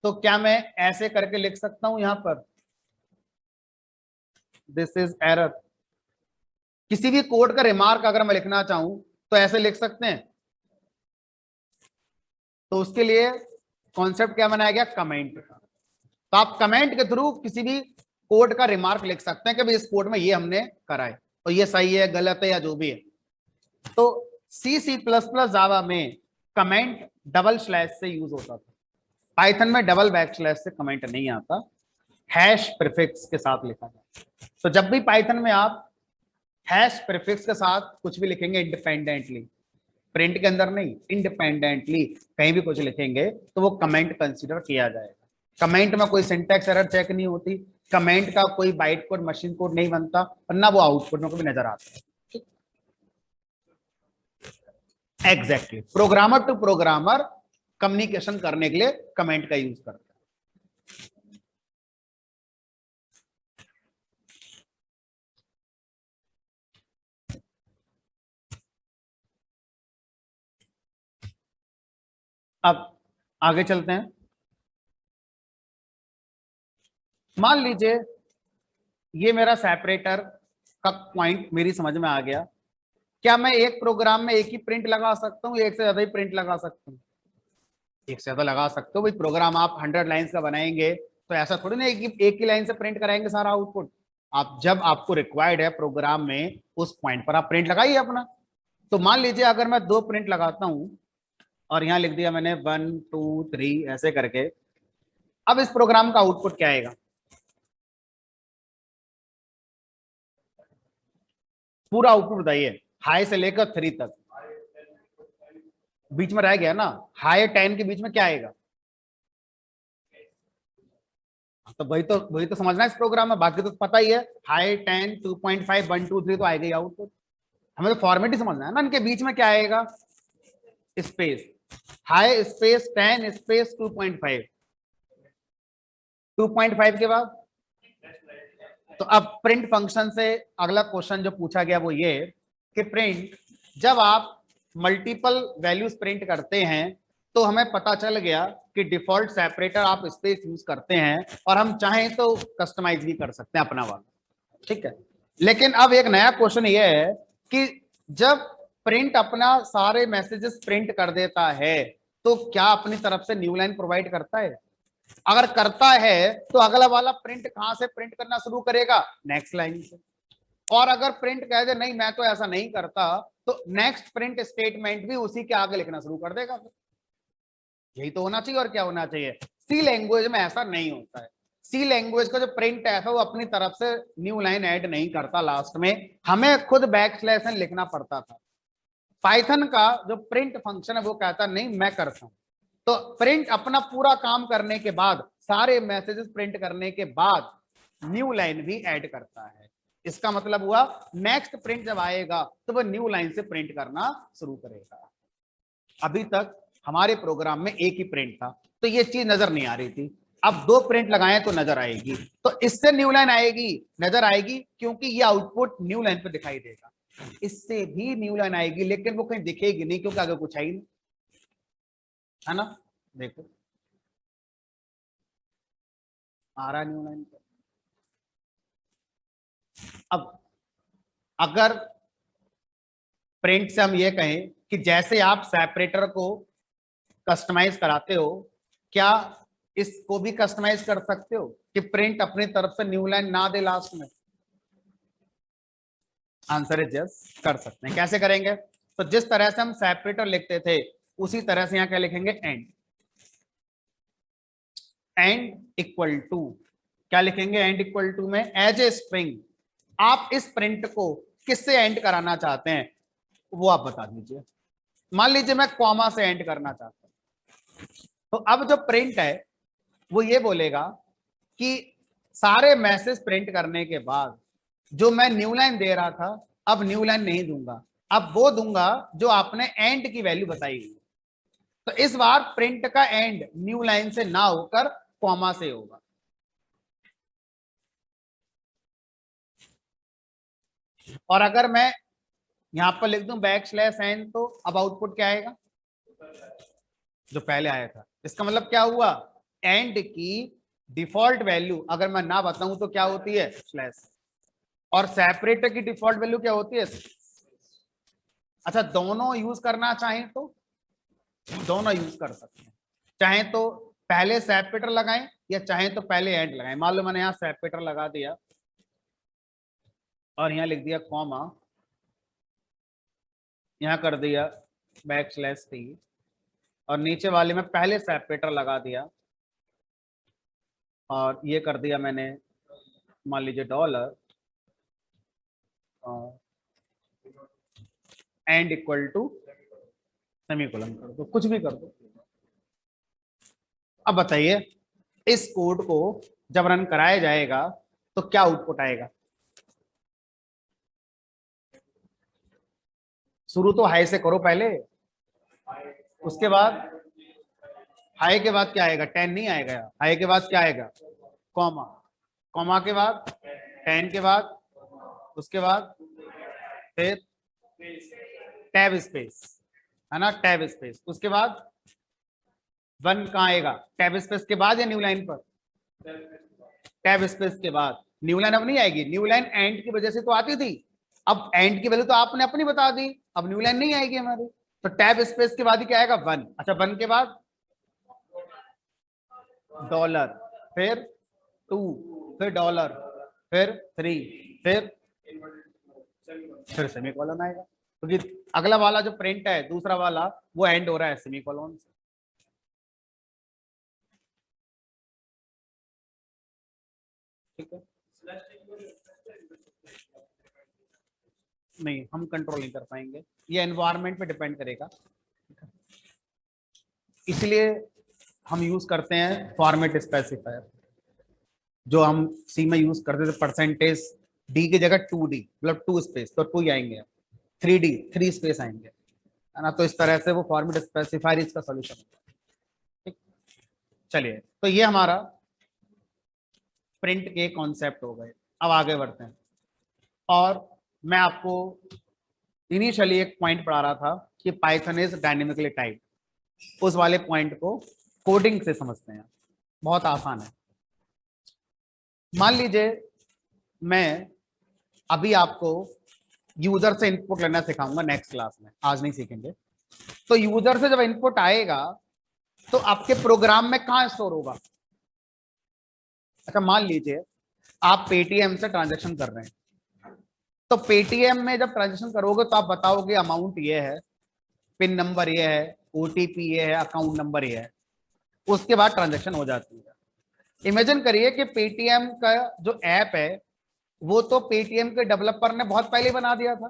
S1: तो क्या मैं ऐसे करके लिख सकता हूं यहां पर, दिस इज एरर। किसी भी कोड का रिमार्क अगर मैं लिखना चाहूं तो ऐसे लिख सकते हैं, तो उसके लिए कॉन्सेप्ट क्या बनाया गया, कमेंट का। तो आप कमेंट के थ्रू किसी भी कोड का रिमार्क लिख सकते हैं कि भाई इस कोड में ये हमने करा है और ये सही है गलत है या जो भी है। तो सी प्लस प्लस जावा में कमेंट डबल स्लैश से यूज होता था, पाइथन में डबल बैक स्लैश से कमेंट नहीं आता, हैश प्रीफिक्स के साथ लिखा जाता। तो जब भी पाइथन में आप हैश प्रीफिक्स के साथ कुछ भी लिखेंगे इंडिपेंडेंटली, प्रिंट के अंदर नहीं, इंडिपेंडेंटली कहीं भी कुछ लिखेंगे तो वो कमेंट कंसीडर किया जाएगा। कमेंट में कोई सिंटैक्स एरर चेक नहीं होती, कमेंट का कोई बाइट कोड मशीन कोड नहीं बनता, और ना वो आउटपुट में कभी नजर आता है। Exactly, programmer to programmer communication करने के लिए कमेंट का यूज करते हैं। अब आगे चलते हैं। मान लीजिए ये मेरा सेपरेटर का पॉइंट मेरी समझ में आ गया, क्या मैं एक प्रोग्राम में एक ही प्रिंट लगा सकता हूँ, एक से ज्यादा ही प्रिंट लगा सकता हूँ, एक से ज्यादा लगा सकते हो भाई। प्रोग्राम आप 100 लाइंस का बनाएंगे तो ऐसा थोड़ी ना एक ही लाइन से प्रिंट कराएंगे सारा आउटपुट। आप जब आपको रिक्वायर्ड है प्रोग्राम में उस पॉइंट पर आप प्रिंट लगाइए अपना। तो मान लीजिए अगर मैं 2 प्रिंट लगाता हूं और यहां लिख दिया मैंने 1 2 3 ऐसे करके, अब इस प्रोग्राम का आउटपुट क्या आएगा, पूरा आउटपुट बताइए, हाई से लेकर 3 तक, बीच में रह गया ना, हाई 10 के बीच में क्या आएगा, तो वही तो समझना है इस प्रोग्राम में, बाकी तो पता ही है, हाई 10 2.5 1 2 3 तो आएगा ही आउटपुट। हमें तो फॉर्मेट ही समझना है ना, इनके बीच में क्या आएगा, स्पेस, हाई स्पेस 10 स्पेस 2.5, 2.5 के बाद। तो अब प्रिंट फंक्शन से अगला क्वेश्चन जो पूछा गया वो ये कि प्रिंट, जब आप मल्टीपल वैल्यूज प्रिंट करते हैं तो हमें पता चल गया कि डिफॉल्ट सेपरेटर आप स्पेस यूज करते हैं, और हम चाहें तो कस्टमाइज भी कर सकते हैं अपना वाला, ठीक है। लेकिन अब एक नया क्वेश्चन ये है कि जब प्रिंट अपना सारे मैसेजेस प्रिंट कर देता है तो क्या अपनी तरफ से न्यू लाइन प्रोवाइड करता है, अगर करता है तो अगला वाला प्रिंट कहां से प्रिंट करना शुरू करेगा, नेक्स्ट लाइन से। और अगर प्रिंट कह दे नहीं मैं तो ऐसा नहीं करता, तो नेक्स्ट प्रिंट स्टेटमेंट भी उसी के आगे लिखना शुरू कर देगा। यही तो होना चाहिए, और क्या होना चाहिए। सी लैंग्वेज में ऐसा नहीं होता है, सी लैंग्वेज का जो प्रिंट है वो अपनी तरफ से न्यू लाइन ऐड नहीं करता, लास्ट में हमें खुद बैकस्लैश लिखना पड़ता था। पाइथन का जो प्रिंट फंक्शन है वो कहता नहीं मैं करता हूं, तो प्रिंट अपना पूरा काम करने के बाद सारे मैसेजेस प्रिंट करने के बाद न्यू लाइन भी ऐड करता है। इसका मतलब हुआ नेक्स्ट प्रिंट जब आएगा तो वह न्यू लाइन से प्रिंट करना शुरू करेगा। अभी तक हमारे प्रोग्राम में एक ही प्रिंट था तो ये चीज नजर नहीं आ रही थी, अब 2 प्रिंट लगाए तो नजर आएगी, तो इससे न्यू लाइन आएगी, नजर आएगी, क्योंकि ये आउटपुट न्यू लाइन पे दिखाई देगा। इससे भी न्यू लाइन आएगी लेकिन वो कहीं दिखेगी नहीं क्योंकि आगे कुछ है ही नहीं, है ना। देखो आ रहा न्यू लाइन पे। अब अगर प्रिंट से हम ये कहें कि जैसे आप सेपरेटर को कस्टमाइज कराते हो, क्या इसको भी कस्टमाइज कर सकते हो कि प्रिंट अपनी तरफ से न्यू लाइन ना दे लास्ट में? आंसर इज यस, कर सकते हैं। कैसे करेंगे? तो जिस तरह से हम सेपरेटर लिखते थे उसी तरह से यहां क्या लिखेंगे, एंड। एंड इक्वल टू क्या लिखेंगे, एंड इक्वल टू में एज ए स्ट्रिंग आप इस प्रिंट को किससे एंड कराना चाहते हैं वो आप बता दीजिए। मान लीजिए मैं कॉमा से एंड करना चाहता हूं, तो अब जो प्रिंट है वो ये बोलेगा कि सारे मैसेज प्रिंट करने के बाद जो मैं न्यू लाइन दे रहा था अब न्यू लाइन नहीं दूंगा, अब वो दूंगा जो आपने एंड की वैल्यू बताई हुई। तो इस बार प्रिंट का एंड न्यू लाइन से ना होकर कॉमा से होगा। और अगर मैं यहां पर लिख दूं \n तो अब आउटपुट क्या आएगा, जो पहले आया था। इसका मतलब क्या हुआ, एंड की डिफॉल्ट वैल्यू अगर मैं ना बताऊं तो क्या होती है, स्लैश, और सेपरेटर की डिफॉल्ट वैल्यू क्या होती है। अच्छा, दोनों यूज करना चाहें तो दोनों यूज कर सकते हैं, चाहे तो पहले सेपरेटर लगाएं या चाहे तो पहले एंड लगाएं। मान लो मैंने यहां सेपरेटर लगा दिया और यहां लिख दिया कॉमा, यहां कर दिया \t और नीचे वाले में पहले सेपरेटर लगा दिया और ये कर दिया मैंने मान लीजिए $, एंड इक्वल टू सेमीकोलन कर दो, कुछ भी कर दो। अब बताइए इस कोड को जब रन कराया जाएगा तो क्या आउटपुट आएगा। शुरू तो हाई से करो पहले, उसके बाद हाई के बाद क्या आएगा, 10 नहीं आएगा, हाई के बाद क्या आएगा, कॉमा, कॉमा के बाद 10 के बाद, उसके बाद फिर टैब स्पेस, है ना, टैब स्पेस, उसके बाद 1 कहाँ आएगा, टैब स्पेस के बाद या न्यू लाइन पर, टैब स्पेस के बाद। न्यू लाइन अब नहीं आएगी, न्यू लाइन एंड की वजह से तो आती थी, अब एंड की वैल्यू तो आपने अपनी बता दी, अब न्यू लाइन नहीं आएगी हमारी, तो टैब स्पेस के बाद ही क्या आएगा, 1। अच्छा, 1 के बाद $, फिर 2, फिर $, फिर 3, फिर सेमीकोलन आएगा, क्योंकि अगला वाला जो प्रिंट है दूसरा वाला वो एंड हो रहा है सेमीकोलन से। ठीक है, नहीं हम कंट्रोल नहीं कर पाएंगे, ये एनवायरनमेंट पे डिपेंड करेगा, इसलिए हम यूज करते हैं फॉर्मेट स्पेसिफायर, जो हम सी में यूज करते थे, परसेंटेज डी की जगह 2D, मतलब 2 स्पेस तो 2 ही आएंगे, 3D 3 स्पेस आएंगे, है ना। तो इस तरह से वो फॉर्मेट स्पेसिफायर इसका सॉल्यूशन होता है। ठीक, चलिए, तो ये हमारा प्रिंट के कॉन्सेप्ट हो गए। अब आगे बढ़ते हैं, और मैं आपको इनिशियली एक पॉइंट पढ़ा रहा था कि पाइथन इज डायनेमिकली टाइप, उस वाले पॉइंट को कोडिंग से समझते हैं, बहुत आसान है। मान लीजिए मैं अभी आपको यूजर से इनपुट लेना सिखाऊंगा नेक्स्ट क्लास में, आज नहीं सीखेंगे। तो यूजर से जब इनपुट आएगा तो आपके प्रोग्राम में कहां स्टोर होगा। अच्छा, मान लीजिए आप पेटीएम से ट्रांजैक्शन कर रहे हैं, तो पेटीएम में जब ट्रांजैक्शन करोगे तो आप बताओगे अमाउंट ये है, पिन नंबर ये है, ओटीपी ये है, अकाउंट नंबर ये है, उसके बाद ट्रांजैक्शन हो जाती है। इमेजिन करिए कि पेटीएम का जो ऐप है वो तो पेटीएम के डेवलपर ने बहुत पहले बना दिया था,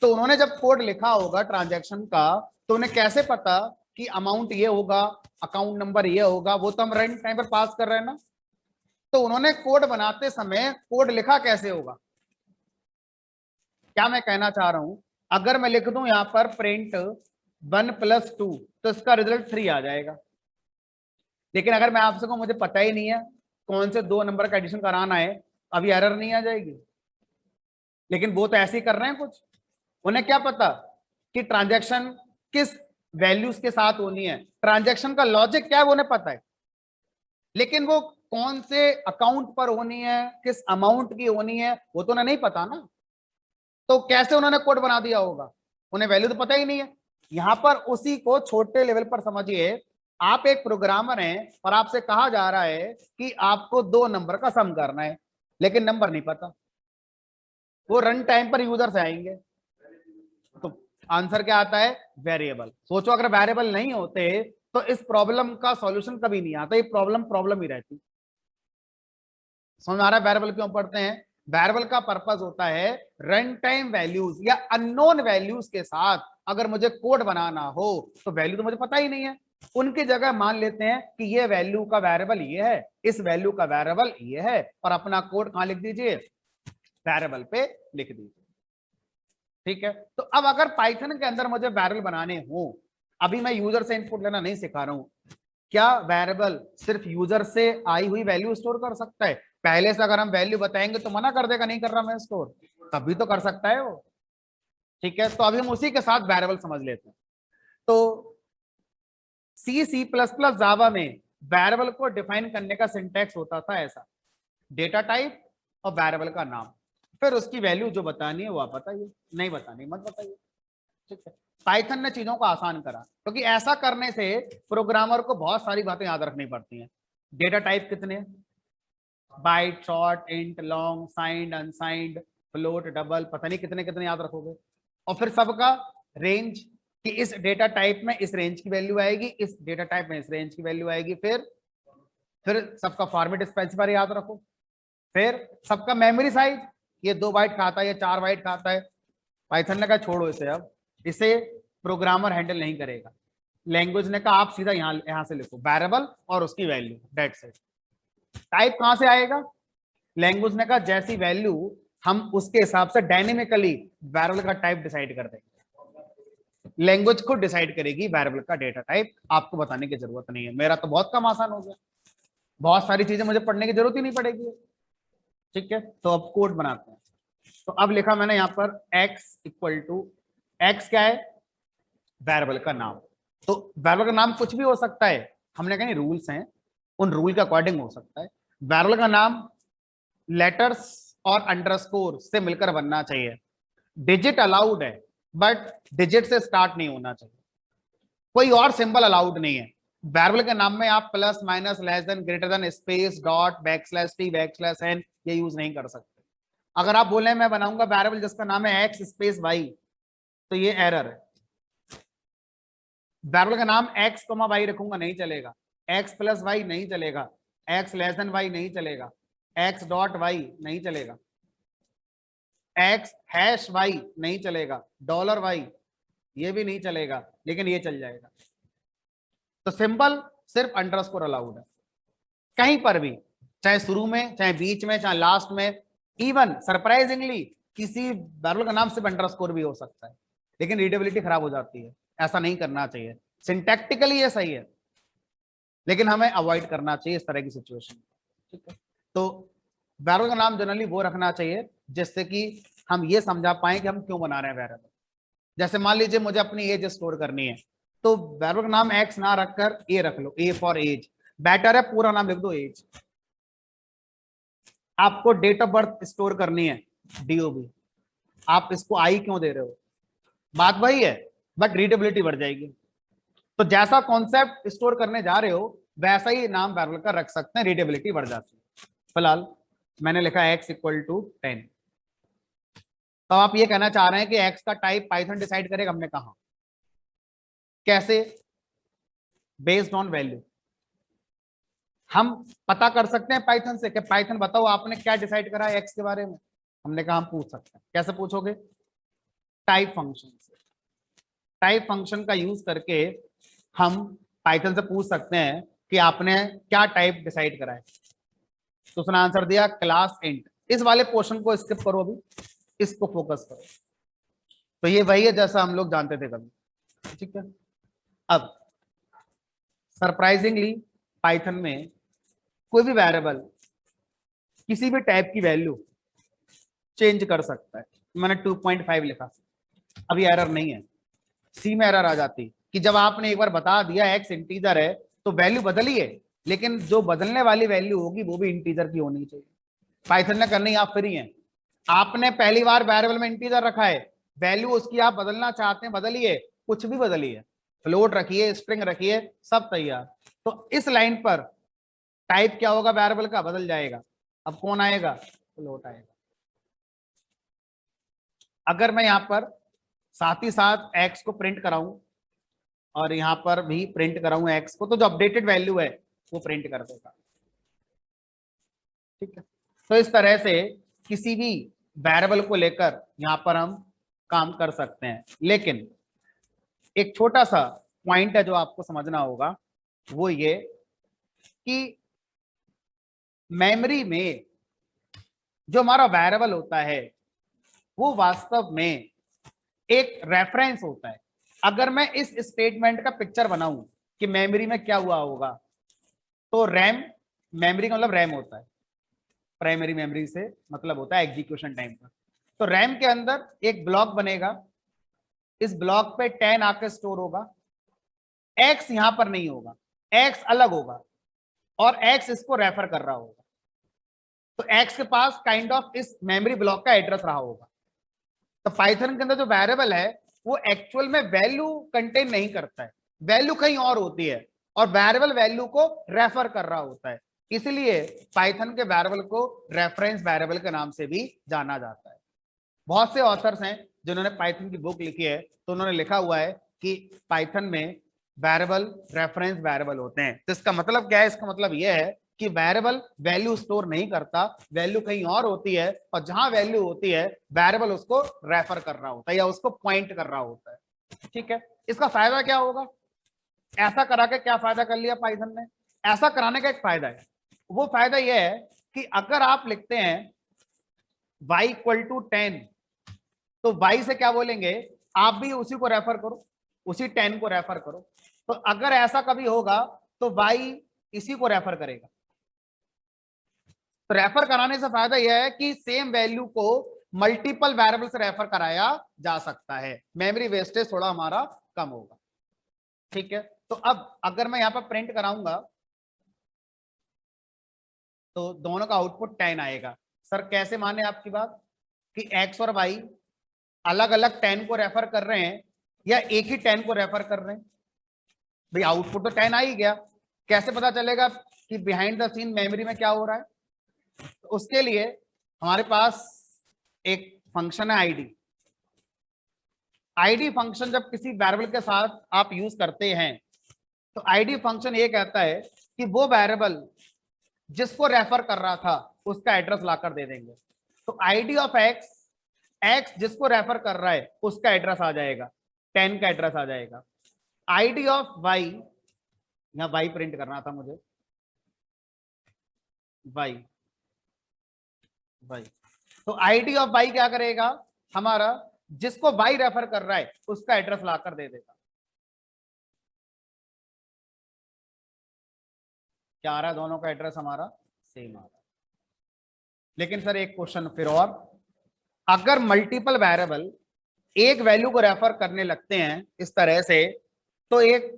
S1: तो उन्होंने जब कोड लिखा होगा ट्रांजैक्शन का तो उन्हें कैसे पता कि अमाउंट ये होगा, अकाउंट नंबर ये होगा, वो तो हम रन टाइम पर पास कर रहे हैं ना। तो उन्होंने कोड बनाते समय कोड लिखा कैसे होगा? क्या मैं कहना चाह रहा हूं, अगर मैं लिख दूं यहां पर प्रिंट 1+2 तो इसका रिजल्ट 3 आ जाएगा। लेकिन अगर मैं आपसे कहूं मुझे पता ही नहीं है कौन से दो नंबर का एडिशन कराना है, अभी एरर नहीं आ जाएगी? लेकिन वो तो ऐसे ही कर रहे हैं कुछ, उन्हें क्या पता कि ट्रांजैक्शन किस वैल्यूज के साथ होनी है, ट्रांजैक्शन का लॉजिक क्या है वो उन्हें पता है, लेकिन वो कौन से अकाउंट पर होनी है, किस अमाउंट की होनी है, वो तो उन्हें नहीं पता ना। तो कैसे उन्होंने कोड बना दिया होगा? उन्हें वैल्यू तो पता ही नहीं है। यहां पर उसी को छोटे लेवल पर समझिए, आप एक प्रोग्रामर हैं और आपसे कहा जा रहा है कि आपको दो नंबर का सम करना है, लेकिन नंबर नहीं पता। वो रन टाइम पर यूजर से आएंगे, तो आंसर क्या आता है? वेरिएबल। सोचो अगर वेरिएबल नहीं होते तो इस प्रॉब्लम का सॉल्यूशन कभी नहीं आता, ये प्रॉब्लम प्रॉब्लम ही रहती। समझ आ रहा है वेरिएबल क्यों पढ़ते हैं? वेरिएबल का पर्पस होता है रन टाइम वैल्यूज या अननोन वैल्यूज के साथ अगर मुझे कोड बनाना हो तो वैल्यू तो मुझे पता ही नहीं है, उनकी जगह मान लेते हैं कि ये वैल्यू का वेरिएबल ये है, इस वैल्यू का वेरिएबल ये है, और अपना कोड कहां लिख दीजिए? वेरिएबल पे लिख दीजिए। ठीक है, तो अब अगर पाइथन के अंदर मुझे वेरिएबल बनाने हो, अभी मैं यूजर से इनपुट लेना नहीं सिखा रहा हूं, क्या वेरिएबल सिर्फ यूजर से आई हुई वैल्यू स्टोर कर सकता है? पहले से अगर हम वैल्यू बताएंगे तो मना कर देगा, नहीं कर रहा मैं स्टोर, तभी तो कर सकता है वो। ठीक है, तो अभी हम उसी के साथ वेरिएबल समझ लेते हैं। तो C++ जावा में वेरिएबल को डिफाइन करने का सिंटैक्स होता था ऐसा, डेटा टाइप और वेरिएबल का नाम, फिर उसकी वैल्यू जो बतानी है वो आप बताइए, नहीं बतानी मत बताइए। ठीक है, पाइथन ने चीजों को आसान करा, क्योंकि ऐसा करने से प्रोग्रामर को बहुत सारी बातें याद रखनी पड़ती हैं। डेटा टाइप कितने? Byte, short, int, long, signed, unsigned, float, double, पता नहीं कितने कितने याद रखोगे। और फिर सबका रेंज, कि इस डेटा टाइप में इस रेंज की वैल्यू आएगी, इस डेटा टाइप में इस रेंज की वैल्यू आएगी। फिर सबका फॉर्मेट स्पेसिफायर याद रखो। फिर सबका मेमोरी साइज, ये 2 बाइट खाता है, ये 4 बाइट खाता है। पाइथन ने कहा छोड़ो इसे, अब इसे प्रोग्रामर हैंडल नहीं करेगा। लैंग्वेज ने कहा आप सीधा यहां से लिखो वेरिएबल और उसकी वैल्यू, दैट्स इट। टाइप कहां से आएगा? लैंग्वेज ने कहा जैसी वैल्यू हम उसके हिसाब से डायनेमिकली वेरिएबल का टाइप डिसाइड कर देंगे। लैंग्वेज खुद डिसाइड करेगी वेरिएबल का डेटा टाइप, आपको बताने की जरूरत नहीं है। मेरा तो बहुत कम आसान हो गया, बहुत सारी चीजें मुझे पढ़ने की जरूरत ही नहीं पड़ेगी। ठीक है, तो अब कोड बनाते हैं। तो अब लिखा मैंने यहां पर x इक्वल टू, x क्या है? वेरिएबल का नाम। तो वेरिएबल का नाम कुछ भी हो सकता है, हमने कहा रूल्स हैं, उन रूल के अकॉर्डिंग हो सकता है। वेरिएबल का नाम लेटर्स और अंडरस्कोर से मिलकर बनना चाहिए। डिजिट अलाउड है, बट डिजिट से स्टार्ट नहीं होना चाहिए, कोई और सिंबल अलाउड नहीं है। वेरिएबल के नाम में आप plus, minus, less than, greater than, space, dot, backslash t, backslash n ये यूज नहीं कर सकते। अगर आप बोले मैं बनाऊंगा वेरिएबल जिसका नाम है एक्स स्पेस वाई, तो ये एरर है। वेरिएबल का नाम एक्स कोमा वाई रखूंगा, नहीं चलेगा। एक्स प्लस वाई नहीं चलेगा, एक्स लेस देन वाई नहीं चलेगा, एक्स डॉट वाई नहीं चलेगा, एक्स हैश वाई नहीं चलेगा, डॉलर वाई ये भी नहीं चलेगा, लेकिन ये चल जाएगा। तो सिंबल सिर्फ अंडरस्कोर अलाउड है, कहीं पर भी, चाहे शुरू में, चाहे बीच में, चाहे लास्ट में। इवन सरप्राइजिंगली किसी वेरिएबल का नाम सिर्फ अंडरस्कोर भी हो सकता है, लेकिन रीडेबिलिटी खराब हो जाती है, ऐसा नहीं करना चाहिए। सिंटैक्टिकली ये सही है, लेकिन हमें अवॉइड करना चाहिए इस तरह की सिचुएशन। ठीक है, तो वेरिएबल का नाम जनरली वो रखना चाहिए जिससे कि हम ये समझा पाए कि हम क्यों बना रहे हैं वेरिएबल। जैसे मान लीजिए मुझे अपनी एज स्टोर करनी है, तो वेरिएबल का नाम एक्स ना रखकर ए रख लो, ए फॉर एज, बेटर है पूरा नाम लिख दो एज। आपको डेट ऑफ बर्थ स्टोर करनी है, डीओबी, आप इसको आई क्यों दे रहे हो? बात वही है, बट रीडेबिलिटी बढ़ जाएगी। तो जैसा कॉन्सेप्ट स्टोर करने जा रहे हो वैसा ही नाम वेरिएबल का रख सकते हैं, रीडेबिलिटी बढ़ जाती है। फिलहाल मैंने लिखा x इक्वल टू 10। तो आप ये कहना चाह रहे हैं कि x का टाइप पाइथन डिसाइड करेगा, हमने कहा कैसे? Based on value. हम पता कर सकते हैं पाइथन से कि पाइथन बताओ आपने क्या डिसाइड करा है x के बारे में, हमने कहा हम पूछ सकते हैं। कैसे पूछोगे? टाइप फंक्शन से। टाइप फंक्शन का यूज करके हम पाइथन से पूछ सकते हैं कि आपने क्या टाइप डिसाइड करा है, तो उसने आंसर दिया क्लास इंट। इस वाले पोर्शन को स्किप करो, अभी इसको फोकस करो। तो ये वही है जैसा हम लोग जानते थे कभी, ठीक है। अब सरप्राइजिंगली पाइथन में कोई भी वेरिएबल किसी भी टाइप की वैल्यू चेंज कर सकता है। मैंने 2.5 लिखा, अभी एरर नहीं है। सी में एरर आ जाती कि जब आपने एक बार बता दिया एक्स इंटीजर है तो वैल्यू बदली है, लेकिन जो बदलने वाली वैल्यू होगी वो भी इंटीजर की होनी चाहिए। पाइथन ने करनी, आप फ्री हैं। आपने पहली बार वेरिएबल में इंटीजर रखा है, वैल्यू उसकी आप बदलना चाहते हैं, बदलिए, कुछ भी बदलिए, फ्लोट रखिए, स्ट्रिंग रखिए, सब तैयार। तो इस लाइन पर टाइप क्या होगा वेरिएबल का, बदल जाएगा। अब कौन आएगा, फ्लोट आएगा। अगर मैं यहां पर साथ ही साथ एक्स को प्रिंट कराऊं और यहां पर भी प्रिंट कराऊं एक्स को, तो जो अपडेटेड वैल्यू है वो प्रिंट कर देगा, ठीक है। तो इस तरह से किसी भी वेरिएबल को लेकर यहां पर हम काम कर सकते हैं। लेकिन एक छोटा सा पॉइंट है जो आपको समझना होगा, वो ये कि मेमोरी में जो हमारा वेरिएबल होता है वो वास्तव में एक रेफरेंस होता है। अगर मैं इस स्टेटमेंट का पिक्चर बनाऊं कि मेमोरी में क्या हुआ होगा, तो रैम, मेमोरी का मतलब रैम होता है, प्राइमरी मेमोरी से मतलब होता है एग्जीक्यूशन टाइम का। तो रैम के अंदर एक ब्लॉक बनेगा, इस ब्लॉक पे 10 आकर स्टोर होगा, एक्स यहां पर नहीं होगा, एक्स अलग होगा और एक्स इसको रेफर कर रहा होगा। तो एक्स के पास काइंड ऑफ इस मेमोरी ब्लॉक का एड्रेस रहा होगा। तो पाइथन के अंदर जो वेरिएबल है वो एक्चुअल में वैल्यू कंटेन नहीं करता है, वैल्यू कहीं और होती है और वेरिएबल वैल्यू को रेफर कर रहा होता है। इसलिए पाइथन के वेरिएबल को रेफरेंस वेरिएबल के नाम से भी जाना जाता है। बहुत से ऑथर्स हैं जिन्होंने पाइथन की बुक लिखी है, तो उन्होंने लिखा हुआ है कि पाइथन में वेरिएबल रेफरेंस वेरिएबल होते हैं। तो इसका मतलब क्या है, इसका मतलब यह है कि वेरिएबल वैल्यू स्टोर नहीं करता, वैल्यू कहीं और होती है और जहां वैल्यू होती है वेरिएबल उसको रेफर कर रहा होता है या उसको पॉइंट कर रहा होता है, ठीक है। इसका फायदा क्या होगा, ऐसा करा के क्या फायदा कर लिया पाइथन ने, ऐसा कराने का एक फायदा है। वो फायदा यह है कि अगर आप लिखते हैं y इक्वल टू 10, तो y से क्या बोलेंगे, आप भी उसी को रेफर करो, उसी 10 को रेफर करो। तो अगर ऐसा कभी होगा तो y इसी को रेफर करेगा। तो रेफर कराने से फायदा यह है कि सेम वैल्यू को मल्टीपल वेरिएबल से रेफर कराया जा सकता है, मेमोरी वेस्टेज थोड़ा हमारा कम होगा, ठीक है। तो अब अगर मैं यहां पर प्रिंट कराऊंगा तो दोनों का आउटपुट 10 आएगा। सर कैसे माने आपकी बात कि x और y अलग अलग 10 को रेफर कर रहे हैं या एक ही 10 को रेफर कर रहे हैं? भाई आउटपुट तो 10 आ ही गया, कैसे पता चलेगा कि बिहाइंड द सीन मेमोरी में क्या हो रहा है? तो उसके लिए हमारे पास एक फंक्शन है आईडी। आईडी फंक्शन जब किसी वेरिएबल के साथ आप यूज करते हैं तो आईडी फंक्शन ये कहता है कि वो वेरिएबल जिसको रेफर कर रहा था उसका एड्रेस लाकर दे देंगे। तो आईडी ऑफ एक्स, एक्स जिसको रेफर कर रहा है उसका एड्रेस आ जाएगा, 10 का एड्रेस आ जाएगा। आईडी ऑफ वाई, यहां वाई प्रिंट करना था मुझे, वाई वाई, तो आईडी ऑफ वाई क्या करेगा, हमारा जिसको वाई रेफर कर रहा है उसका एड्रेस लाकर दे देगा। क्या आ रहा है, दोनों का एड्रेस हमारा सेम आ रहा है। लेकिन सर एक क्वेश्चन फिर और, अगर मल्टीपल वेरिएबल एक वैल्यू को रेफर करने लगते हैं इस तरह से, तो एक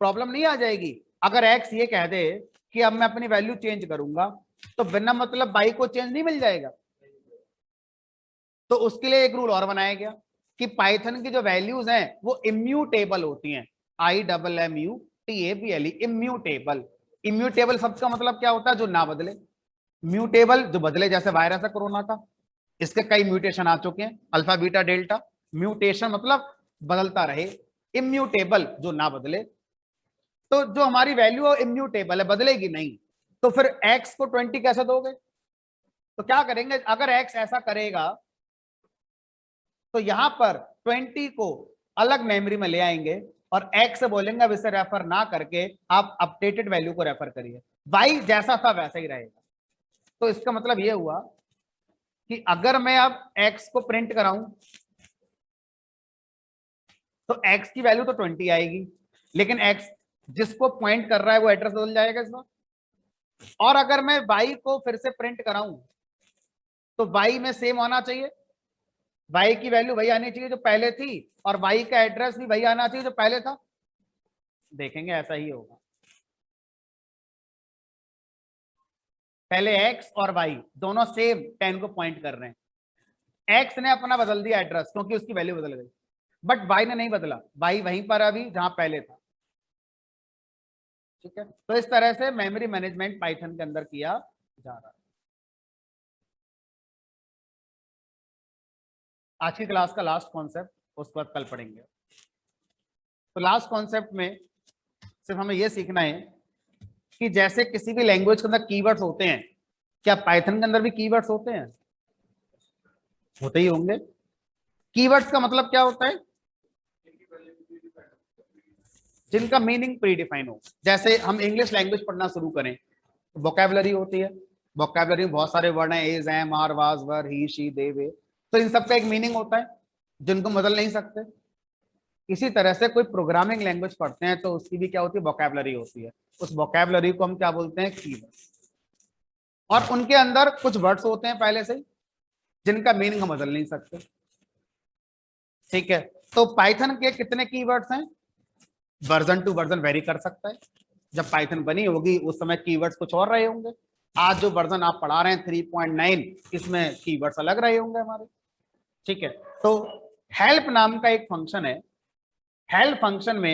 S1: प्रॉब्लम नहीं आ जाएगी? अगर एक्स ये कह दे कि अब मैं अपनी वैल्यू चेंज करूंगा, तो बिना मतलब बाई को चेंज नहीं मिल जाएगा? तो उसके लिए एक रूल और बनाया गया कि पाइथन की जो वैल्यूज हैं वो इम्यूटेबल होती हैं, IMMUTABLE, इम्यूटेबल। इम्यूटेबल शब्द का मतलब क्या होता है, जो ना बदले। म्यूटेबल जो बदले, जैसे वायरस है कोरोना का, इसके कई म्यूटेशन आ चुके हैं, अल्फा बीटा डेल्टा। म्यूटेशन मतलब बदलता रहे, इम्यूटेबल जो ना बदले। तो जो हमारी वैल्यू इम्यूटेबल है, बदलेगी नहीं, तो फिर x को 20 कैसे दोगे? तो क्या करेंगे, अगर x ऐसा करेगा तो यहां पर 20 को अलग मेमोरी में ले आएंगे और एक्स बोलेंगे अब इसे रेफर ना करके आप अपडेटेड वैल्यू को रेफर करिए, वाई जैसा था वैसा ही रहेगा। तो इसका मतलब ये हुआ कि अगर मैं अब एक्स को प्रिंट कराऊं तो एक्स की वैल्यू तो 20 आएगी, लेकिन एक्स जिसको पॉइंट कर रहा है वो एड्रेस बदल जाएगा इसका। और अगर मैं वाई को फिर से प्रिंट कराऊं तो वाई में सेम आना चाहिए, वाई की वैल्यू वही आनी चाहिए जो पहले थी, और वाई का एड्रेस भी वही आना चाहिए जो पहले था। देखेंगे ऐसा ही होगा। पहले एक्स और वाई दोनों सेम 10 को पॉइंट कर रहे हैं, एक्स ने अपना बदल दिया एड्रेस क्योंकि उसकी वैल्यू बदल गई, बट वाई ने नहीं बदला, वाई वहीं पर अभी जहां पहले था। ठीक है, तो इस तरह से मेमोरी मैनेजमेंट पाइथन के अंदर किया जा रहा है। आज की क्लास का लास्ट कॉन्सेप्ट, उसके बाद कल पढ़ेंगे। तो लास्ट कॉन्सेप्ट में सिर्फ हमें यह सीखना है कि जैसे किसी भी लैंग्वेज के अंदर कीवर्ड्स होते हैं, क्या पाइथन के अंदर भी कीवर्ड्स होते हैं? होते ही होंगे। कीवर्ड्स का मतलब क्या होता है? जिनका मीनिंग प्री डिफाइन हो। जैसे हम इंग्लिश लैंग्वेज पढ़ना शुरू करें, वोकैबुलरी होती है, वोकैबुलरी में बहुत सारे वर्ड हैं, is, am, are, was, were, he, she, they, we, तो इन सबका एक मीनिंग होता है जिनको बदल नहीं सकते। इसी तरह से कोई प्रोग्रामिंग लैंग्वेज पढ़ते हैं तो उसकी भी क्या होती है? वोकैबुलरी होती है। उस वोकैबुलरी को हम क्या बोलते हैं? कीवर्ड्स। और उनके अंदर कुछ वर्ड्स होते हैं पहले से जिनका मीनिंग हम बदल नहीं सकते। ठीक है, तो पाइथन के कितने कीवर्ड्स हैं? वर्जन टू वर्जन वेरी कर सकता है। जब पाइथन बनी होगी उस समय कीवर्ड्स कुछ और रहे होंगे, आज जो वर्जन आप पढ़ा रहे हैं 3.9, इसमें कीवर्ड्स अलग रहे होंगे हमारे। ठीक है, तो हेल्प नाम का एक फंक्शन है, हेल्प फंक्शन में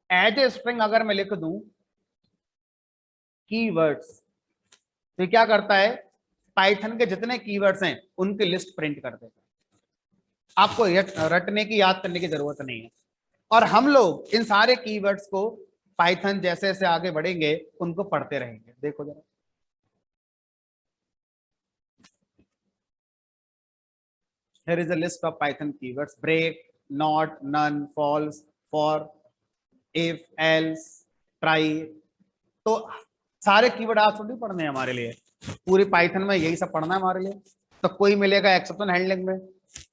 S1: एज ए स्ट्रिंग अगर मैं लिख दूं कीवर्ड्स, तो क्या करता है? पाइथन के जितने कीवर्ड्स हैं उनकी लिस्ट प्रिंट कर देगा। आपको रटने की, याद करने की जरूरत नहीं है। और हम लोग इन सारे कीवर्ड्स को पाइथन जैसे जैसे आगे बढ़ेंगे उनको पढ़ते रहेंगे। देखो जरा, here is a list of Python keywords: break, not, none, false, for, if, else, try। तो सारे कीवर्ड आज थोड़ी पढ़ने हैं हमारे लिए, पूरी पाइथन में यही सब पढ़ना है हमारे लिए। तो कोई मिलेगा एक्सेप्शन हैंडलिंग में,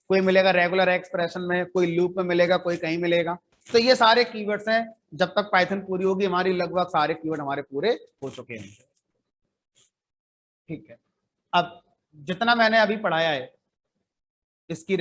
S1: कोई मिलेगा रेगुलर एक्सप्रेशन में, कोई लूप में मिलेगा, कोई कहीं मिलेगा। तो ये सारे कीवर्ड्स हैं, जब तक पाइथन पूरी होगी हमारी लगभग सारे कीवर्ड हमारे पूरे हो चुके हैं। ठीक है, अब जितना मैंने अभी पढ़ाया है इसकी